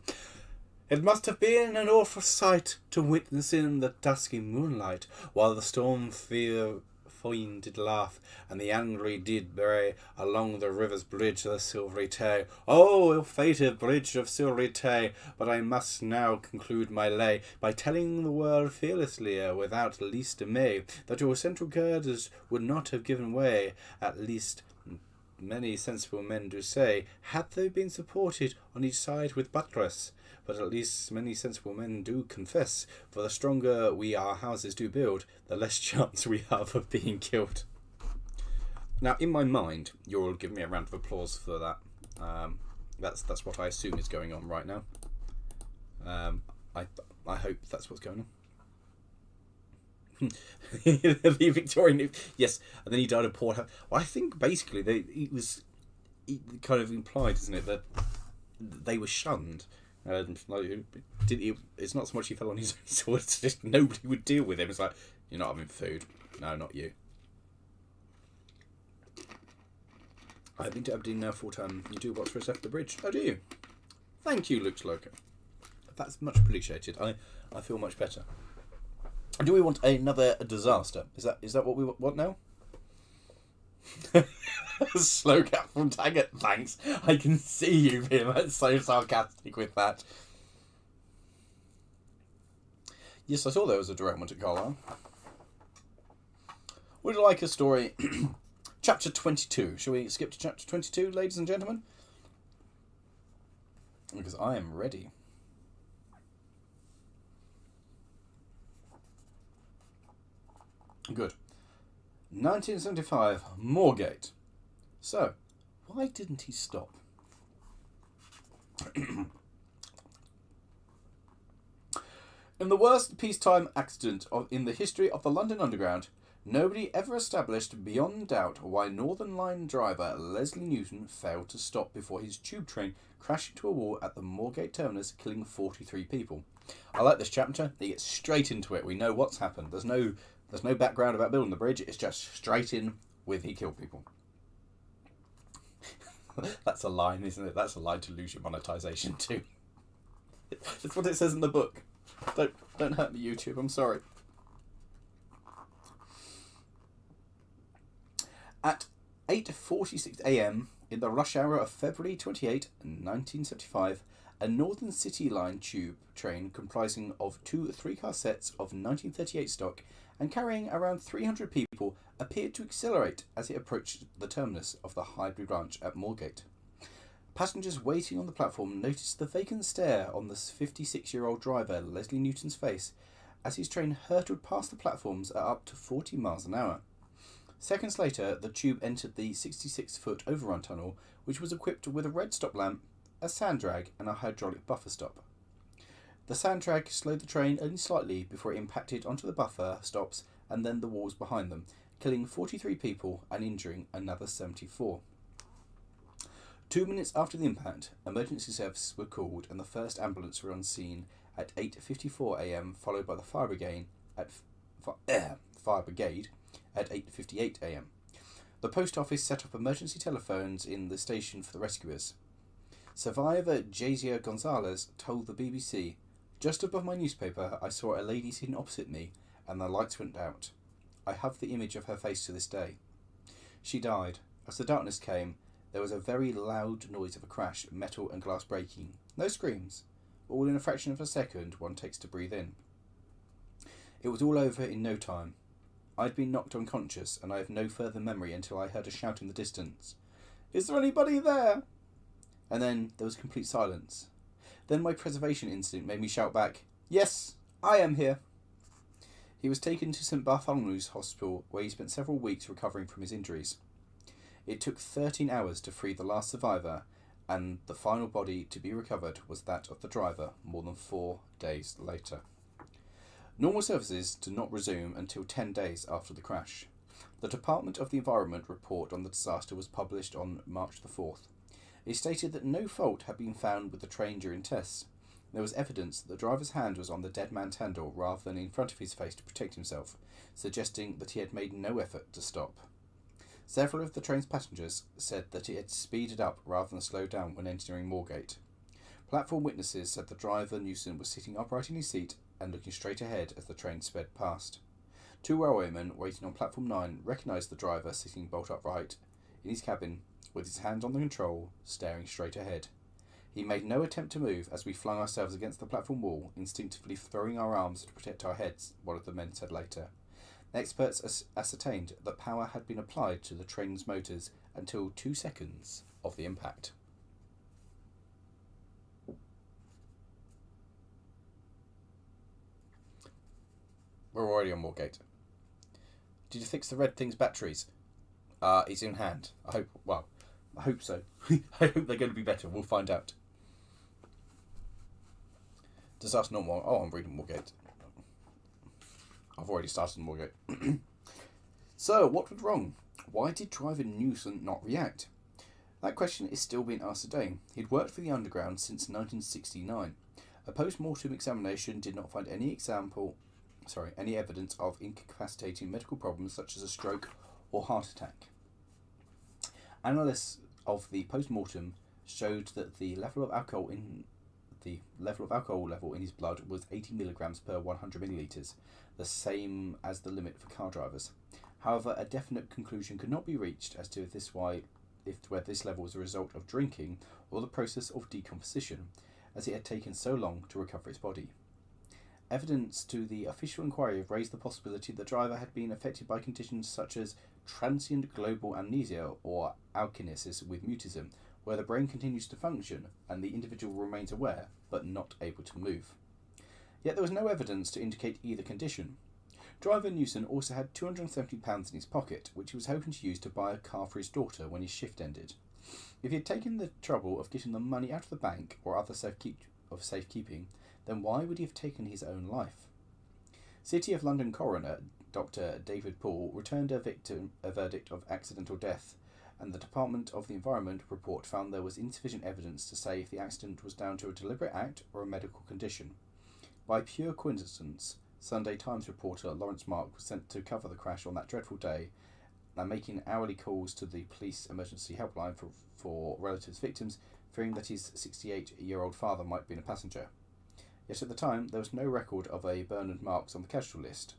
It must have been an awful sight to witness in the dusky moonlight, while the storm fiend did laugh, and the angry did bray along the river's bridge of the silvery Tay. Oh, ill-fated bridge of silvery Tay! But I must now conclude my lay by telling the world fearlessly, without least dismay, that your central girders would not have given way, at least many sensible men do say, had they been supported on each side with buttress. But at least many sensible men do confess, for the stronger we our houses do build, the less chance we have of being killed. Now, in my mind, you're all giving me a round of applause for that. That's what I assume is going on right now. I hope that's what's going on. The Victorian, yes, and then he died of poor health. Well, I think basically it kind of implied, isn't it, that they were shunned. It's not so much he fell on his own sword, it's just nobody would deal with him. It's like, you're not having food. No, not you. I've been to Aberdeen now full time. You do watch for us after the bridge. Oh, do you? Thank you, Luke Sloker. That's much appreciated. I feel much better. Do we want another disaster? Is that what we want now? Slow cat from Taggart, thanks. I can see you being so sarcastic with that. Yes, I saw there was a direct one to Carlisle. Would you like a story? Chapter 22. Shall we skip to chapter 22, ladies and gentlemen? Because I am ready. Good. 1975, Moorgate. So, why didn't he stop? In the worst peacetime accident in the history of the London Underground, nobody ever established beyond doubt why Northern Line driver Leslie Newton failed to stop before his tube train crashed into a wall at the Moorgate terminus, killing 43 people. I like this chapter. He gets straight into it. We know what's happened. There's no background about building the bridge. It's just straight in with he killed people. That's a line, isn't it? That's a line to lose your monetization too. That's what it says in the book. Don't hurt me, YouTube. I'm sorry. At 8:46 a.m. in the rush hour of February 28, 1975, a Northern City Line tube train comprising of 2 3-car sets of 1938 stock and carrying around 300 people appeared to accelerate as it approached the terminus of the Highbury branch at Moorgate. Passengers waiting on the platform noticed the vacant stare on the 56-year-old driver Leslie Newton's face as his train hurtled past the platforms at up to 40 miles an hour. Seconds later, the tube entered the 66-foot overrun tunnel, which was equipped with a red stop lamp, a sand drag and a hydraulic buffer stop. The sand drag slowed the train only slightly before it impacted onto the buffer stops and then the walls behind them, killing 43 people and injuring another 74. 2 minutes after the impact, emergency services were called and the first ambulance were on scene at 8:54 a.m, followed by the fire brigade at 8:58 a.m. The post office set up emergency telephones in the station for the rescuers. Survivor Jazia Gonzalez told the BBC, "Just above my newspaper, I saw a lady sitting opposite me, and the lights went out. I have the image of her face to this day. She died. As the darkness came, there was a very loud noise of a crash, metal and glass breaking. No screams. All in a fraction of a second one takes to breathe in. It was all over in no time. I'd been knocked unconscious, and I have no further memory until I heard a shout in the distance. 'Is there anybody there?' And then there was complete silence. Then my preservation instinct made me shout back, 'Yes, I am here.' He was taken to St Bartholomew's Hospital, where he spent several weeks recovering from his injuries. It took 13 hours to free the last survivor, and the final body to be recovered was that of the driver more than 4 days later. Normal services did not resume until 10 days after the crash. The Department of the Environment report on the disaster was published on March the 4th. It stated that no fault had been found with the train during tests. There was evidence that the driver's hand was on the dead man's handle rather than in front of his face to protect himself, suggesting that he had made no effort to stop. Several of the train's passengers said that it had speeded up rather than slowed down when entering Moorgate. Platform witnesses said the driver, Newson, was sitting upright in his seat and looking straight ahead as the train sped past. 2 railwaymen waiting on platform 9 recognised the driver sitting bolt upright in his cabin with his hand on the control, staring straight ahead. He made no attempt to move as we flung ourselves against the platform wall, instinctively throwing our arms to protect our heads, one of the men said later. Experts ascertained that power had been applied to the train's motors until 2 seconds of the impact. We're already on Moorgate. Did you fix the red thing's batteries? It's in hand. I hope so. I hope they're going to be better. We'll find out. Disaster not more. Oh, I'm reading Moorgate. I've already started Moorgate. So, what went wrong? Why did driver Newson not react? That question is still being asked today. He'd worked for the Underground since 1969. A post-mortem examination did not find any evidence of incapacitating medical problems such as a stroke or heart attack. Analysis of the post-mortem showed that the level of alcohol in the level of alcohol level in his blood was 80 milligrams per 100 millilitres, the same as the limit for car drivers. However, a definite conclusion could not be reached as to whether this level was a result of drinking or the process of decomposition, as it had taken so long to recover his body. Evidence to the official inquiry have raised the possibility that the driver had been affected by conditions such as transient global amnesia or alkinesis with mutism, where the brain continues to function and the individual remains aware but not able to move. Yet there was no evidence to indicate either condition. Driver Newson also had £270 in his pocket, which he was hoping to use to buy a car for his daughter when his shift ended. If he had taken the trouble of getting the money out of the bank or other safekeeping, then why would he have taken his own life? City of London coroner Dr. David Paul returned a verdict of accidental death, and the Department of the Environment report found there was insufficient evidence to say if the accident was down to a deliberate act or a medical condition. By pure coincidence, Sunday Times reporter Lawrence Mark was sent to cover the crash on that dreadful day, and making hourly calls to the police emergency helpline for relatives victims, fearing that his 68-year-old father might have been a passenger. Yet at the time, there was no record of a Bernard Marks on the casualty list.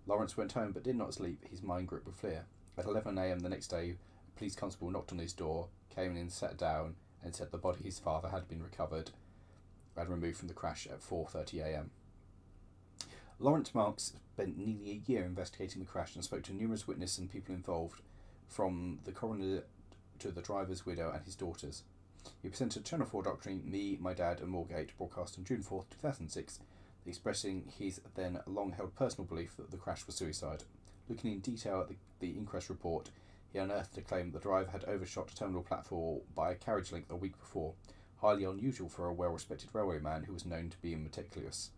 Lawrence went home but did not sleep, his mind gripped with fear. At 11 a.m. the next day, a police constable knocked on his door, came in, sat down, and said the body of his father had been recovered and removed from the crash at 4:30 a.m. Lawrence Marks spent nearly a year investigating the crash and spoke to numerous witnesses and people involved, from the coroner to the driver's widow and his daughters. He presented a Channel 4 documentary, Me, My Dad and Moorgate, broadcast on June 4th, 2006, expressing his then long-held personal belief that the crash was suicide. Looking in detail at the inquest report, he unearthed a claim that the driver had overshot a terminal platform by a carriage length a week before, highly unusual for a well-respected railwayman who was known to be meticulous.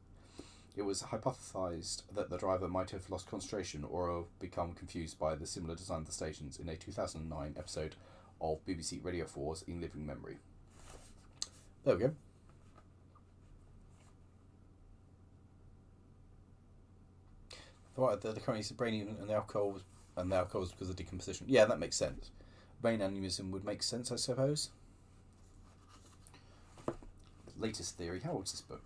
It was hypothesised that the driver might have lost concentration or have become confused by the similar design of the stations in a 2009 episode of BBC Radio 4's In Living Memory. There we go. The current brain and the alcohol was because of decomposition. Yeah, that makes sense. Brain aneurysm would make sense, I suppose. Latest theory. How old is this book?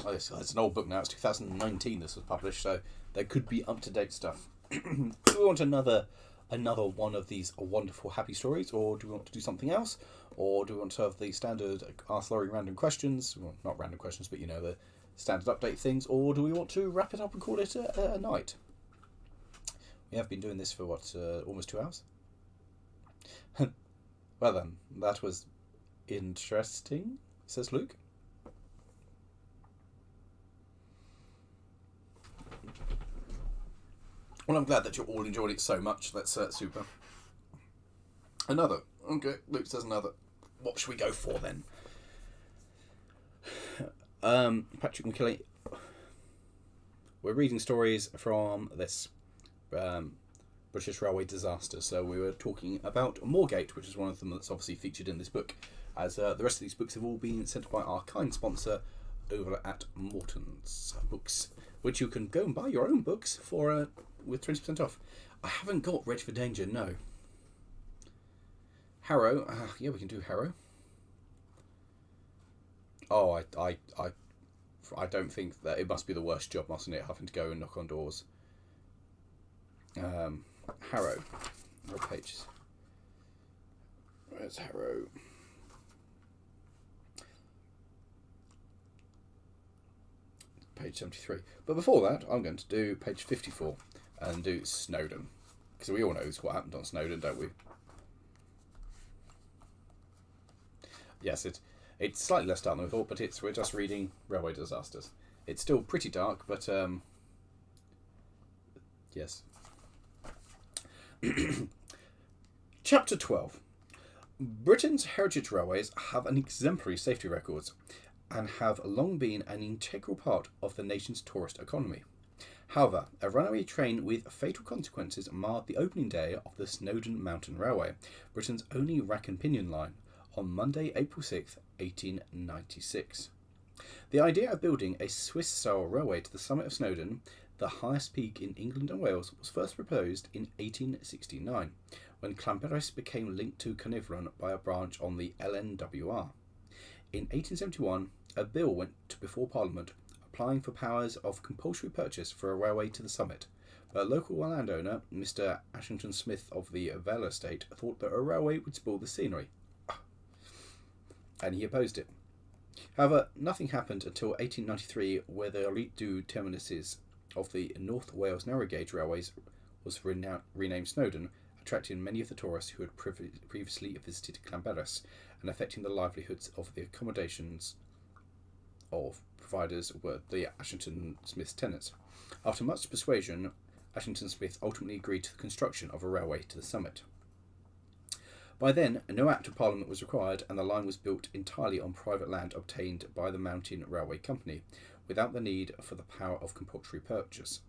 Oh, it's an old book now. It's 2019 this was published, so there could be up-to-date stuff. Do we want another one of these wonderful happy stories, or do we want to do something else? Or do we want to have the standard Ask Lawrie random questions? Well, not random questions, but the standard update things. Or do we want to wrap it up and call it a night? We have been doing this for, almost 2 hours? Well then, that was interesting, says Luke. Well, I'm glad that you all enjoyed it so much. That's super. Another. Okay, Luke says another. What should we go for then? Patrick McKinley. We're reading stories from this British Railway disaster. So we were talking about Moorgate, which is one of them that's obviously featured in this book, as the rest of these books have all been sent by our kind sponsor over at Morton's Books, which you can go and buy your own books for with 20% off. I haven't got Ready for Danger, no. Harrow, yeah, we can do Harrow. Oh, I don't think that it must be the worst job, mustn't it? Having to go and knock on doors. Harrow, what pages? Where's Harrow? Page 73. But before that, I'm going to do page 54 and do Snowdon, because we all know what happened on Snowdon, don't we? Yes, it's slightly less dark than we thought, but we're just reading railway disasters. It's still pretty dark, but yes. Chapter 12. Britain's heritage railways have an exemplary safety records and have long been an integral part of the nation's tourist economy. However, a runaway train with fatal consequences marred the opening day of the Snowdon Mountain Railway, Britain's only rack and pinion line, on Monday, April 6, 1896. The idea of building a Swiss-style railway to the summit of Snowdon, the highest peak in England and Wales, was first proposed in 1869, when Llanberis became linked to Carnarvon by a branch on the LNWR. In 1871, a bill went before Parliament applying for powers of compulsory purchase for a railway to the summit, but a local landowner, Mr. Ashington Smith of the Vale estate, thought that a railway would spoil the scenery, and he opposed it. However, nothing happened until 1893, where the elite two terminuses of the North Wales narrow gauge railways was renamed Snowdon, attracting many of the tourists who had previously visited Llanberis and affecting the livelihoods of the accommodations of providers were the Ashington Smith's tenants. After much persuasion, Ashington Smith ultimately agreed to the construction of a railway to the summit. By then, no Act of Parliament was required, and the line was built entirely on private land obtained by the Mountain Railway Company, without the need for the power of compulsory purchase.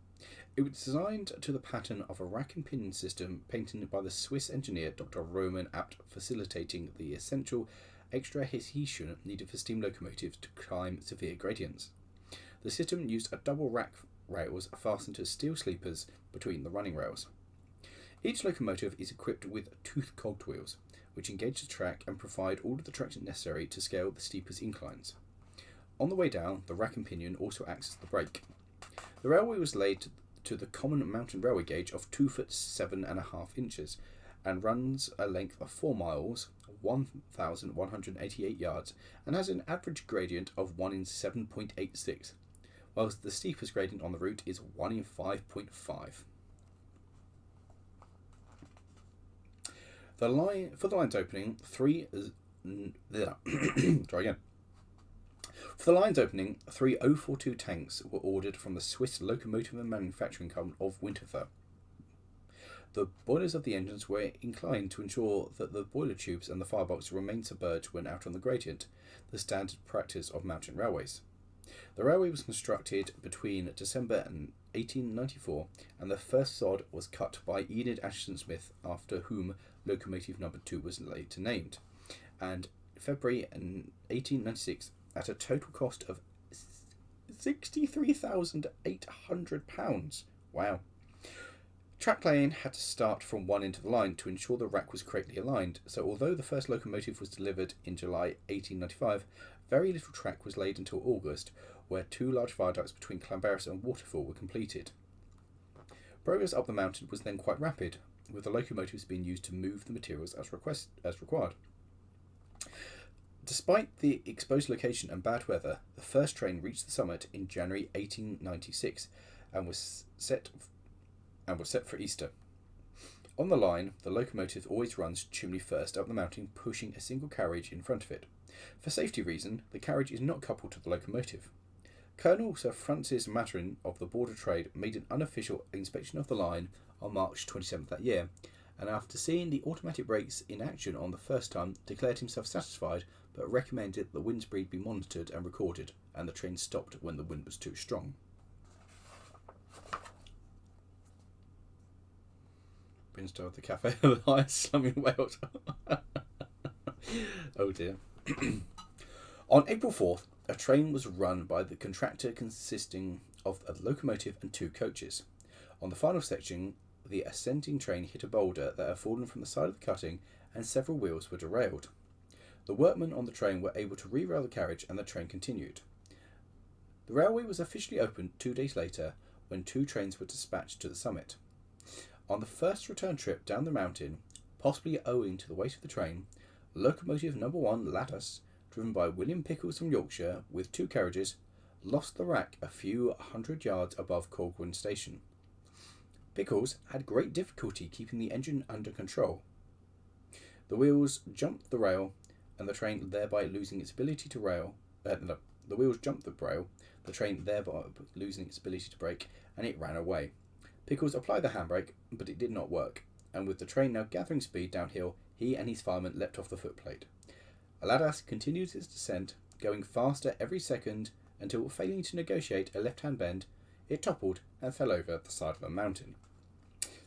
It was designed to the pattern of a rack and pinion system painted by the Swiss engineer Dr. Roman Abt, facilitating the essential extra adhesion needed for steam locomotives to climb severe gradients. The system used a double rack rails fastened to steel sleepers between the running rails. Each locomotive is equipped with tooth cogged wheels, which engage the track and provide all of the traction necessary to scale the steepest inclines. On the way down, the rack and pinion also acts as the brake. The railway was laid to the common mountain railway gauge of 2 foot 7.5 and runs a length of 4 miles, 1,188 yards, and has an average gradient of 1 in 7.86, whilst the steepest gradient on the route is 1 in 5.5. For the line's opening, three 042 tanks were ordered from the Swiss Locomotive and Manufacturing Company of Winterthur. The boilers of the engines were inclined to ensure that the boiler tubes and the firebox remained submerged when out on the gradient, the standard practice of mountain railways. The railway was constructed between December 1894, and the first sod was cut by Enid Ashton Smith, after whom locomotive number 2 was later named, and February 1896, at a total cost of £63,800. Wow. Track laying had to start from one end of the line to ensure the rack was correctly aligned, so although the first locomotive was delivered in July 1895, very little track was laid until August, where 2 large viaducts between Llanberis and Waterfall were completed. Progress up the mountain was then quite rapid, with the locomotives being used to move the materials as required. Despite the exposed location and bad weather, the first train reached the summit in January 1896 and was set for Easter. On the line, the locomotive always runs chimney first up the mountain, pushing a single carriage in front of it. For safety reason, the carriage is not coupled to the locomotive. Colonel Sir Francis Maturin of the Border Trade made an unofficial inspection of the line on March 27th that year, and after seeing the automatic brakes in action on the first time, declared himself satisfied, but recommended the wind speed be monitored and recorded, and the train stopped when the wind was too strong. Brinstow of the Cafe of the highest slum in Wales. Oh dear. On April 4th, a train was run by the contractor consisting of a locomotive and 2 coaches. On the final section, the ascending train hit a boulder that had fallen from the side of the cutting, and several wheels were derailed. The workmen on the train were able to re-rail the carriage, and the train continued. The railway was officially opened 2 days later, when 2 trains were dispatched to the summit. On the first return trip down the mountain, possibly owing to the weight of the train, locomotive number 1, Lattice, driven by William Pickles from Yorkshire with 2 carriages, lost the rack a few hundred yards above Colquhoun Station. Pickles had great difficulty keeping the engine under control. The wheels jumped the rail, and the train thereby losing its ability to rail. The wheels jumped the rail, the train thereby losing its ability to brake, and it ran away. Pickles applied the handbrake, but it did not work, and with the train now gathering speed downhill, he and his fireman leapt off the footplate. Aladas continued its descent, going faster every second, until, failing to negotiate a left-hand bend, it toppled and fell over the side of a mountain.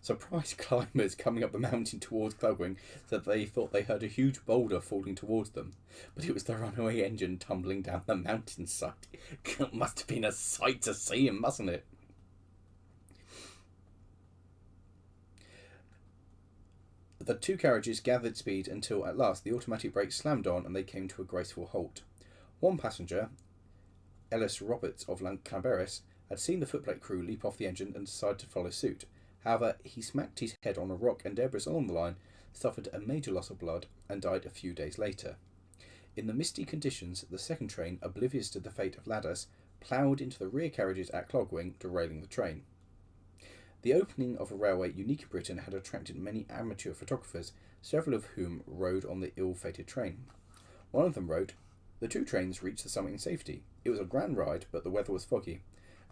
Surprised climbers coming up the mountain towards Colquhoun said they thought they heard a huge boulder falling towards them, but it was the runaway engine tumbling down the mountainside. It must have been a sight to see, mustn't it? The two carriages gathered speed until at last the automatic brakes slammed on and they came to a graceful halt. One passenger, Ellis Roberts of Lancaberis, had seen the footplate crew leap off the engine and decided to follow suit. However, he smacked his head on a rock and debris along the line, suffered a major loss of blood, and died a few days later. In the misty conditions, the second train, oblivious to the fate of ladders, ploughed into the rear carriages at Clogwing, derailing the train. The opening of a railway unique in Britain had attracted many amateur photographers, several of whom rode on the ill-fated train. One of them wrote, "The two trains reached the summit in safety. It was a grand ride, but the weather was foggy.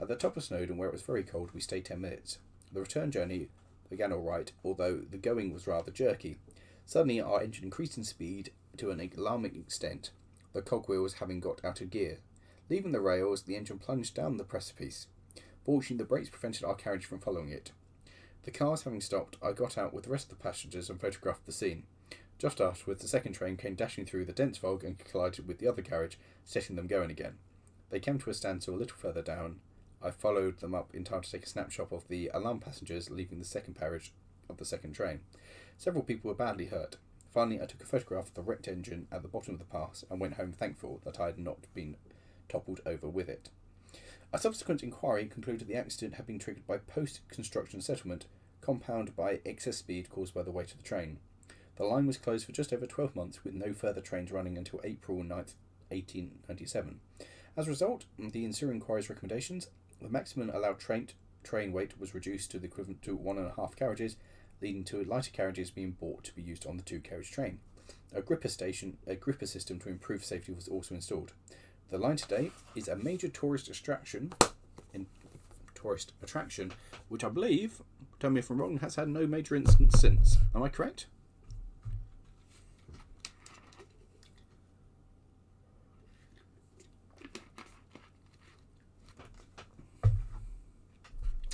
At the top of Snowdon, where it was very cold, we stayed 10 minutes. The return journey began all right, although the going was rather jerky. Suddenly our engine increased in speed to an alarming extent, the cogwheels having got out of gear. Leaving the rails, the engine plunged down the precipice. Fortunately, the brakes prevented our carriage from following it. The cars having stopped, I got out with the rest of the passengers and photographed the scene. Just afterwards, the second train came dashing through the dense fog and collided with the other carriage, setting them going again. They came to a standstill a little further down. I followed them up in time to take a snapshot of the alarmed passengers leaving the second carriage of the second train. Several people were badly hurt. Finally, I took a photograph of the wrecked engine at the bottom of the pass and went home thankful that I had not been toppled over with it." A subsequent inquiry concluded the accident had been triggered by post-construction settlement, compounded by excess speed caused by the weight of the train. The line was closed for just over 12 months, with no further trains running until April 9th, 1897. As a result of the ensuing inquiry's recommendations, the maximum allowed train weight was reduced to the equivalent to 1.5 carriages, leading to lighter carriages being bought to be used on the two-carriage train. A gripper system to improve safety was also installed. The line today is a major tourist attraction, which I believe, tell me if I'm wrong, has had no major incidents since. Am I correct?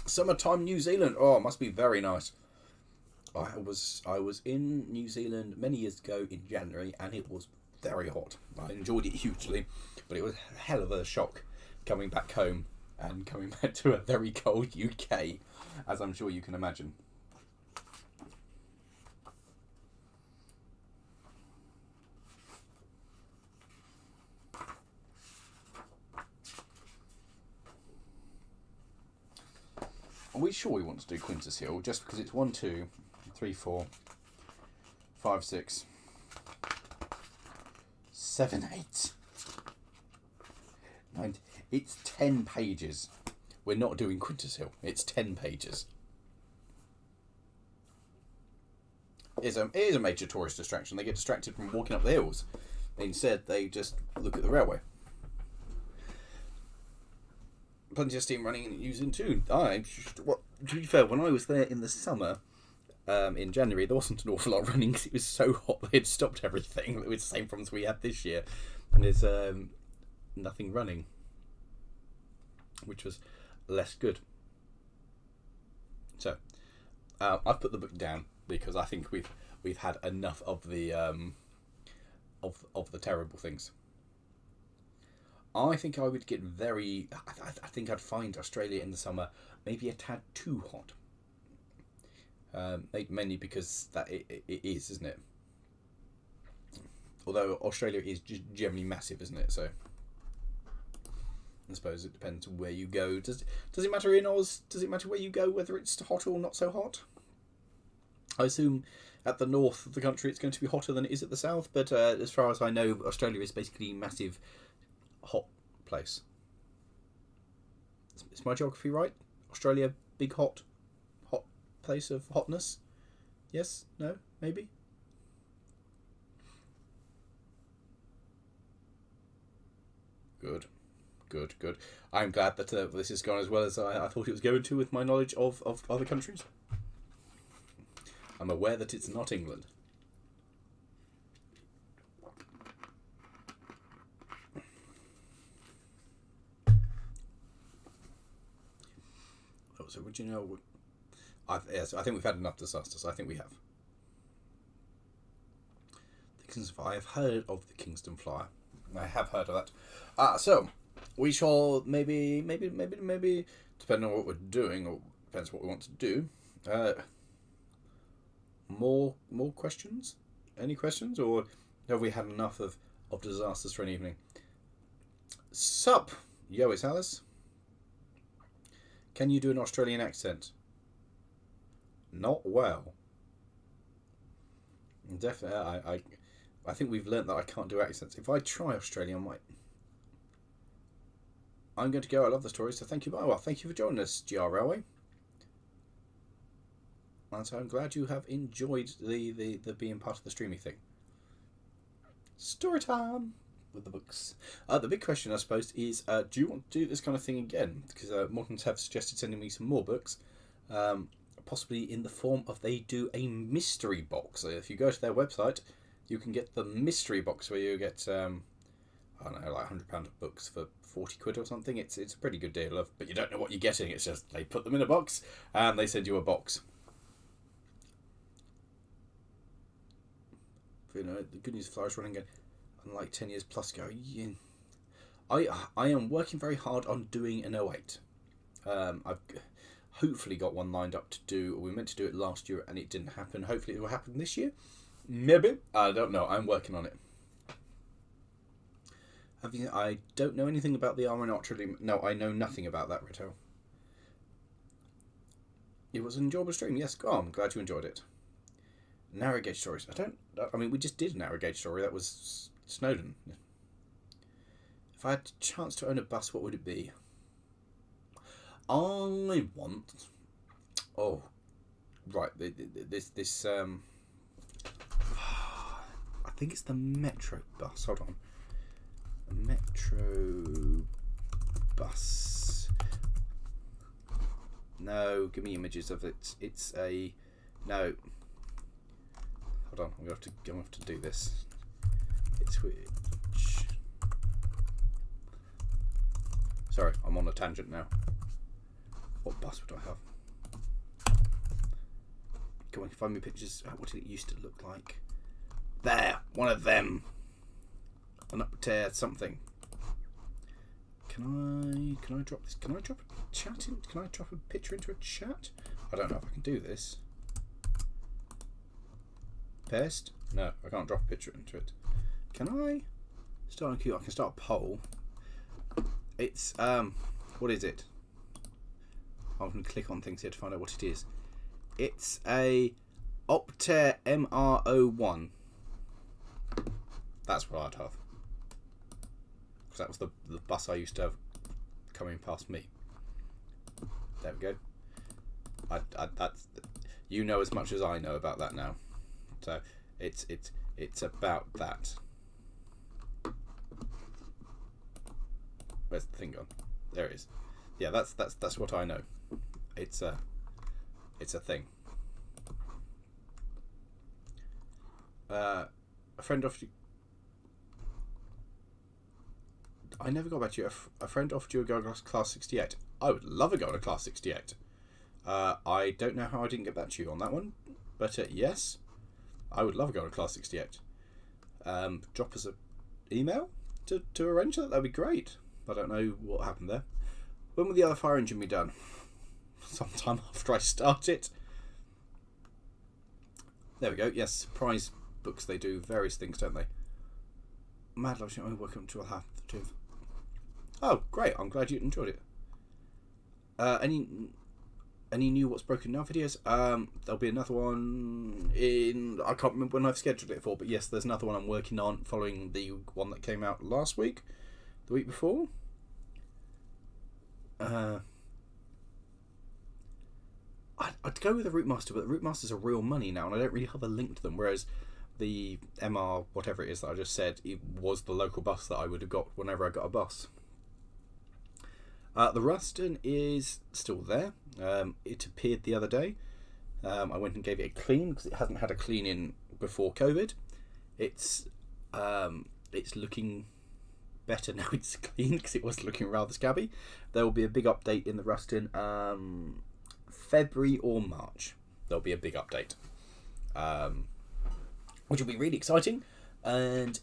Summertime New Zealand. Oh, it must be very nice. I was in New Zealand many years ago in January, and it was very hot. I enjoyed it hugely, but it was a hell of a shock coming back home and coming back to a very cold UK, as I'm sure you can imagine. Are we sure we want to do Quintus Hill just because it's 1, 2, 3, 4, 5, 6, 7, 8, 9? It's 10 pages. We're not doing Quintus Hill. It's 10 pages. It is a major tourist distraction. They get distracted from walking up the hills. Instead, they just look at the railway. Plenty of steam running and using too. To be fair, when I was there in the summer, in January, there wasn't an awful lot running because it was so hot they had stopped everything. It was the same problems we had this year. And there's nothing running, which was less good. So, I've put the book down because I think we've had enough of the of the terrible things. I think I would get very... I think I'd find Australia in the summer maybe a tad too hot. Mainly because that it is, isn't it? Although Australia is just generally massive, isn't it? So I suppose it depends on where you go. Does it matter in Oz? Does it matter where you go, whether it's hot or not so hot? I assume at the north of the country it's going to be hotter than it is at the south, but as far as I know, Australia is basically a massive hot place. Is my geography right? Australia, big hot place of hotness? Yes? No? Maybe? Good. I'm glad that this has gone as well as I thought it was going to with my knowledge of other countries. I'm aware that it's not England. So would you know? Yes, I think we've had enough disasters. I think we have. The Kingston Flyer. I have heard of the Kingston Flyer. I have heard of that. So we shall maybe, depending on what we're doing, or depends what we want to do. More questions? Any questions, or have we had enough of disasters for an evening? Sup, yo, it's Alice. Can you do an Australian accent? Not well. Definitely, I think we've learnt that I can't do accents. If I try Australian, I might. I'm going to go. I love the story, so thank you. Well, thank you for joining us, GR Railway. And so I'm glad you have enjoyed the being part of the streaming thing. Storytime with the books. The big question, I suppose, is do you want to do this kind of thing again? Because Mortons have suggested sending me some more books, possibly in the form of they do a mystery box. So if you go to their website, you can get the mystery box where you get I don't know, like £100 of books for 40 quid or something. It's a pretty good deal but you don't know what you're getting. It's just they put them in a box and they send you a box. You know, the good news, Flowers running again, unlike 10 years plus ago. Yeah. I am working very hard on doing an 08. I've hopefully got one lined up to do. We meant to do it last year and it didn't happen. Hopefully it will happen this year. Maybe. I don't know. I'm working on it. I don't know anything about the armour and archery. No, I know nothing about that, Rito. It was an enjoyable stream. Yes, go on. I'm glad you enjoyed it. Narrow gauge stories. I mean, we just did a narrow gauge story. That was Snowdon. If I had a chance to own a bus, what would it be? I want. Oh, right. This. I think it's the Metro bus. Hold on. Metro bus. No, give me images of it. It's a no. Hold on, I'm going to have to do this. It's which. Sorry, I'm on a tangent now. What bus would I have? Come on, find me pictures. What did it used to look like? There, one of them. An up-tier something. Can I drop this? Can I drop a chat in? Can I drop a picture into a chat? I don't know if I can do this. Paste? No, I can't drop a picture into it. Can I start a queue? I can start a poll. It's what is it? I'm going to click on things here to find out what it is. It's a Optare MR01. That's what I'd have. Because that was the bus I used to have coming past me. There we go. That's, you know as much as I know about that now. So it's about that. Where's the thing gone? There it is. Yeah, that's what I know. It's a thing. A friend offered you. I never got back to you. A friend offered you a go to class 68. I would love a go to class 68. I don't know how I didn't get back to you on that one, but yes, I would love a go to class 68. Drop us an email to arrange that. That'd be great. I don't know what happened there. When will the other fire engine be done? Sometime after I start it. There we go. Yes, surprise books. They do various things, don't they? Mad Love, welcome to a half to. Oh, great! I'm glad you enjoyed it. Any new What's Broken Now videos? There'll be another one in. I can't remember when I've scheduled it for, but yes, there's another one I'm working on following the one that came out last week, the week before. I'd go with the Route Master, but the Route Masters are real money now, and I don't really have a link to them. Whereas the MR, whatever it is that I just said, it was the local bus that I would have got whenever I got a bus. The Ruston is still there. It appeared the other day. I went and gave it a clean because it hasn't had a clean in before COVID. It's looking better now it's clean because it was looking rather scabby. There will be a big update in the Ruston February or March. There'll be a big update, which will be really exciting. And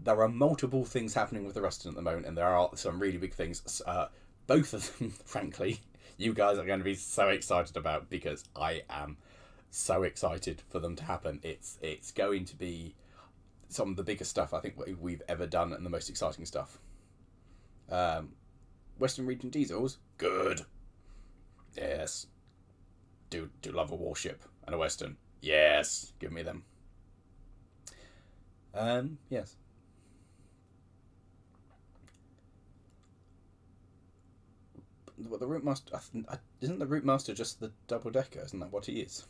there are multiple things happening with the Ruston at the moment, and there are some really big things. both of them, frankly, you guys are going to be so excited about, because I am so excited for them to happen. It's going to be some of the biggest stuff I think we've ever done, and the most exciting stuff. Western Region diesels, good. Yes. Do love a warship and a Western. Yes, give me them. Yes. Well, the Route Master, isn't the Route Master just the double decker? Isn't that what he is?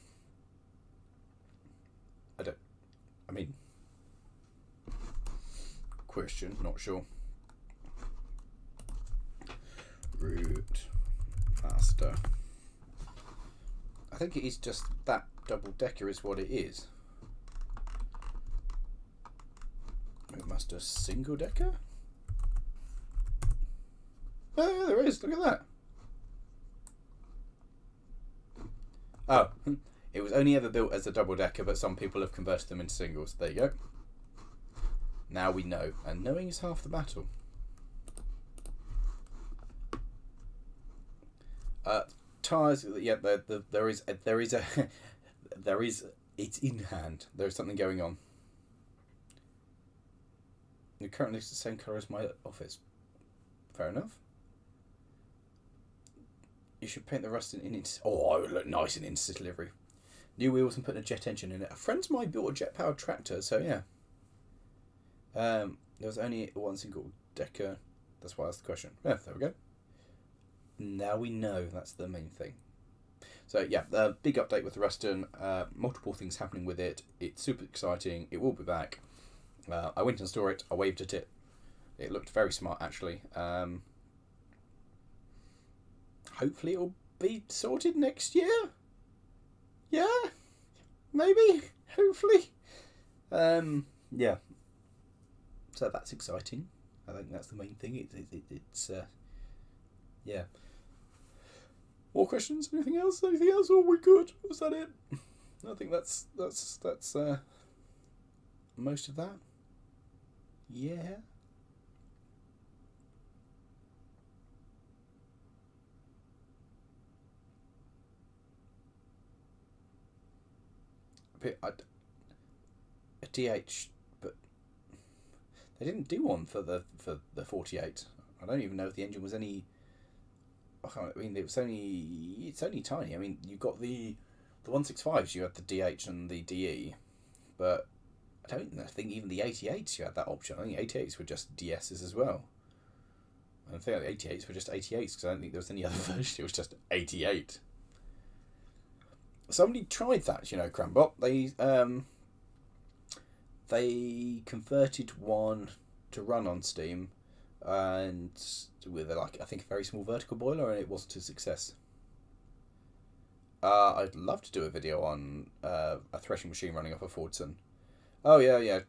I mean, question, not sure. Route Master. I think it is just that double decker is what it is. Route Master single decker? Oh, yeah, there is. Look at that. Oh, it was only ever built as a double decker, but some people have converted them into singles. There you go. Now we know, and knowing is half the battle. Tires, yeah, there is it's in hand. There is something going on. It currently looks the same colour as my office. Fair enough. You should paint the rust in oh, it would look nice in instant delivery. New wheels and putting a jet engine in it. A friend of mine built a jet powered tractor, so yeah. There was only one single decker. That's why I asked the question. Yeah, there we go. Now we know, that's the main thing. So yeah, big update with the Ruston. Multiple things happening with it. It's super exciting. It will be back. I went and saw it. I waved at it. It looked very smart, actually. Hopefully it will be sorted next year. Yeah, maybe. Hopefully. Yeah. So that's exciting. I think that's the main thing. It's yeah. More questions? Anything else? Anything else? Oh, we good. Was that it? I think that's most of that. Yeah. A DH, but they didn't do one for the 48. I don't even know if the engine was any. I mean, it's only tiny. I mean, you got the 165s. You had the DH and the DE, but I think even the 88s you had that option. I think 88s were just DSs as well. I think the 88s were just 88s because I don't think there was any other version. It was just 88. Somebody tried that, Crambot. They converted one to run on steam, and with I think a very small vertical boiler, and it wasn't a success. I'd love to do a video on a threshing machine running off a Fordson. Oh yeah.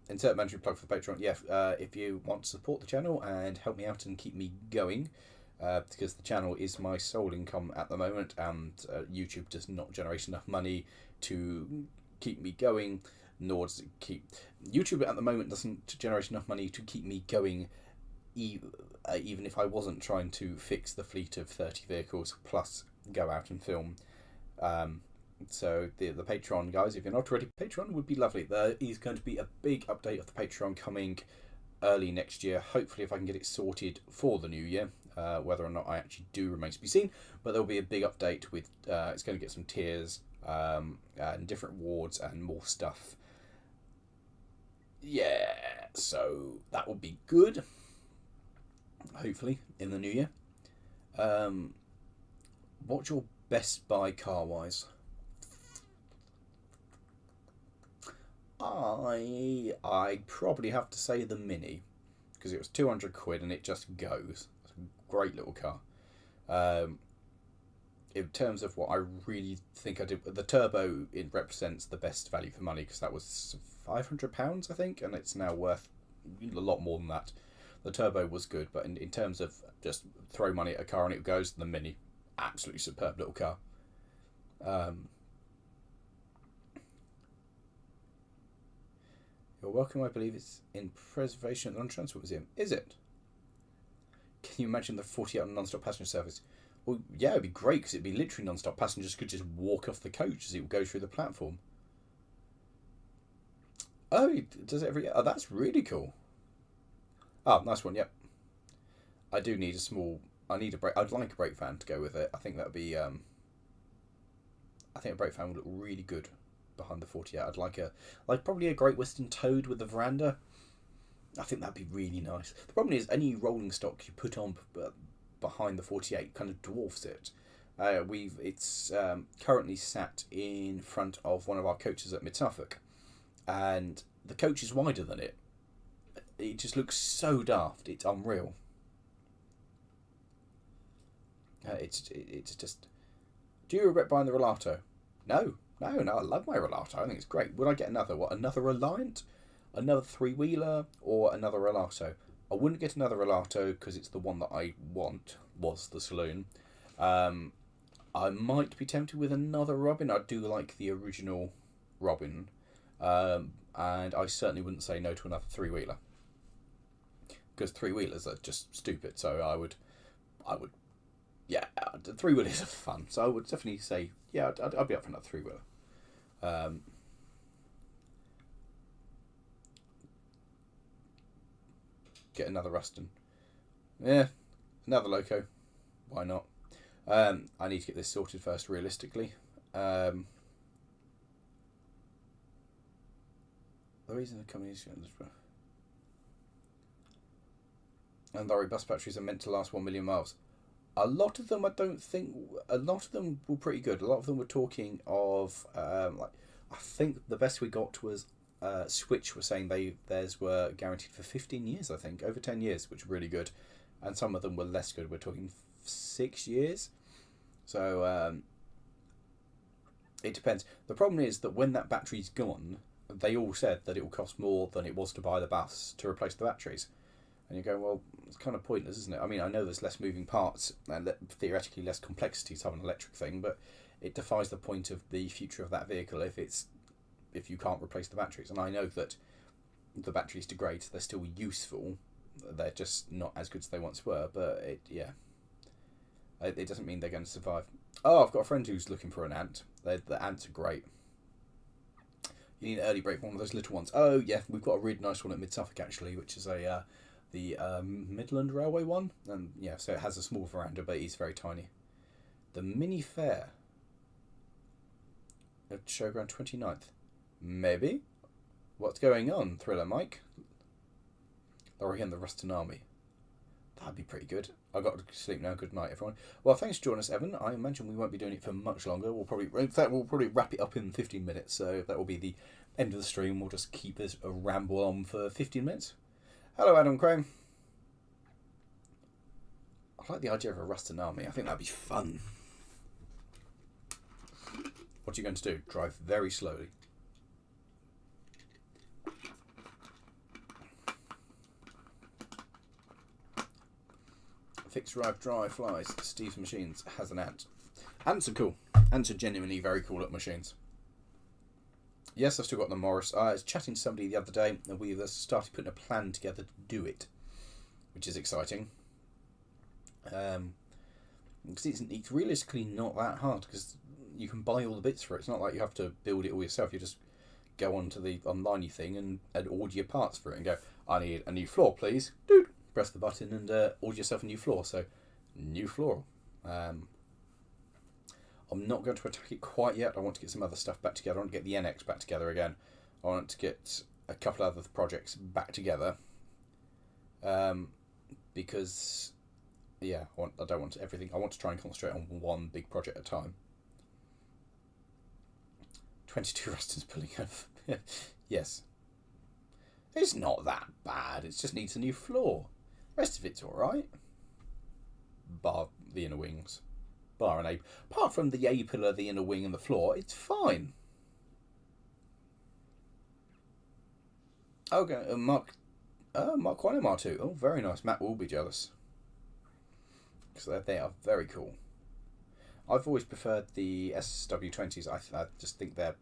Insert mandatory plug for the Patreon. Yeah, if you want to support the channel and help me out and keep me going, because the channel is my sole income at the moment, and YouTube does not generate enough money to keep me going, nor does it keep... YouTube at the moment doesn't generate enough money to keep me going, even if I wasn't trying to fix the fleet of 30 vehicles, plus go out and film. So the Patreon, guys, if you're not already Patreon, would be lovely. There is going to be a big update of the Patreon coming early next year. Hopefully if I can get it sorted for the new year. Whether or not I actually do remains to be seen, but there'll be a big update with it's going to get some tiers and different wards and more stuff. Yeah, so that will be good, hopefully in the new year. What's your best buy car wise? I probably have to say the Mini, because it was 200 quid and it just goes. Great little car. In terms of what I really think I did, the turbo, it represents the best value for money, because that was £500, I think, and it's now worth a lot more than that. The turbo was good, but in terms of just throw money at a car and it goes, the Mini, absolutely superb little car. You're welcome. I believe it's in preservation at the Land Transport Museum. Is it? Can you imagine the 48 on non-stop passenger service? Well, yeah, it'd be great because it'd be literally non-stop. Passengers could just walk off the coach as it would go through the platform. Oh, it does it every year? Oh, that's really cool. Oh, nice one, yep. I do need a small... I need a brake... I'd like a brake fan to go with it. I think that would be... I think a brake fan would look really good behind the 48. I'd like probably a Great Western Toad with a veranda. I think that'd be really nice. The problem is any rolling stock you put on behind the 48 kind of dwarfs it. It's currently sat in front of one of our coaches at Mid Suffolk, and the coach is wider than it. It just looks so daft. It's unreal. It's just. Do you regret buying the Relato? No. I love my Relato. I think it's great. Would I get another? What, another Reliant? Another three-wheeler? Or another Relato? I wouldn't get another Relato because it's the one that I want, was the saloon. I might be tempted with another Robin. I do like the original Robin. And I certainly wouldn't say no to another three-wheeler. Because three-wheelers are just stupid. So I would... Yeah, the three-wheelers are fun. So I would definitely say, yeah, I'd be up for another three-wheeler. Get another Ruston. Yeah, another Loco. Why not? I need to get this sorted first, realistically. The reason the company is... And Lawrie bus batteries are meant to last 1 million miles. A lot of them, I don't think... A lot of them were pretty good. A lot of them were talking of... I think the best we got was... Switch were saying theirs were guaranteed for 15 years, I think. Over 10 years, which were really good. And some of them were less good. We're talking 6 years. So, it depends. The problem is that when that battery's gone, they all said that it will cost more than it was to buy the bus to replace the batteries. And you go, well, it's kind of pointless, isn't it? I mean, I know there's less moving parts and theoretically less complexity to have an electric thing, but it defies the point of the future of that vehicle if you can't replace the batteries. And I know that the batteries degrade, they're still useful, they're just not as good as they once were, but it doesn't mean they're going to survive. Oh, I've got a friend who's looking for an ant. The ants are great. You need an early break, one of those little ones. Oh yeah, we've got a really nice one at Mid Suffolk actually, which is the Midland Railway one, and yeah, so it has a small veranda, but it's very tiny. The mini fair at Showground 29th. Maybe. What's going on, Thriller Mike? Lawrie and the Ruston Army. That'd be pretty good. I've got to sleep now. Good night, everyone. Well, thanks for joining us, Evan. I imagine we won't be doing it for much longer. We'll probably wrap it up in 15 minutes. So that will be the end of the stream. We'll just keep this a ramble on for 15 minutes. Hello, Adam Crane. I like the idea of a Ruston Army. I think that'd be fun. What are you going to do? Drive very slowly. Fixed drive dry flies. Steve's Machines has an ant. Ants are cool. Ants are genuinely very cool at machines. Yes, I've still got the Morris. I was chatting to somebody the other day and we started putting a plan together to do it, which is exciting. Because it's realistically not that hard because you can buy all the bits for it. It's not like you have to build it all yourself. You just go onto the online thing and order your parts for it and go, I need a new floor, please. Dude. Press the button and order yourself a new floor. So, new floor. I'm not going to attack it quite yet. I want to get some other stuff back together. I want to get the NX back together again. I want to get a couple of other projects back together. Because, yeah, I don't want everything. I want to try and concentrate on one big project at a time. 22 Rustons pulling over. Yes. It's not that bad. It just needs a new floor. The rest of it's alright. Bar the inner wings. Bar and A. Apart from the A pillar, the inner wing and the floor, it's fine. Okay, Mark 1 and Mark 2. Oh, very nice. Matt will be jealous. Because they are very cool. I've always preferred the SW20s. I just think they're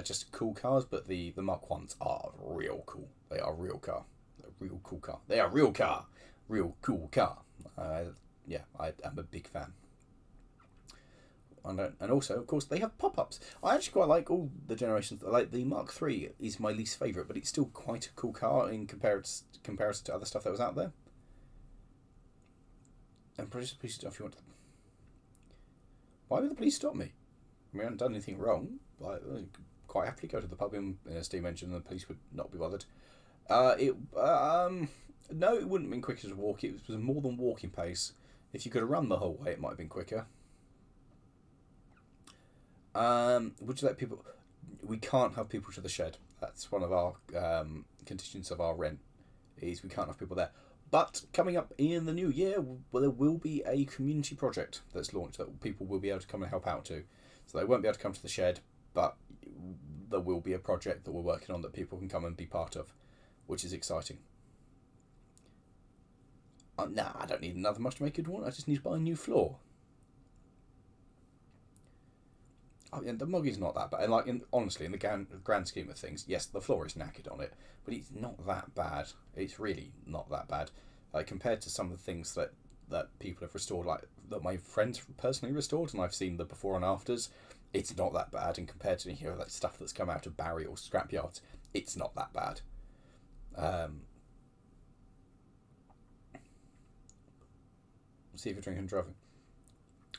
just cool cars, but the Mark 1s are real cool. They are a real car. They're a real cool car. They are a real car. real cool car. Yeah, I'm a big fan. And also, of course, they have pop-ups. I actually quite like all the generations. Like the Mark III is my least favourite, but it's still quite a cool car in comparison to other stuff that was out there. And police, if you want. Why would the police stop me? I mean, I haven't done anything wrong. I quite happily go to the pub in a steam engine, and the police would not be bothered. No, it wouldn't have been quicker to walk. It was more than walking pace. If you could have run the whole way, it might have been quicker. Would you let people? We can't have people to the shed. That's one of our conditions of our rent. Is we can't have people there. But coming up in the new year, there will be a community project that's launched that people will be able to come and help out to. So they won't be able to come to the shed, but there will be a project that we're working on that people can come and be part of, which is exciting. Nah, I don't need another much to make it one. I just need to buy a new floor. The mug is not that bad. And honestly, in the grand scheme of things, yes, the floor is knackered on it, but it's not that bad. It's really not that bad. Compared to some of the things that people have restored, like that my friends personally restored, and I've seen the before and afters, it's not that bad. And compared to that stuff that's come out of Barry or scrapyards, it's not that bad. See if you're drinking and driving.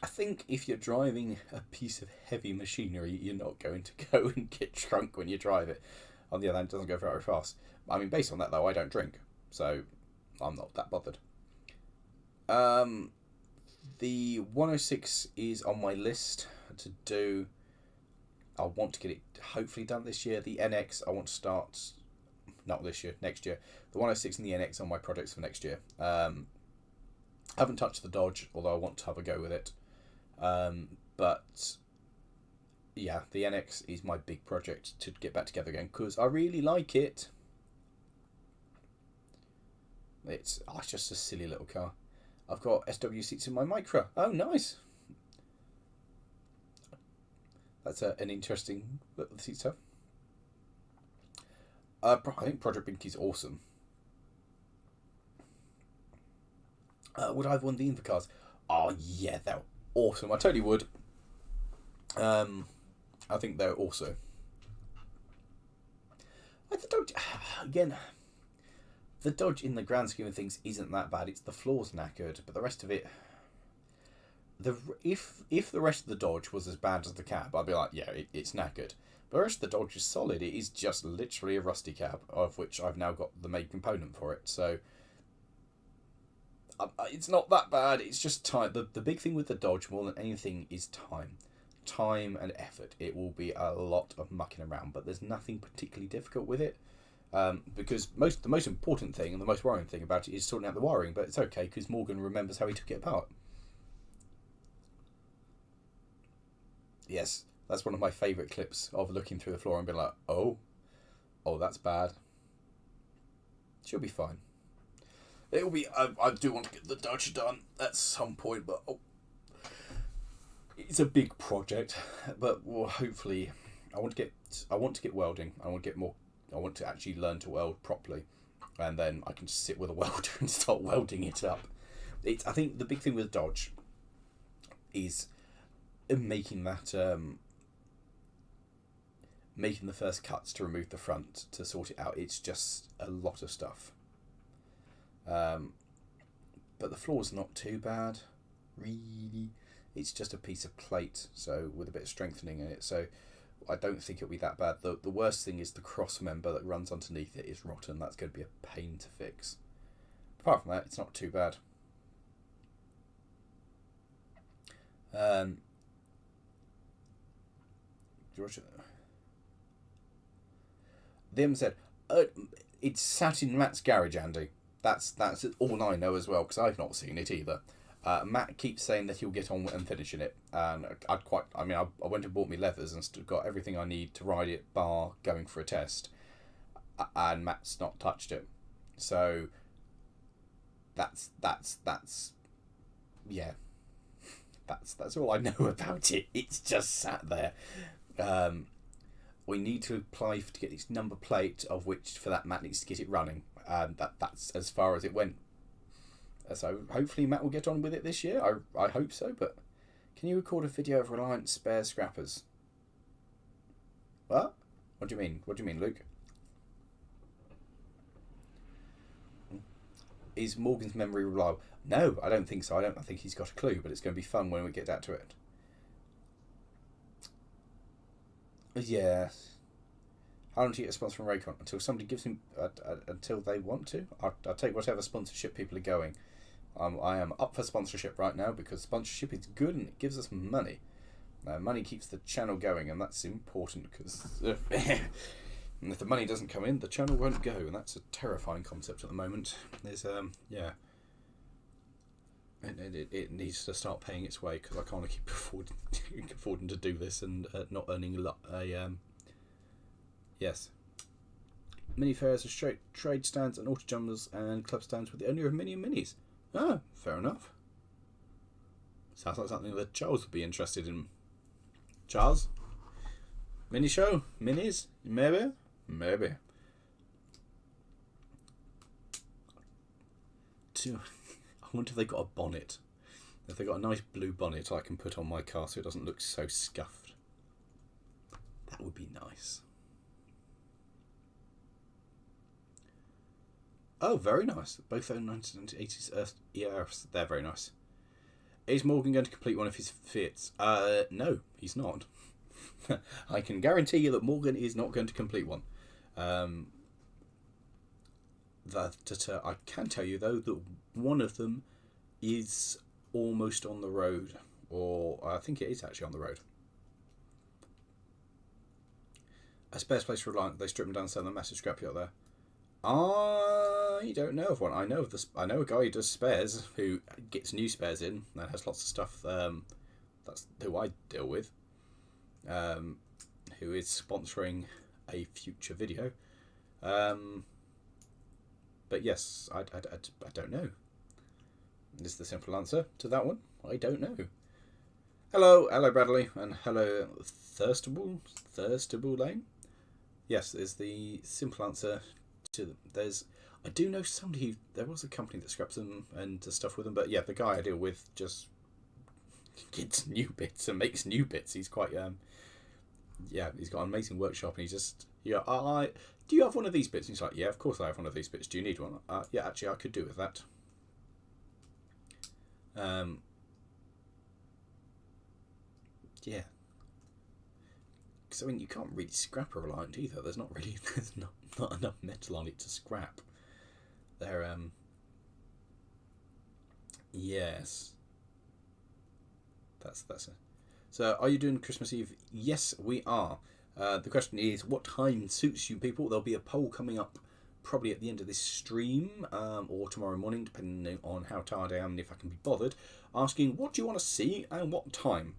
I think if you're driving a piece of heavy machinery, you're not going to go and get drunk when you drive it. On the other hand, it doesn't go very fast. I mean, based on that, though, I don't drink, so I'm not that bothered. The 106 is on my list to do. I want to get it hopefully done this year. The NX, I want to start, not this year, next year. The 106 and the NX are my projects for next year. Haven't touched the Dodge, although I want to have a go with it. But yeah, the NX is my big project to get back together again because I really like it. It's just a silly little car. I've got SW seats in my Micra. Oh, nice. That's an interesting little seat to have. I think Project Binky's awesome. Would I have one of the Invercars? Oh yeah, they're awesome. I totally would. I think they're also. The Dodge, again, the Dodge in the grand scheme of things isn't that bad. It's the floor's knackered, but the rest of it. If the rest of the Dodge was as bad as the cab, I'd be like, yeah, it's knackered. But the rest of the Dodge is solid. It is just literally a rusty cab, of which I've now got the made component for it. So. It's not that bad. It's just time. The big thing with the Dodge, more than anything, is time and effort. It will be a lot of mucking around, but there's nothing particularly difficult with it, because the most important thing and the most worrying thing about it is sorting out the wiring. But it's okay because Morgan remembers how he took it apart. Yes, that's one of my favourite clips of looking through the floor and being like, oh, that's bad. She'll be fine. It'll be. I do want to get the Dodge done at some point, but it's a big project. But hopefully, I want to get welding. I want to actually learn to weld properly, and then I can just sit with a welder and start welding it up. I think the big thing with Dodge is making that making the first cuts to remove the front to sort it out. It's just a lot of stuff. But the floor's not too bad, really. It's just a piece of plate, so with a bit of strengthening in it. So I don't think it'll be that bad. The worst thing is the cross member that runs underneath it is rotten. That's going to be a pain to fix. Apart from that, it's not too bad. Them said, it's sat in Matt's garage, Andy. That's all I know as well, because I've not seen it either. Matt keeps saying that he'll get on and finishing it, and I went and bought me leathers and got everything I need to ride it, bar going for a test, and Matt's not touched it. So that's yeah, that's all I know about it. It's just sat there. We need to apply to get its number plate, of which for that Matt needs to get it running. That's as far as it went. So hopefully Matt will get on with it this year. I hope so, but can you record a video of Reliant spare scrappers? What? What do you mean? What do you mean, Luke? Is Morgan's memory reliable? No, I don't think so. I think he's got a clue, but it's going to be fun when we get down to it. Yes. How long do you get a sponsor from Raycon? Until somebody gives him... until they want to? I'll take whatever sponsorship people are going. I am up for sponsorship right now because sponsorship is good and it gives us money. Money keeps the channel going, and that's important because if the money doesn't come in, the channel won't go, and that's a terrifying concept at the moment. There's it needs to start paying its way because I can't keep affording to do this and not earning a lot. Yes. Mini fairs are straight trade stands and auto jumpers and club stands with the owner of Mini and Minis. Ah, fair enough. Sounds like something that Charles would be interested in. Charles? Mini show? Minis? Maybe? Maybe. I wonder if they got a bonnet. If they got a nice blue bonnet I can put on my car so it doesn't look so scuffed. That would be nice. Oh, very nice. Both own 1980s ERFs. They're very nice. Is Morgan going to complete one of his Fiats? No, he's not. I can guarantee you that Morgan is not going to complete one. I can tell you, though, that one of them is almost on the road. Or I think it is actually on the road. A spares place for Reliant. They strip them down and sell them a massive scrapyard there. I don't know of one. I know a guy who does spares, who gets new spares in and has lots of stuff. That's who I deal with. Who is sponsoring a future video. But yes, I don't know. Is the simple answer to that one. I don't know. Hello Bradley, and hello Thirstable Lane. Yes, is the simple answer. I do know somebody there was a company that scraps them and does stuff with them, but yeah, the guy I deal with just gets new bits and makes new bits. He's quite he's got an amazing workshop, and he just do you have one of these bits? And he's like, yeah, of course I have one of these bits. Do you need one? Yeah, actually I could do with that. Yeah. Because I mean, you can't really scrap a Reliant either. There's not enough metal on it to scrap. They're yes. That's it. So, are you doing Christmas Eve? Yes, we are. The question is, what time suits you people? There'll be a poll coming up probably at the end of this stream or tomorrow morning, depending on how tired I am and if I can be bothered, asking what do you want to see and what time.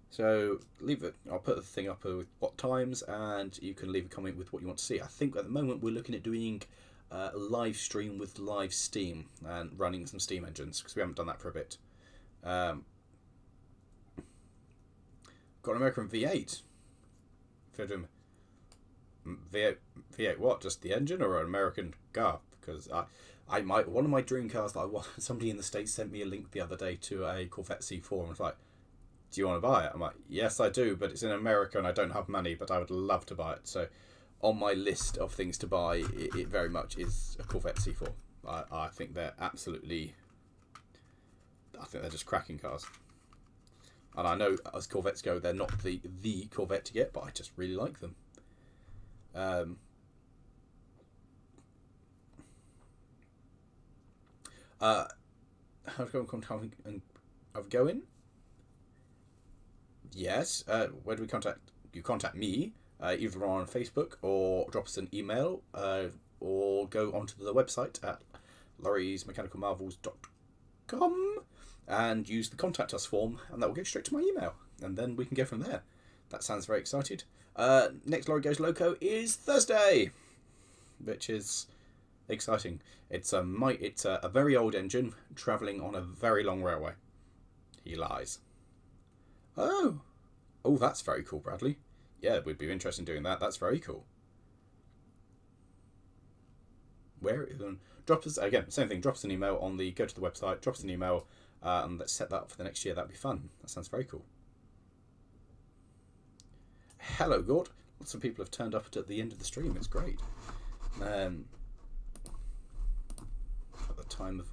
So leave it. I'll put the thing up with what times, and you can leave a comment with what you want to see. I think at the moment we're looking at doing a live stream with live Steam and running some Steam engines because we haven't done that for a bit. Got an American V8. V8 what? Just the engine or an American car? Because one of my dream cars that I want. Somebody in the States sent me a link the other day to a Corvette C4 and was like, do you want to buy it? I'm like, yes, I do, but it's in America and I don't have money, but I would love to buy it. So on my list of things to buy, it very much is a Corvette C4. I think they're just cracking cars. And I know as Corvettes go, they're not the Corvette to get, but I just really like them. How's it going? Yes. Where do we contact? You contact me, either on Facebook or drop us an email, or go onto the website at lawriesmechanicalmarvels.com and use the contact us form, and that will go straight to my email, and then we can go from there. That sounds very excited. Next Lawrie Goes Loco is Thursday, which is exciting. It's a very old engine travelling on a very long railway. He lies. Oh, that's very cool, Bradley. Yeah, we'd be interested in doing that. That's very cool. Where? drop us again. Same thing. Drop us an email on the. Go to the website. Drop us an email, and let's set that up for the next year. That'd be fun. That sounds very cool. Hello, Gord. Lots of people have turned up at the end of the stream. It's great. At the time of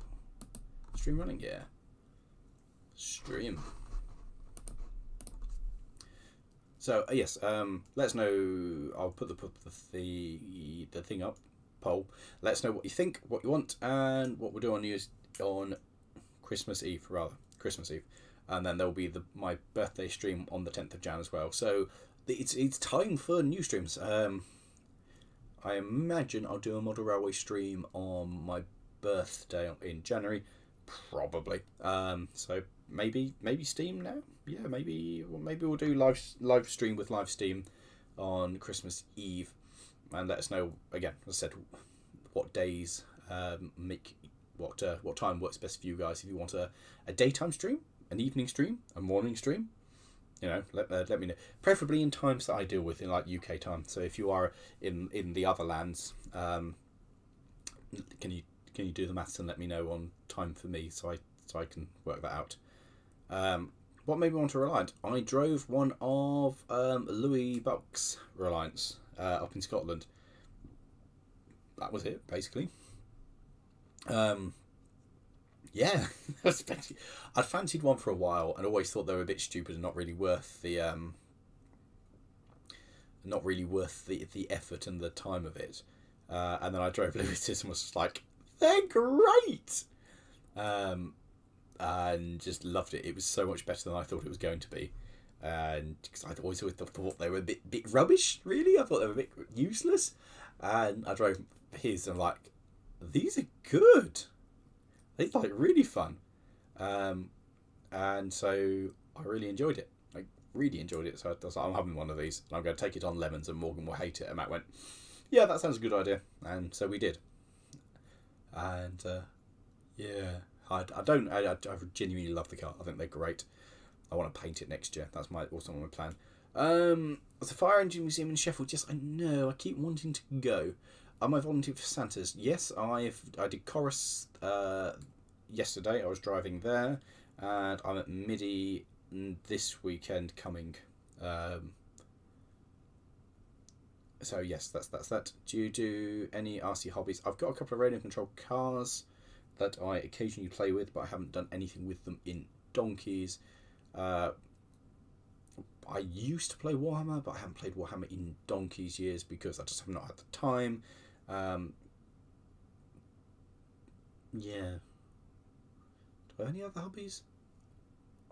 stream running, yeah. Stream. So yes, let us know. I'll put the thing up, poll. Let us know what you think, what you want, and what we'll do on Christmas Eve, and then there will be my birthday stream on the 10th of Jan as well. So it's time for new streams. I imagine I'll do a model railway stream on my birthday in January, probably. So maybe Steam now. Yeah, maybe we'll do live stream with live Steam on Christmas Eve, and let us know again. As I said, what days what time works best for you guys. If you want a daytime stream, an evening stream, a morning stream, let me know. Preferably in times that I deal with in like UK time. So if you are in the other lands, can you do the maths and let me know on time for me so I can work that out. What made me want to Reliant? I drove one of Louis Bucks' Reliants up in Scotland. That was it, basically. Yeah, I'd fancied one for a while and always thought they were a bit stupid and not really worth the effort and the time of it. And then I drove Lewis's and was just like, they're great. And just loved it. It was so much better than I thought it was going to be, and because I'd always thought they were a bit rubbish. Really, I thought they were a bit useless. And I drove his, and I'm like, these are good. They're like really fun. And so I really enjoyed it. So I was like, I'm having one of these, and I'm going to take it on lemons, and Morgan will hate it. And Matt went, yeah, that sounds a good idea, and so we did. And yeah. I genuinely love the car. I think they're great. I want to paint it next year. That's also my plan. There's a fire engine museum in Sheffield. Yes, I know. I keep wanting to go. Am I volunteering for Santa's? Yes, I did chorus yesterday. I was driving there, and I'm at MIDI this weekend coming. So yes, that's that. Do you do any RC hobbies? I've got a couple of radio control cars that I occasionally play with, but I haven't done anything with them in donkeys. I used to play Warhammer, but I haven't played Warhammer in donkeys years because I just have not had the time. Yeah. Do I have any other hobbies?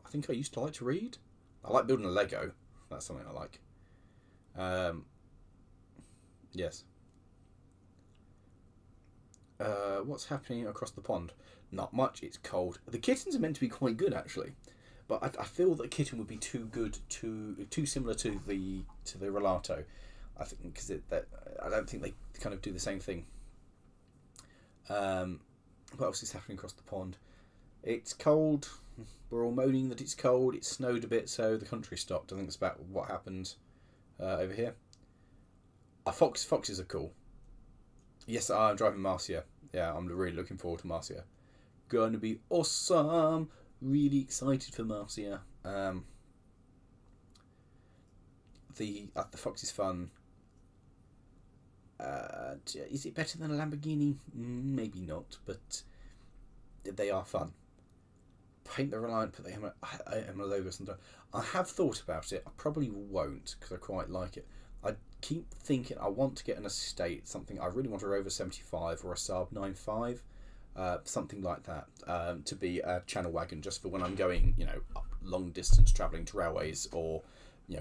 I think I used to like to read. I like building a Lego. That's something I like. Yes. What's happening across the pond? Not much. It's cold. The kittens are meant to be quite good, actually, but I feel that a kitten would be too good, too similar to the Relato. I think because I don't think they kind of do the same thing. What else is happening across the pond? It's cold. We're all moaning that it's cold. It snowed a bit, so the country stopped. I think that's about what happened over here. Foxes are cool. Yes, I'm driving Marcia. Yeah, I'm really looking forward to Marcia. Going to be awesome. Really excited for Marcia. The Fox is fun. Is it better than a Lamborghini? Maybe not, but they are fun. Paint the Reliant, put the Emma logo sometime. I have thought about it. I probably won't because I quite like it. I keep thinking I want to get an estate, something I really want a Rover 75 or a Saab 95, something like that, to be a channel wagon just for when I'm going, long distance travelling to railways or,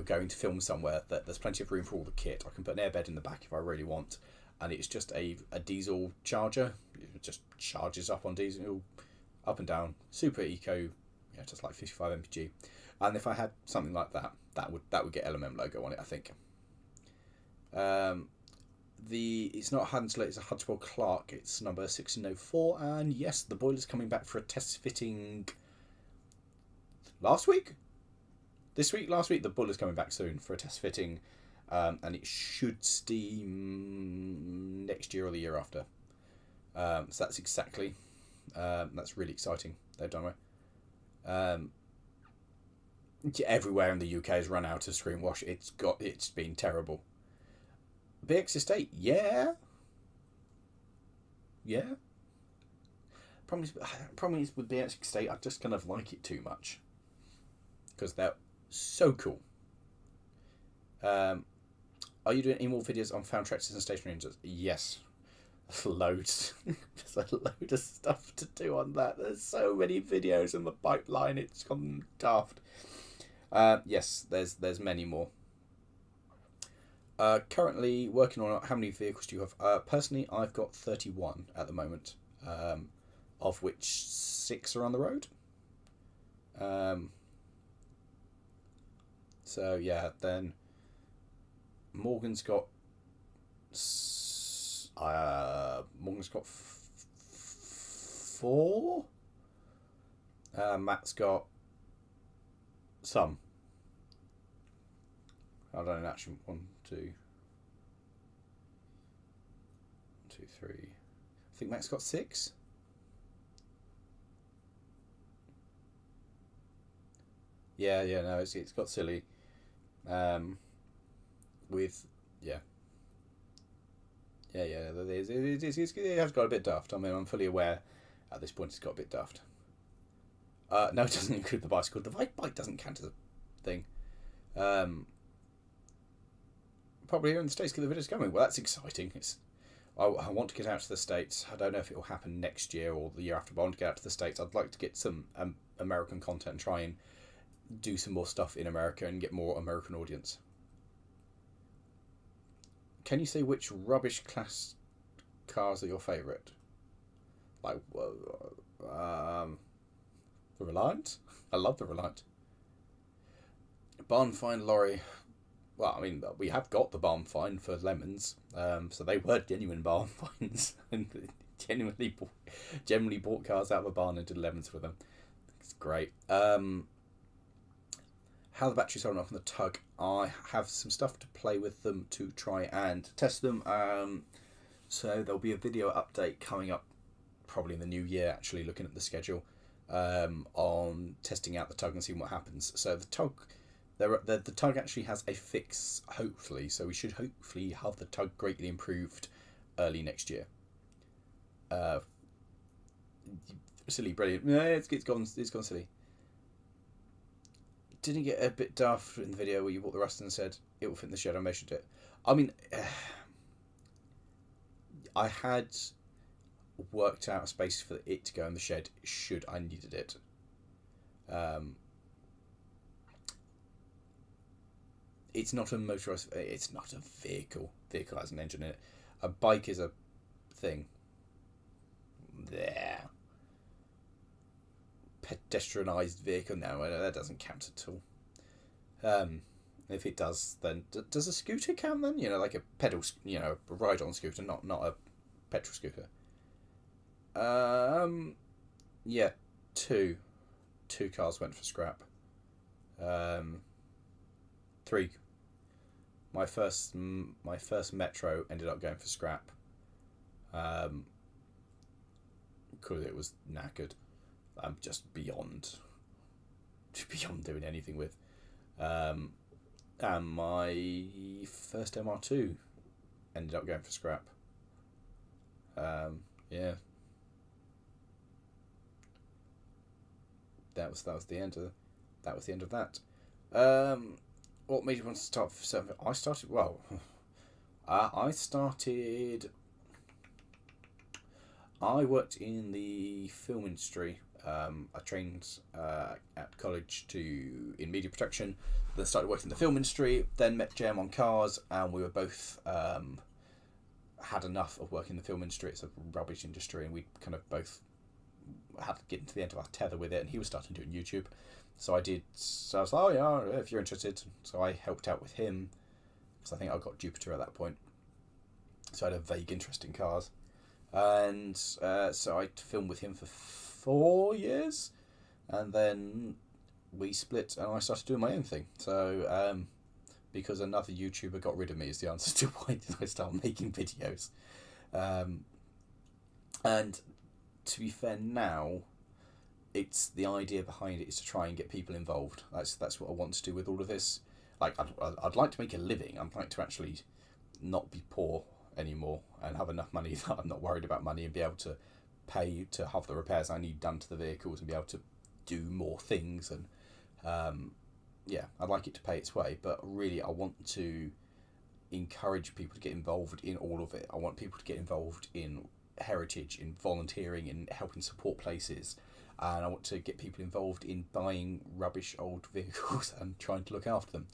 going to film somewhere that there's plenty of room for all the kit. I can put an airbed in the back if I really want, and it's just a diesel charger. It just charges up on diesel, up and down, super eco, just like 55 mpg. And if I had something like that, that would get LMM logo on it, I think. It's not Hanslet, it's a Hudswell Clark. It's number 1604, and yes, the boiler's coming back for a test fitting last week. The boiler's coming back soon for a test fitting, and it should steam next year or the year after. So that's exactly, that's really exciting. They've done it. Everywhere in the UK has run out of screen wash. It's been terrible. BX Estate, yeah. Problem is with BX Estate, I just kind of like it too much because they're so cool. Are you doing any more videos on found tracks and stationary engines? Yes. Loads. There's a load of stuff to do on that. There's so many videos in the pipeline, it's gone daft. Yes, there's many more. Currently working on how many vehicles do you have? Personally, I've got 31 at the moment, of which 6 are on the road. So yeah, then Morgan's got 4. Matt's got some. I don't know, actually, 1, 2, 3. I think Matt's got 6. Yeah, no, it's got silly. With it has got a bit daft. I mean, I'm fully aware at this point it's got a bit daft. No, it doesn't include the bicycle. The bike doesn't count as a thing. Probably here in the States, because the video's coming. Well, that's exciting. I want to get out to the States. I don't know if it will happen next year or the year after, but I want to get out to the States. I'd like to get some American content and try and do some more stuff in America and get more American audience. Can you say which rubbish class cars are your favourite? Like, the Reliant? I love the Reliant. Barn find Lawrie. Well, I mean, we have got the barn find for lemons, so they were genuine barn finds and generally bought cars out of a barn and did lemons with them. It's great. How the batteries holding off on the Tug. I have some stuff to play with them to try and test them. So there'll be a video update coming up probably in the new year, actually, looking at the schedule, on testing out the Tug and seeing what happens. So the Tug, the Tug actually has a fix, hopefully, so we should hopefully have the Tug greatly improved early next year. Silly, brilliant. Yeah, it's gone silly. Didn't get a bit daft in the video where you bought the rust and said it will fit in the shed. I measured it. I mean, I had worked out a space for it to go in the shed should I needed it. It's not a motorised. It's not a vehicle. Vehicle has an engine in it. A bike is a thing. There. Pedestrianised vehicle. No, that doesn't count at all. If it does, then does a scooter count then? Like a pedal, a ride-on scooter, not a petrol scooter. Yeah, two cars went for scrap. 3. My first Metro ended up going for scrap. Because it was knackered. I'm just beyond doing anything with. And my first MR2 ended up going for scrap. Yeah. That was the end of that. What made you want to start for surfing? I worked in the film industry. I trained at college in media production, then started working in the film industry, then met Jem on cars, and we were both had enough of working in the film industry. It's a rubbish industry, and we kind of both had to get to the end of our tether with it, and he was starting doing YouTube. So I was like, oh yeah, if you're interested. So I helped out with him, because I think I got Jupiter at that point. So I had a vague interest in cars. And so I filmed with him for 4 years, and then we split and I started doing my own thing. So because another YouTuber got rid of me is the answer to why did I start making videos. And to be fair, now it's the idea behind it is to try and get people involved. That's what I want to do with all of this. Like, I'd like to make a living. I'd like to actually not be poor anymore and have enough money that I'm not worried about money, and be able to pay to have the repairs I need done to the vehicles and be able to do more things. And I'd like it to pay its way, but really I want to encourage people to get involved in all of it. I want people to get involved in heritage, in volunteering, in helping support places, and I want to get people involved in buying rubbish old vehicles and trying to look after them,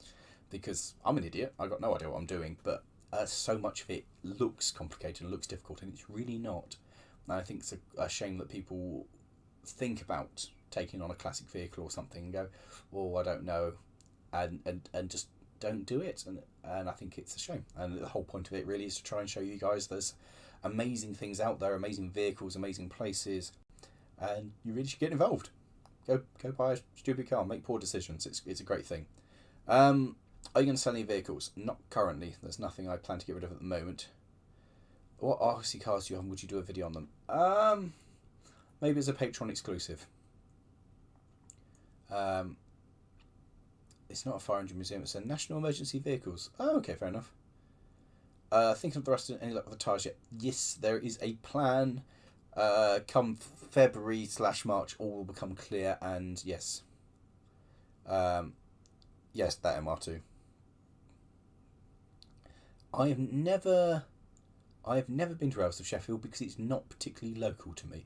because I'm an idiot. I got no idea what I'm doing, but so much of it looks complicated and looks difficult, and it's really not. And I think it's a shame that people think about taking on a classic vehicle or something and go, oh, I don't know, and just don't do it. And I think it's a shame. And the whole point of it really is to try and show you guys there's amazing things out there, amazing vehicles, amazing places, and you really should get involved. Go buy a stupid car, make poor decisions. It's a great thing. Are you going to sell any vehicles? Not currently. There's nothing I plan to get rid of at the moment. What RC cars do you have? Would you do a video on them? Maybe as a Patreon exclusive. It's not a fire engine museum. It's a national emergency vehicles. Oh, okay, fair enough. Thinking of the rest of any luck with the tyres yet? Yes, there is a plan. Come February/March, all will become clear, and yes, yes, that MR2. I have never been to Rails of Sheffield because it's not particularly local to me.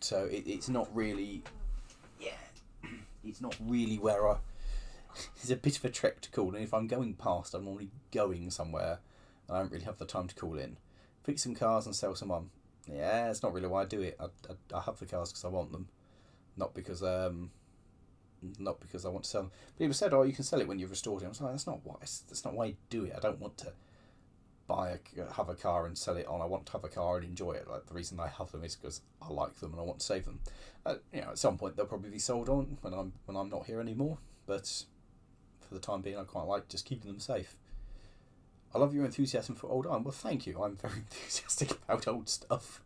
So it's not really, it's not really where I. It's a bit of a trek to call, and if I'm going past, I'm normally going somewhere, and I don't really have the time to call in. Fix some cars and sell some on. Yeah, it's not really why I do it. I have the cars because I want them, not because I want to sell them. People said, "Oh, you can sell it when you've restored it." I was like, that's not why I do it. I don't want to have a car and sell it on. I want to have a car and enjoy it. Like, the reason I have them is because I like them and I want to save them. At some point they'll probably be sold on when I'm not here anymore. But for the time being, I quite like just keeping them safe. I love your enthusiasm for old iron. Well, thank you. I'm very enthusiastic about old stuff.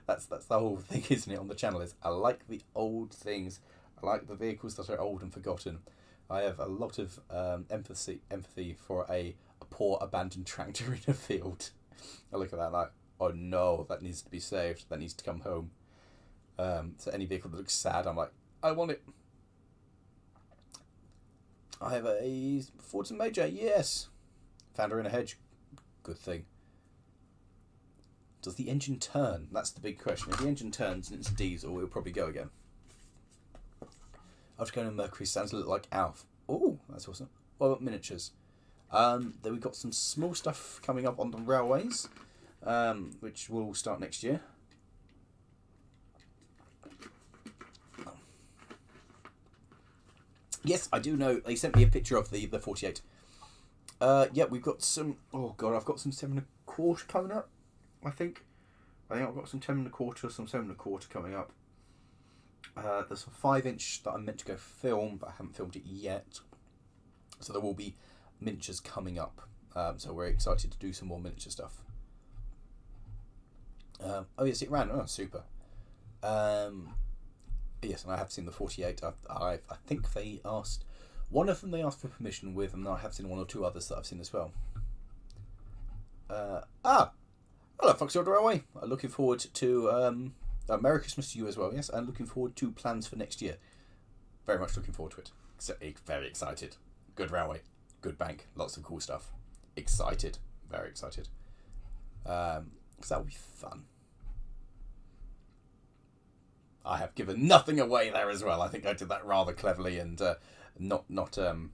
That's the whole thing, isn't it, on the channel, is I like the old things. I like the vehicles that are old and forgotten. I have a lot of empathy for a poor abandoned tractor in a field. I look at that like, oh no, that needs to be saved. That needs to come home. So any vehicle that looks sad, I'm like, I want it. I have a Ford Major, yes. Found her in a hedge. Good thing. Does the engine turn? That's the big question. If the engine turns and it's diesel, it'll probably go again. After going to Mercury, sounds a little like Alf. Oh, that's awesome. What about miniatures? Then we've got some small stuff coming up on the railways, which will start next year. Yes, I do know. They sent me a picture of the 48. Yeah, we've got some. Oh god, I've got some 7 1/4 coming up. I think I've got some 10 1/4, some 7 1/4 coming up. There's a 5-inch that I'm meant to go film, but I haven't filmed it yet. So there will be miniatures coming up. So we're excited to do some more miniature stuff. Oh yes, it ran. Oh, super. Yes, and I have seen the 48. I think they asked. One of them they asked for permission with, and I have seen 1 or 2 others that I've seen as well. Hello, Foxfield Railway. Looking forward to Merry Christmas to you as well. Yes, and looking forward to plans for next year. Very much looking forward to it. Very excited. Good railway, good bank, lots of cool stuff. Excited, very excited. So that'll be fun. I have given nothing away there as well. I think I did that rather cleverly and nothing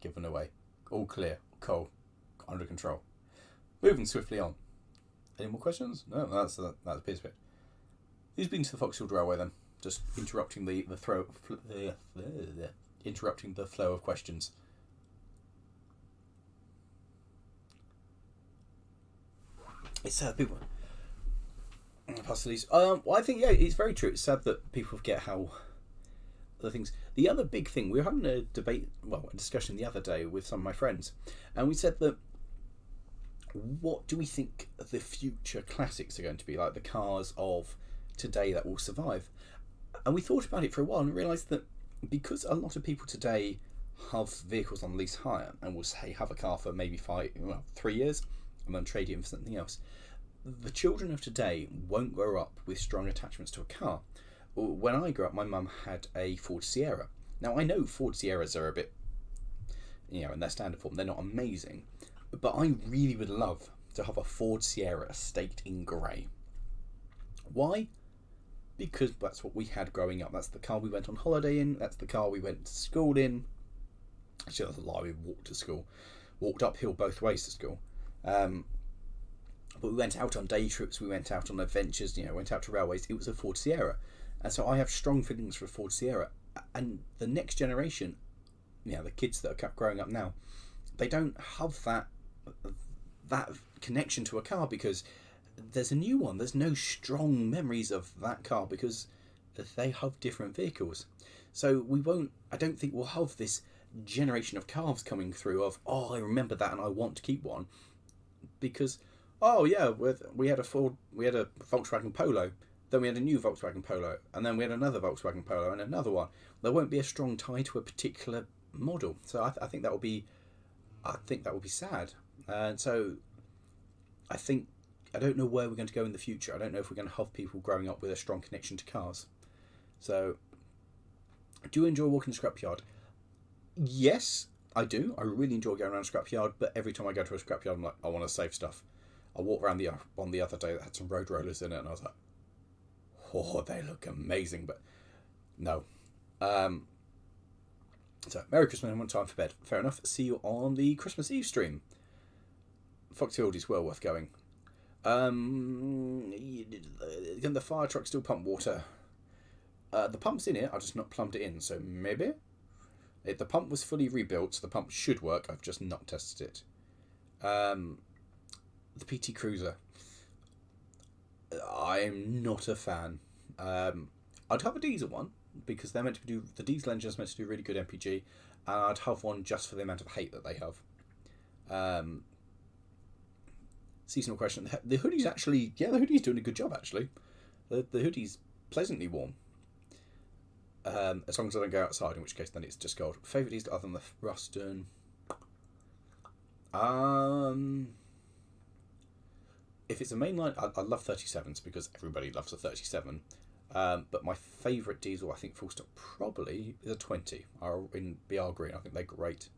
given away. All clear, cool, under control. Moving swiftly on. Any more questions? No, that's the piece of it. Who's been to the Foxfield Railway then? Just interrupting interrupting the flow of questions. It's people. Pastilles. Well, I think it's very true. It's sad that people forget how the things. The other big thing, we were having a discussion the other day with some of my friends, and we said that what do we think the future classics are going to be, like the cars of today that will survive? And we thought about it for a while and realised that because a lot of people today have vehicles on lease hire and will say have a car for maybe 3 years and then trade it in for something else, the children of today won't grow up with strong attachments to a car. When I grew up, my mum had a Ford Sierra. Now, I know Ford Sierras are a bit, in their standard form, they're not amazing, but I really would love to have a Ford Sierra staked in grey. Why? Because that's what we had growing up. That's the car we went on holiday in. That's the car we went to school in. Actually, that's a lie. We walked to school. Walked uphill both ways to school. But we went out on day trips. We went out on adventures. Went out to railways. It was a Ford Sierra. And so I have strong feelings for a Ford Sierra. And the next generation, the kids that are growing up now, they don't have that connection to a car because there's a new one. There's no strong memories of that car because they have different vehicles. So I don't think we'll have this generation of cars coming through of, I remember that and I want to keep one. Because, we had a Volkswagen Polo, then we had a new Volkswagen Polo, and then we had another Volkswagen Polo and another one. There won't be a strong tie to a particular model. So I think that will be sad. And so I don't know where we're going to go in the future. I don't know if we're going to have people growing up with a strong connection to cars. So, do you enjoy walking the scrapyard? Yes, I do. I really enjoy going around a scrapyard, but every time I go to a scrapyard, I'm like, I want to save stuff. I walked around one the other day that had some road rollers in it, and I was like, they look amazing, but no. So, Merry Christmas and one time for bed. Fair enough. See you on the Christmas Eve stream. Foxfield is well worth going. Can the fire truck still pump water? The pump's in it, I just not plumbed it in, so maybe? If the pump was fully rebuilt, so the pump should work, I've just not tested it. The PT Cruiser. I'm not a fan. I'd have a diesel one, because they're meant to the diesel engine's meant to do really good MPG, and I'd have one just for the amount of hate that they have. Seasonal question. The hoodie's actually, the hoodie's doing a good job actually. The hoodie's pleasantly warm. As long as I don't go outside, in which case then it's just cold. Favourite diesel other than the Ruston. If it's a mainline, I love 37s because everybody loves a 37. But my favourite diesel, I think, full stop, probably is a 20 in BR Green. I think they're great.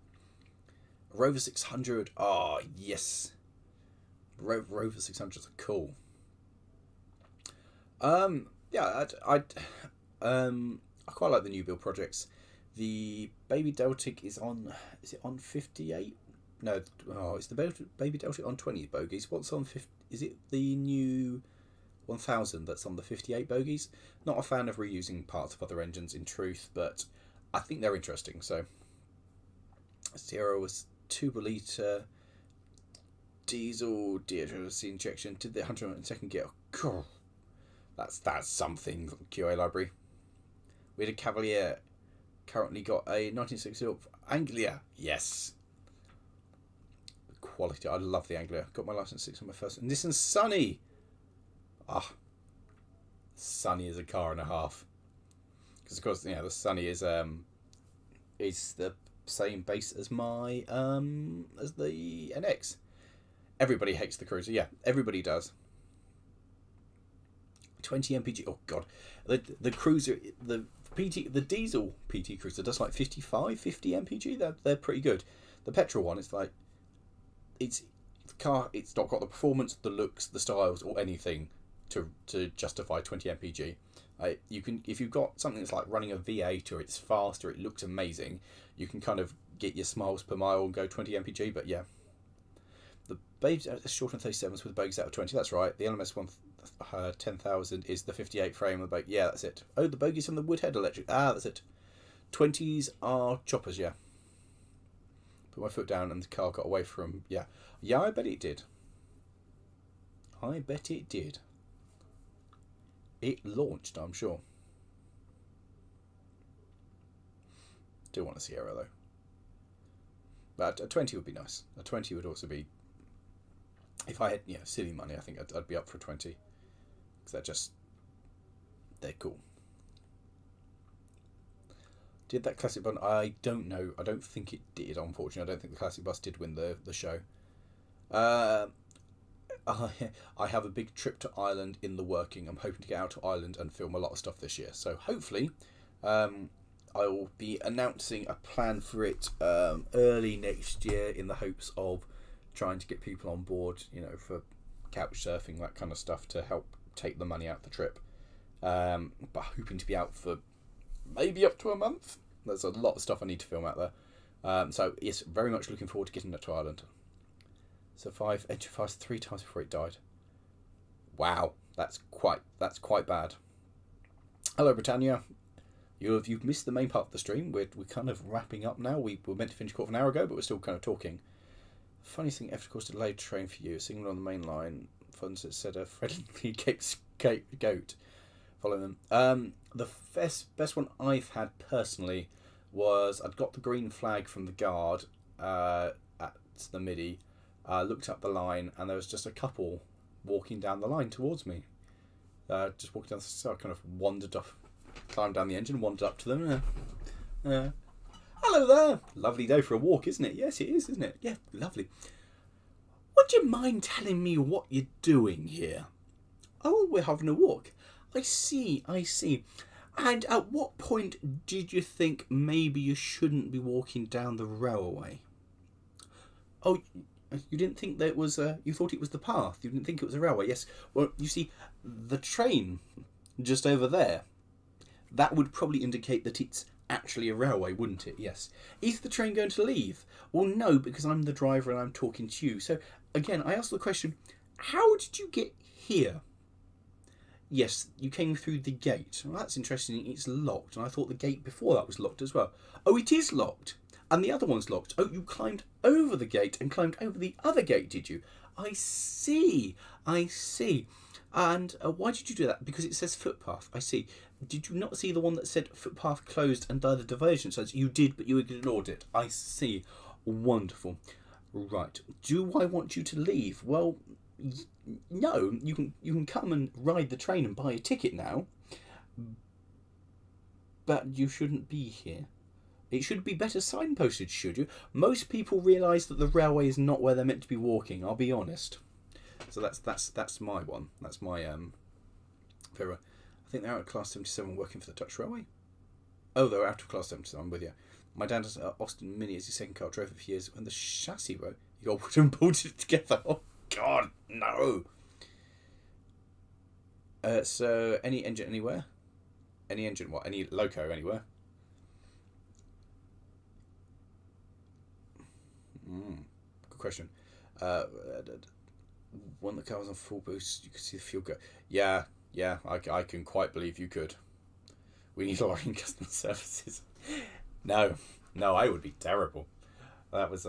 Rover 600. Oh, yes. Rover 600s are cool. I quite like the new build projects. The Baby Deltic is on 58? No, it's the Baby Deltic on 20 bogies. What's on 50? Is it the new 1000 that's on the 58 bogies? Not a fan of reusing parts of other engines in truth, but I think they're interesting. So, Sierra was 2 litre diesel DLC injection. Did the 102nd gear? God, that's something. QA library. We had a Cavalier. Currently got a 1960 Anglia. Yes. Quality. I love the Anglia. Got my license 6 on my first. And Nissan Sunny. Sunny is a car and a half. Because of course, the Sunny is the same base as my as the NX. Everybody hates the Cruiser. Yeah, everybody does. 20 mpg. Oh god, the Cruiser, the diesel PT Cruiser does like 50 mpg. They're pretty good. The petrol one, it's like it's not got the performance, the looks, the styles, or anything to justify 20 mpg. You can, if you've got something that's like running a V8 or it's fast or it looks amazing, you can kind of get your miles per mile and go 20 mpg. But yeah, the Babes short on 37s with bogies out of 20. That's right. The LMS 10,000 is the 58 frame of the bogie. Yeah, that's it. Oh, the bogies from the Woodhead electric. That's it. 20s are choppers. Yeah. Put my foot down and the car got away from. Yeah, I bet it did. It launched, I'm sure. Do want a Sierra though. But a 20 would be nice. A 20 would also be If I had silly money, I think I'd be up for 20, because they're cool. Did that classic bus? I don't know. I don't think it did. Unfortunately, I don't think the classic bus did win the show. I have a big trip to Ireland in the working. I'm hoping to get out to Ireland and film a lot of stuff this year. So hopefully, I will be announcing a plan for it early next year, in the hopes of trying to get people on board, for couch surfing, that kind of stuff, to help take the money out of the trip. But hoping to be out for maybe up to a month. There's a lot of stuff I need to film out there. So yes, very much looking forward to getting up to Ireland. So 5 entrophies 3 times before it died. Wow, that's quite bad. Hello, Britannia. You've missed the main part of the stream. We're kind of wrapping up now. We were meant to finish a quarter of an hour ago, but we're still kind of talking. Funny thing, after course, delayed train for you. A signal on the main line. Funds that said a friendly goat. Follow them. The best one I've had personally was, I'd got the green flag from the guard at the midi. Looked up the line, and there was just a couple walking down the line towards me. Just walking down, so I kind of wandered off, climbed down the engine, wandered up to them. Hello there. Lovely day for a walk, isn't it? Yes, it is, isn't it? Yeah, lovely. Would you mind telling me what you're doing here? Oh, we're having a walk. I see. And at what point did you think maybe you shouldn't be walking down the railway? Oh, you didn't think that it was... you thought it was the path. You didn't think it was a railway. Yes. Well, you see, the train just over there, that would probably indicate that it's actually a railway, wouldn't it? Yes. Is the train going to leave? Well, no, because I'm the driver and I'm talking to you. So, again, I asked the question, how did you get here? Yes, you came through the gate. Well, that's interesting. It's locked. And I thought the gate before that was locked as well. Oh, it is locked. And the other one's locked. Oh, you climbed over the gate and climbed over the other gate, did you? I see. And why did you do that? Because it says footpath. I see. Did you not see the one that said footpath closed and other diversion signs? You did, but you ignored it. I see. Wonderful. Right. Do I want you to leave? Well, no. You can come and ride the train and buy a ticket now. But you shouldn't be here. It should be better signposted, should you? Most people realise that the railway is not where they're meant to be walking, I'll be honest. So that's my one. That's my Vera. I think they're out of class 77 working for the Dutch Railway. Oh, they're out of class 77, I'm with you. My dad has Austin Mini as his second car, drove it for years. When the chassis broke, he got wood and bolted it together. Oh God, no. So any engine anywhere? Any engine what? Any loco anywhere? Good question. When the car was on full boost, you could see the fuel go. Yeah, I can quite believe you could. We need Lawrie in customer services. No, I would be terrible. It was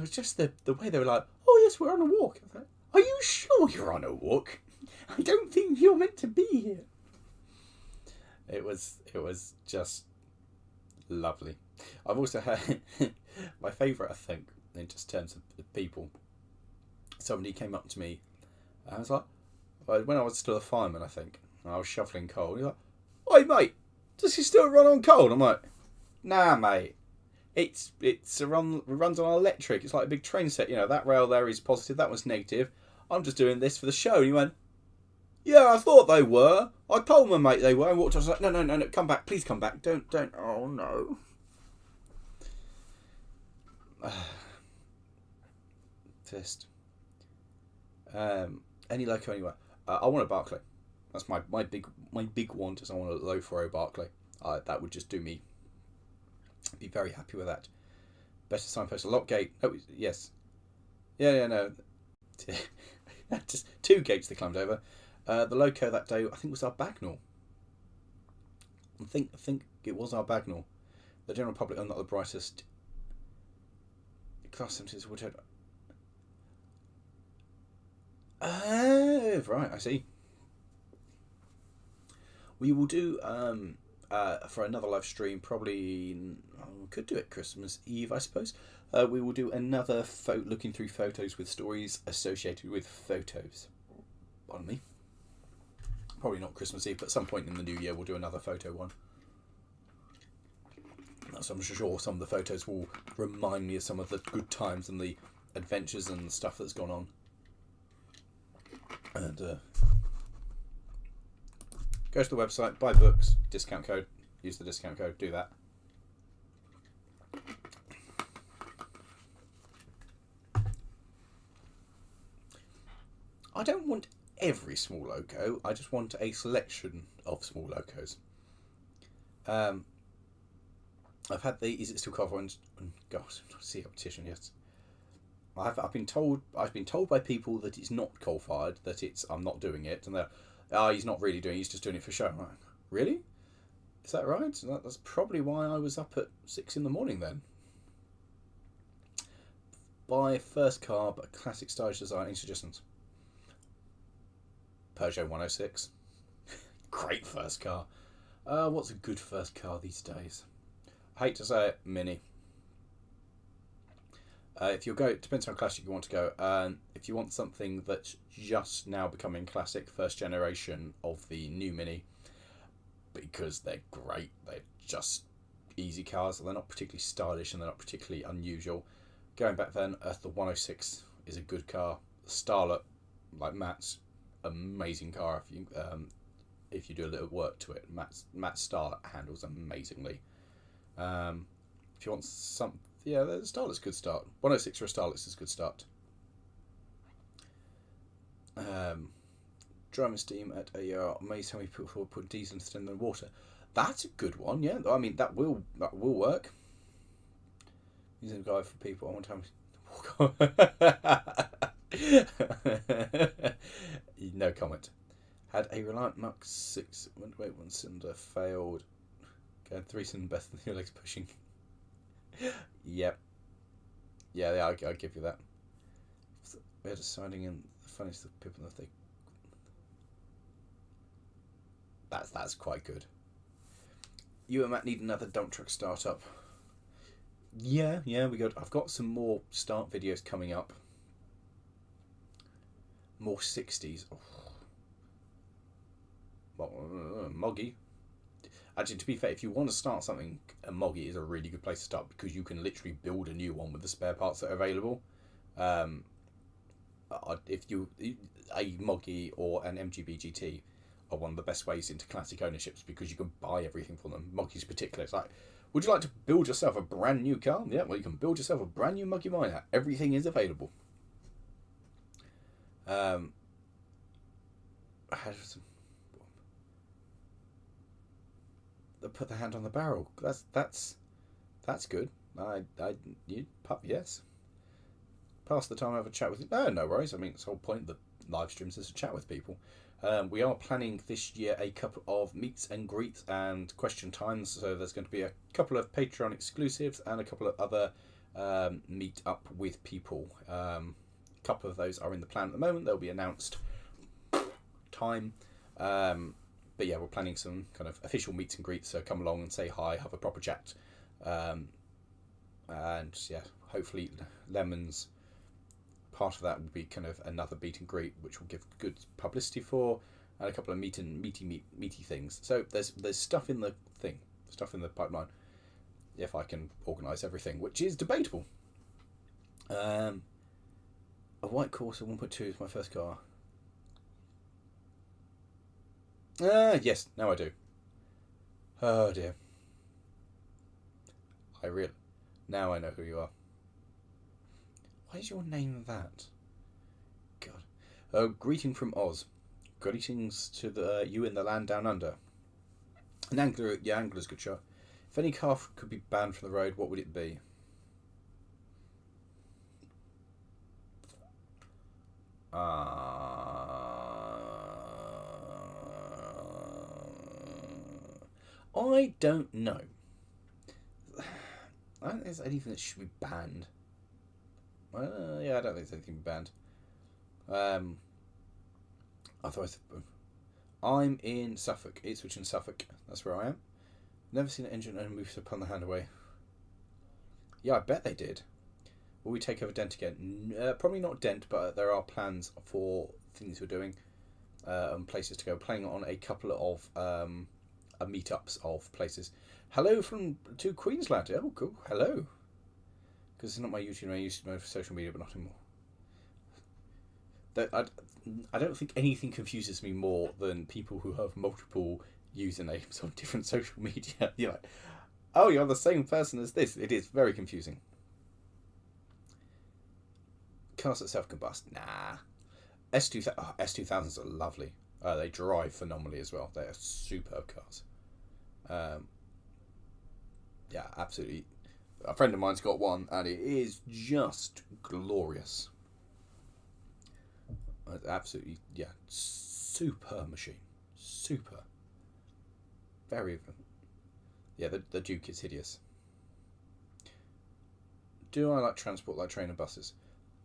just the way they were like, oh yes, we're on a walk. I was like, are you sure you're on a walk? I don't think you're meant to be here. It was just lovely. I've also had my favourite, I think, in just terms of people. Somebody came up to me, and I was like, when I was still a fireman, I think, and I was shoveling coal. He's like, "Oi, mate, does he still run on coal?" I'm like, "Nah, mate. It runs on electric. It's like a big train set. That rail there is positive, that one's negative. I'm just doing this for the show." And he went, "Yeah, I thought they were. I told my mate they were." I walked. I was like, "No, come back, please come back. Don't. Oh no." Fist. Any loco anywhere? I want a Barclay. That's my big want. Is I want a low 4.0 Barclay. That would just do me. I'd be very happy with that. Better signpost. A lock gate. Oh yes. Yeah, no. Just 2 gates they climbed over. The loco that day, I think, was our Bagnall. I think it was our Bagnall. The general public are not the brightest. Class 70s would have. Right, I see. We will do for another live stream, probably could do it Christmas Eve, I suppose. We will do another looking through photos with stories associated with photos. Pardon me. Probably not Christmas Eve, but at some point in the new year we'll do another photo one. So I'm sure some of the photos will remind me of some of the good times and the adventures and stuff that's gone on. And go to the website, buy books, discount code, use the discount code, do that. I don't want every small loco, I just want a selection of small locos. I've had the Is It Still Cover and God, see a petition, yes. I've been told by people that it's not coal fired, that I'm not doing it, and they're he's not really doing it, he's just doing it for show. Like, really? Is that right? That's probably why I was up at 6 in the morning then. Buy first car, but classic stylish design. Any suggestions? Peugeot 106. Great first car. What's a good first car these days? I hate to say it, Mini. If you go, it depends how classic you want to go. If you want something that's just now becoming classic, first generation of the new Mini, because they're great. They're just easy cars. They're not particularly stylish and they're not particularly unusual. Going back then, the 106 is a good car. The Starlet, like Matt's, amazing car. If you do a little work to it, Matt's Starlet handles amazingly. If you want some. Yeah, the Starlet's a good start. 106 for a Starlet's is a good start. Drum and steam at AR. Amazed how we put diesel instead of water. That's a good one, yeah. I mean, that will work. Using a guide for people. I want to have no comment. Had a Reliant Mach 6. Wait, one cylinder failed. Going 3 cylinder best than your legs pushing. Yep. Yeah, I'll give you that. We're deciding in the funniest of people that they. That's quite good. You and Matt need another dump truck startup. Yeah, I've got some more start videos coming up. More 60s. Oh. Well, Moggy. Actually, to be fair, if you want to start something, a Moggy is a really good place to start because you can literally build a new one with the spare parts that are available. If a Moggy or an MGB GT are one of the best ways into classic ownerships because you can buy everything from them. Moggy's particular. It's like, would you like to build yourself a brand new car? Yeah, well, you can build yourself a brand new Moggy Miner. Everything is available. Put the hand on the barrel. That's good. Yes. Pass the time, have a chat with it. No worries. I mean, it's the whole point of the live streams is to chat with people. We are planning this year a couple of meets and greets and question times. So there's going to be a couple of Patreon exclusives and a couple of other meet up with people. A couple of those are in the plan at the moment. They'll be announced time. But yeah, we're planning some kind of official meets and greets, so come along and say hi, have a proper chat. And yeah, hopefully Lemon's part of that will be kind of another meet and greet, which will give good publicity for, and a couple of meaty things. So there's stuff in the pipeline, if I can organise everything, which is debatable. A white Corsa 1.2 is my first car. Yes, now I do. Oh dear. Now I know who you are. Why is your name that? God. Greeting from Oz. Greetings to you in the land down under. An angler, yeah, angler's good shot. If any car could be banned from the road, what would it be? I don't know. I don't think there's anything that should be banned. I don't think there's anything banned. I'm in Suffolk. Ipswich in Suffolk. That's where I am. Never seen an engine and moves upon the hand away. Yeah, I bet they did. Will we take over Dent again? Probably not Dent, but there are plans for things we're doing and places to go. Playing on a couple of meetups of places. Hello to Queensland. Oh, cool. Hello. Because it's not my YouTube. I used to know for social media, but not anymore. I don't think anything confuses me more than people who have multiple usernames on different social media. You're like, oh, you're the same person as this. It is very confusing. Cars that self-combust? Nah. S2000s are lovely. They drive phenomenally as well. They are superb cars. Yeah, absolutely. A friend of mine's got one, and it is just glorious. Absolutely, yeah. Super machine. Super. Very. Yeah, the Duke is hideous. Do I like transport like train and buses?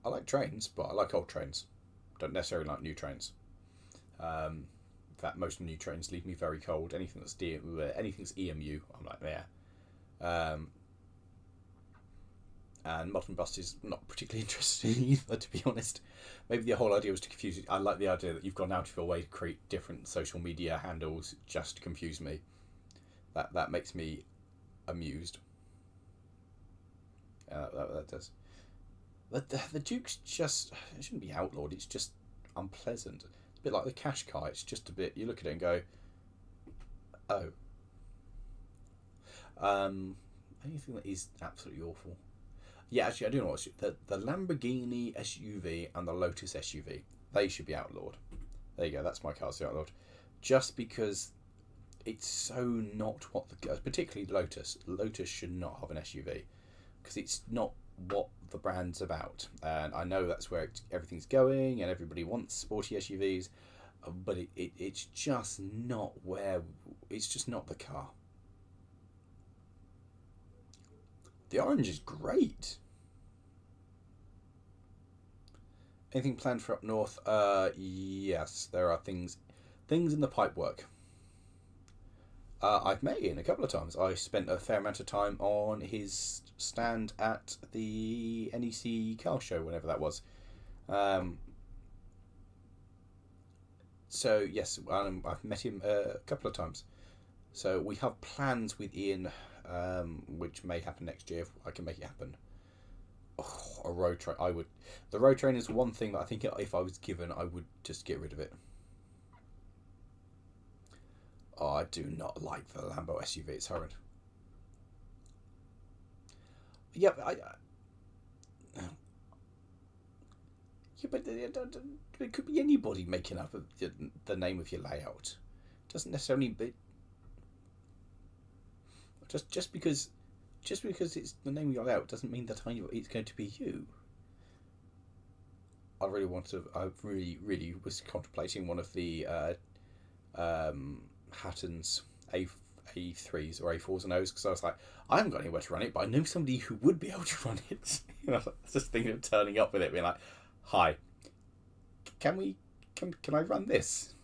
I like trains, but I like old trains. Don't necessarily like new trains. In fact, most new trains leave me very cold. Anything's EMU, I'm like, yeah. And modern buses, not particularly interested in either, to be honest. Maybe the whole idea was to confuse you. I like the idea that you've gone out of your way to create different social media handles just to confuse me. That makes me amused. That does. The Duke's just, it shouldn't be outlawed, it's just unpleasant. It's a bit like the Qashqai, it's just a bit, you look at it and go, oh. Anything that is absolutely awful. Yeah, actually, I do know what the Lamborghini SUV and the Lotus SUV, they should be outlawed. There you go, that's my car's outlawed. Just because it's so not what particularly Lotus. Lotus should not have an SUV because it's not what the brand's about. And I know that's where everything's going and everybody wants sporty SUVs, but it's just not it's just not the car. The orange is great. Anything planned for up north? Yes, there are things in the pipework. I've met Ian a couple of times. I spent a fair amount of time on his stand at the NEC car show, whenever that was. So yes, I've met him a couple of times. So we have plans with Ian, which may happen next year if I can make it happen. Oh, a road train. The road train is one thing that I think if I was given, I would just get rid of it. Oh, I do not like the Lambo SUV. It's horrid. Yeah, but it could be anybody making up the name of your layout. It doesn't necessarily be just because it's the name of your layout doesn't mean that it's going to be you. I really was contemplating one of the Hatton's A3s or A4s and O's because I was like, I haven't got anywhere to run it, but I know somebody who would be able to run it. I was just thinking of turning up with it, being like, "Hi, can I run this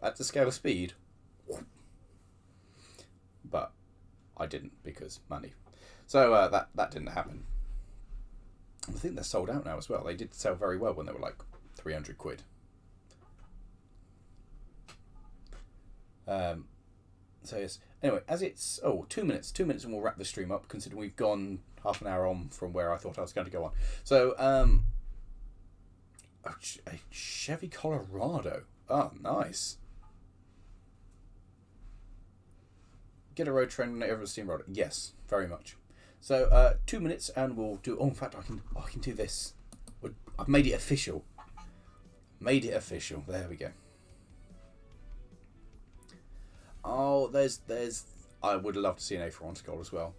at the scale of speed?" But I didn't because money. So that didn't happen. I think they're sold out now as well. They did sell very well when they were like £300. So yes. Anyway, as it's 2 minutes and we'll wrap the stream up, considering we've gone half an hour on from where I thought I was going to go on. So a Chevy Colorado. Oh, nice. Get a road train and over a steamroller. Yes, very much. So 2 minutes and we'll do. Oh, in fact, I can do this. I've made it official. There we go. Oh, there's. I would love to see an A4 Gold as well.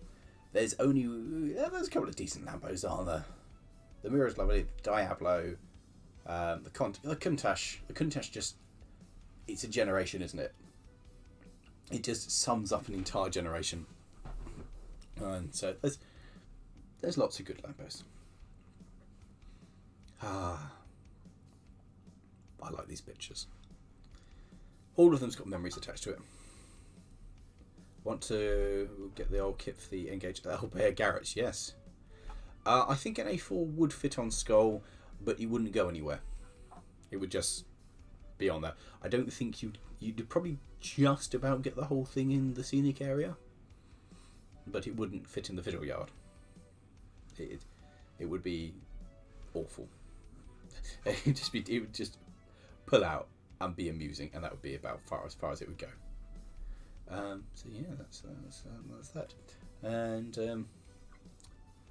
There's a couple of decent Lambos, aren't there? The Mira's lovely. The Diablo, the Countach. The Countach just. It's a generation, isn't it? It just sums up an entire generation. And so there's lots of good Lambos. I like these pictures. All of them's got memories attached to it. Want to get the old kit for the Engage Albert Garrett's? Yes. I think an A4 would fit on Skull, but it wouldn't go anywhere. It would just be on there. I don't think you'd probably just about get the whole thing in the scenic area, but it wouldn't fit in the fiddle yard. It would be awful. It would just pull out and be amusing, and that would be about as far as it would go. So yeah, that's that. And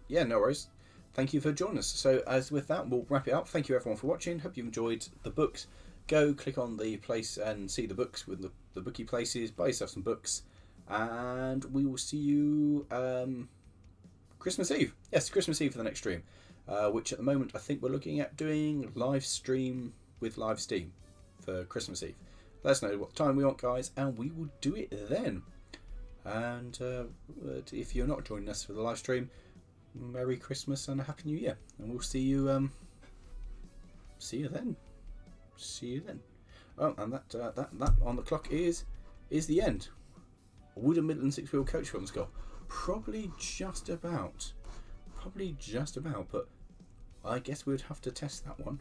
yeah, no worries. Thank you for joining us. So as with that, we'll wrap it up. Thank you everyone for watching. Hope you enjoyed the books. Go click on the place and see the books with the bookie places. Buy yourself some books, and we will see you Christmas Eve. Yes, Christmas Eve for the next stream, which at the moment I think we're looking at doing live stream with live Steam for Christmas Eve. Let us know what time we want, guys, and we will do it then. And if you're not joining us for the live stream, Merry Christmas and a Happy New Year, and we'll see you then. See you then. Oh, and that on the clock is the end. Would a Midland 6-wheel coach from Skull? Probably just about, but I guess we'd have to test that one.